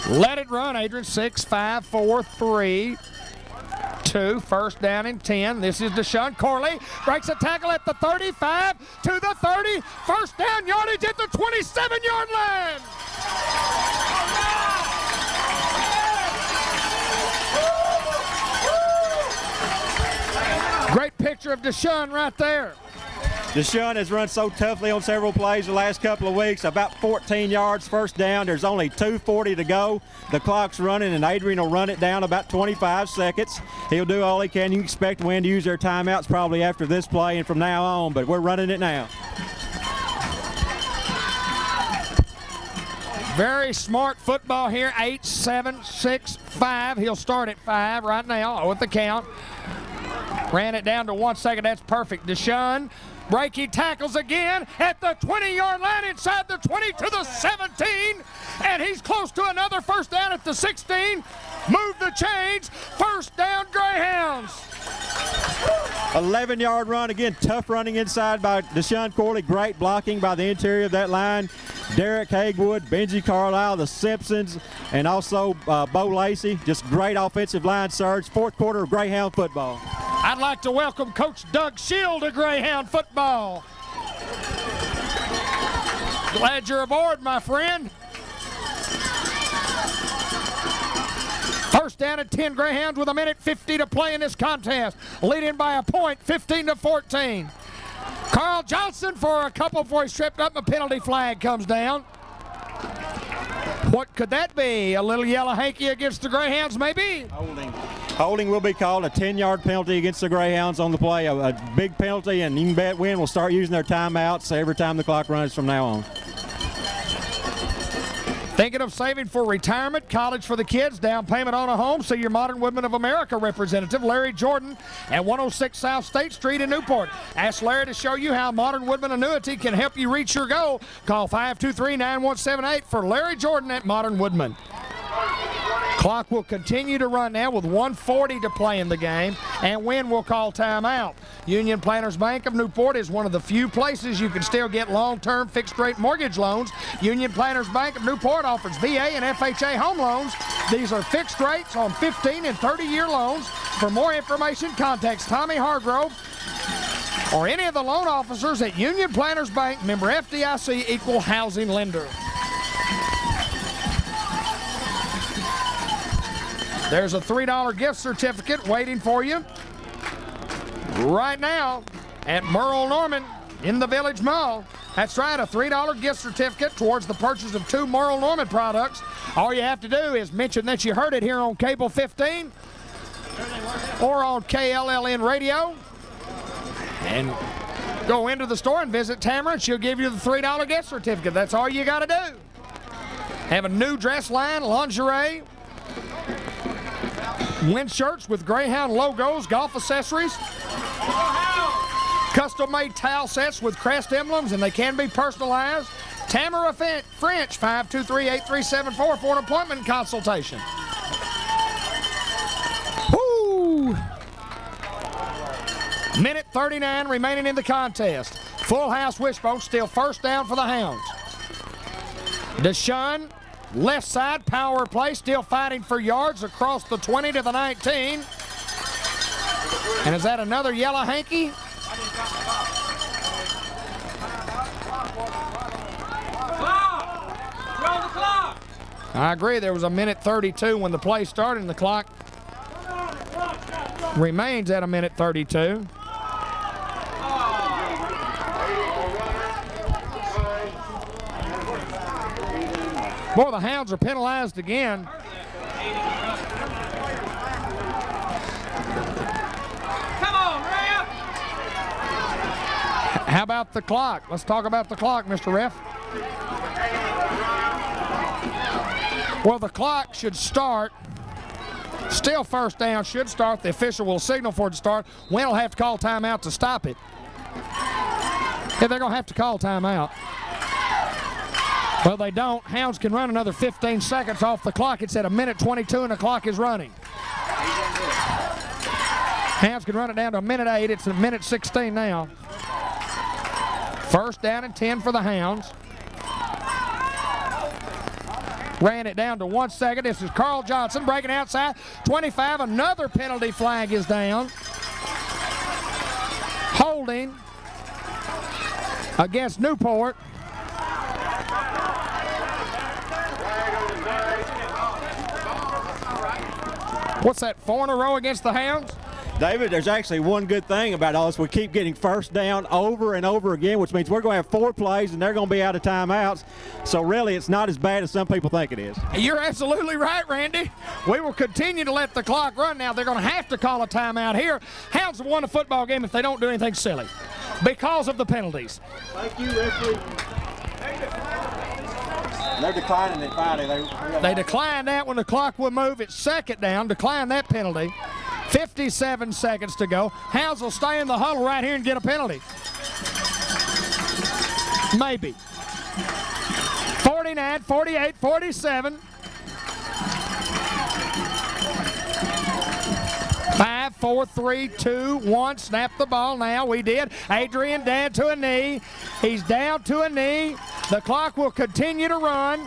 Let it run, Adrian. 6, 5, 4, 3, 2. First down and 10. This is Deshaun Corley. Breaks a tackle at the 35 to the 30. First down yardage at the 27-yard line. Great picture of Deshaun right there. Deshaun has run so toughly on several plays the last couple of weeks. About 14 yards, first down. There's only 2:40 to go. The clock's running, and Adrian will run it down about 25 seconds. He'll do all he can. You expect Win to use their timeouts probably after this play and from now on, but we're running it now. Very smart football here. 8, 7, 6, 5. He'll start at 5 right now with the count. Ran it down to 1 second. That's perfect. Deshaun breaking tackles again at the 20-yard line, inside the 20 to the 17, and he's close to another first down at the 16. Move the chains. First down, Greyhounds. 11-yard run. Again, tough running inside by Deshaun Corley. Great blocking by the interior of that line. Derek Hagewood, Benji Carlisle, the Simpsons, and also Bo Lacey. Just great offensive line surge. Fourth quarter of Greyhound football. I'd like to welcome Coach Doug Shield to Greyhound football. Glad you're aboard, my friend. First down at 10 Greyhounds with 1:50 to play in this contest. Leading by a point, 15-14. Carl Johnson for a couple before he's tripped up, and a penalty flag comes down. What could that be? A little yellow hanky against the Greyhounds, maybe? Holding will be called. A 10-yard penalty against the Greyhounds on the play. A big penalty, and you can bet Win will start using their timeouts every time the clock runs from now on. Thinking of saving for retirement, college for the kids, down payment on a home? See your Modern Woodmen of America representative, Larry Jordan, at 106 South State Street in Newport. Ask Larry to show you how Modern Woodmen Annuity can help you reach your goal. Call 523-9178 for Larry Jordan at Modern Woodmen. Clock will continue to run now with 1:40 to play in the game, and Win will call timeout. Union Planters Bank of Newport is one of the few places you can still get long-term fixed-rate mortgage loans. Union Planters Bank of Newport offers VA and FHA home loans. These are fixed rates on 15 and 30-year loans. For more information, contact Tommy Hargrove or any of the loan officers at Union Planters Bank, member FDIC, equal housing lender. There's a $3 gift certificate waiting for you right now at Merle Norman in the Village Mall. That's right, a $3 gift certificate towards the purchase of 2 Merle Norman products. All you have to do is mention that you heard it here on Cable 15 or on KLLN Radio, and go into the store and visit Tamara, and she'll give you the $3 gift certificate. That's all you got to do. Have a new dress line, lingerie, wind shirts with Greyhound logos, golf accessories, custom-made towel sets with crest emblems, and they can be personalized. Tamara French, 523-8374 for an appointment consultation. Woo! Minute 39 remaining in the contest. Full house wishbone, still first down for the Hounds. Deshaun, left side, power play, still fighting for yards across the 20 to the 19. And is that another yellow hanky? I agree. There was a minute 32 when the play started, and the clock remains at a minute 32. Boy, the Hounds are penalized again. How about the clock? Let's talk about the clock, Mr. Ref. Well, the clock should start. Still first down, should start. The official will signal for it to start. Wynn will have to call timeout to stop it. Yeah, they're going to have to call timeout. Well, they don't. Hounds can run another 15 seconds off the clock. It's at a minute 22 and the clock is running. Hounds can run it down to a minute 8. It's a minute 16 now. First down and 10 for the Hounds. Ran it down to 1 second. This is Carl Johnson breaking outside. 25, another penalty flag is down. Holding against Newport. What's that, 4 in a row against the Hounds? David, there's actually one good thing about all this. We keep getting first down over and over again, which means we're going to have 4 plays and they're going to be out of timeouts. So really, it's not as bad as some people think it is. You're absolutely right, Randy. We will continue to let the clock run now. They're going to have to call a timeout here. Hounds have won a football game if they don't do anything silly because of the penalties. Thank you, referee. They're declining it finally. They declined that when the clock will move. It's second down. Decline that penalty. 57 seconds to go. Hounds will stay in the huddle right here and get a penalty. Maybe. 49, 48, 47. 5, 4, 3, 2, 1. Snap the ball now. We did. Adrian down to a knee. He's down to a knee. The clock will continue to run.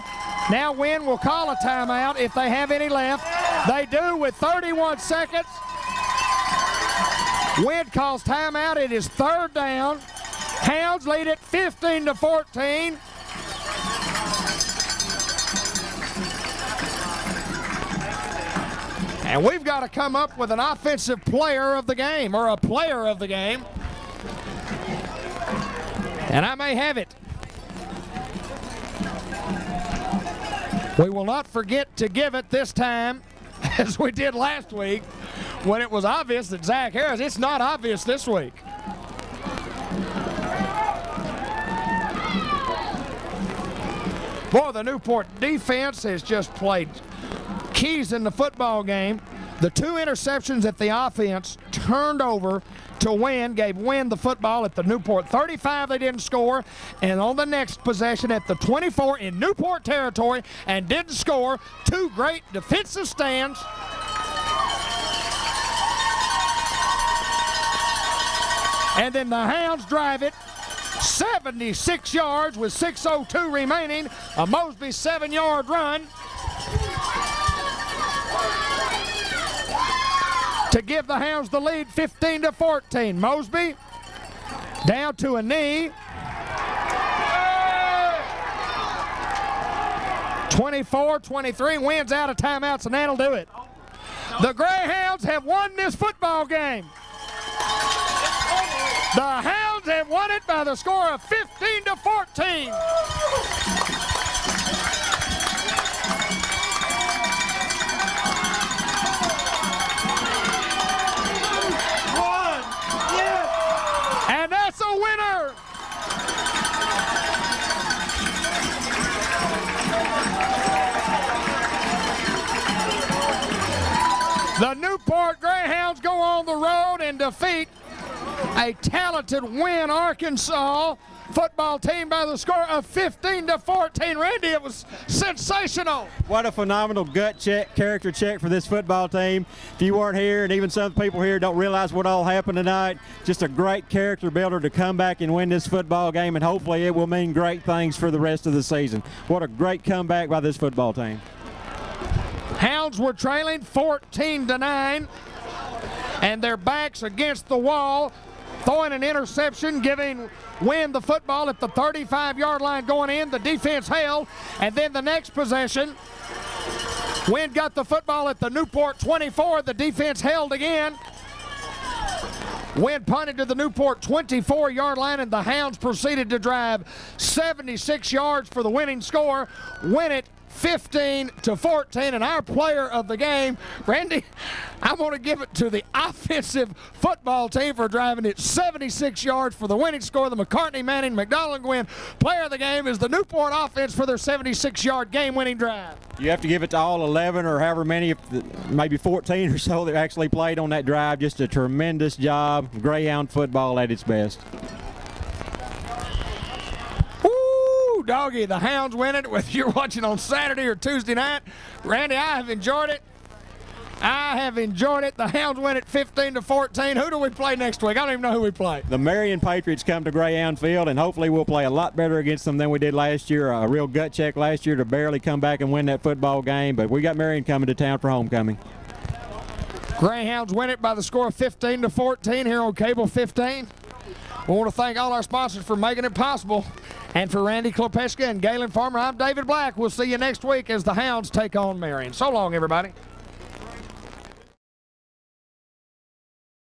Now Wynn will call a timeout if they have any left. They do with 31 seconds. Wynn calls timeout. It is third down. Hounds lead it 15-14. And we've got to come up with an offensive player of the game, or a player of the game. And I may have it. We will not forget to give it this time, as we did last week, when it was obvious that Zach Harris, it's not obvious this week. Boy, the Newport defense has just played keys in the football game. The 2 interceptions that the offense turned over to Wynn gave Wynn the football at the Newport 35. They didn't score. And on the next possession at the 24 in Newport territory and didn't score. 2 great defensive stands. And then the Hounds drive it 76 yards with 6:02 remaining. A Mosby 7-yard run to give the Hounds the lead 15-14. Mosby down to a knee. 24-23, Wynn's out of timeouts, and that'll do it. The Greyhounds have won this football game. The Hounds have won it by the score of 15-14. And that's a winner. The Newport Greyhounds go on the road and defeat a talented Wynn, Arkansas football team by the score of 15-14. Randy, it was sensational. What a phenomenal gut check, character check for this football team. If you weren't here, and even some people here don't realize what all happened tonight, just a great character builder to come back and win this football game, and hopefully it will mean great things for the rest of the season. What a great comeback by this football team. Hounds were trailing 14-9, and their backs against the wall, throwing an interception, giving Wynn the football at the 35-yard line going in. The defense held, and then the next possession, Wynn got the football at the Newport 24. The defense held again. Wynn punted to the Newport 24-yard line, and the Hounds proceeded to drive 76 yards for the winning score. Win it 15-14, and our player of the game, Randy, I want to give it to the offensive football team for driving it 76 yards for the winning score. The McCartney, Manning, McDonald, and Gwynn player of the game is the Newport offense for their 76-yard game-winning drive. You have to give it to all 11 or however many, maybe 14 or so that actually played on that drive. Just a tremendous job. Greyhound football at its best. Doggy, the Hounds win it, whether you're watching on Saturday or Tuesday night. Randy, I have enjoyed it. The Hounds win it 15-14. Who do we play next week? I don't even know who we play. The Marion Patriots come to Greyhound Field, and hopefully we'll play a lot better against them than we did last year. A real gut check last year to barely come back and win that football game, but we got Marion coming to town for homecoming. Greyhounds win it by the score of 15-14 here on Cable 15. We want to thank all our sponsors for making it possible. And for Randy Klopeska and Galen Farmer, I'm David Black. We'll see you next week as the Hounds take on Marion. So long, everybody.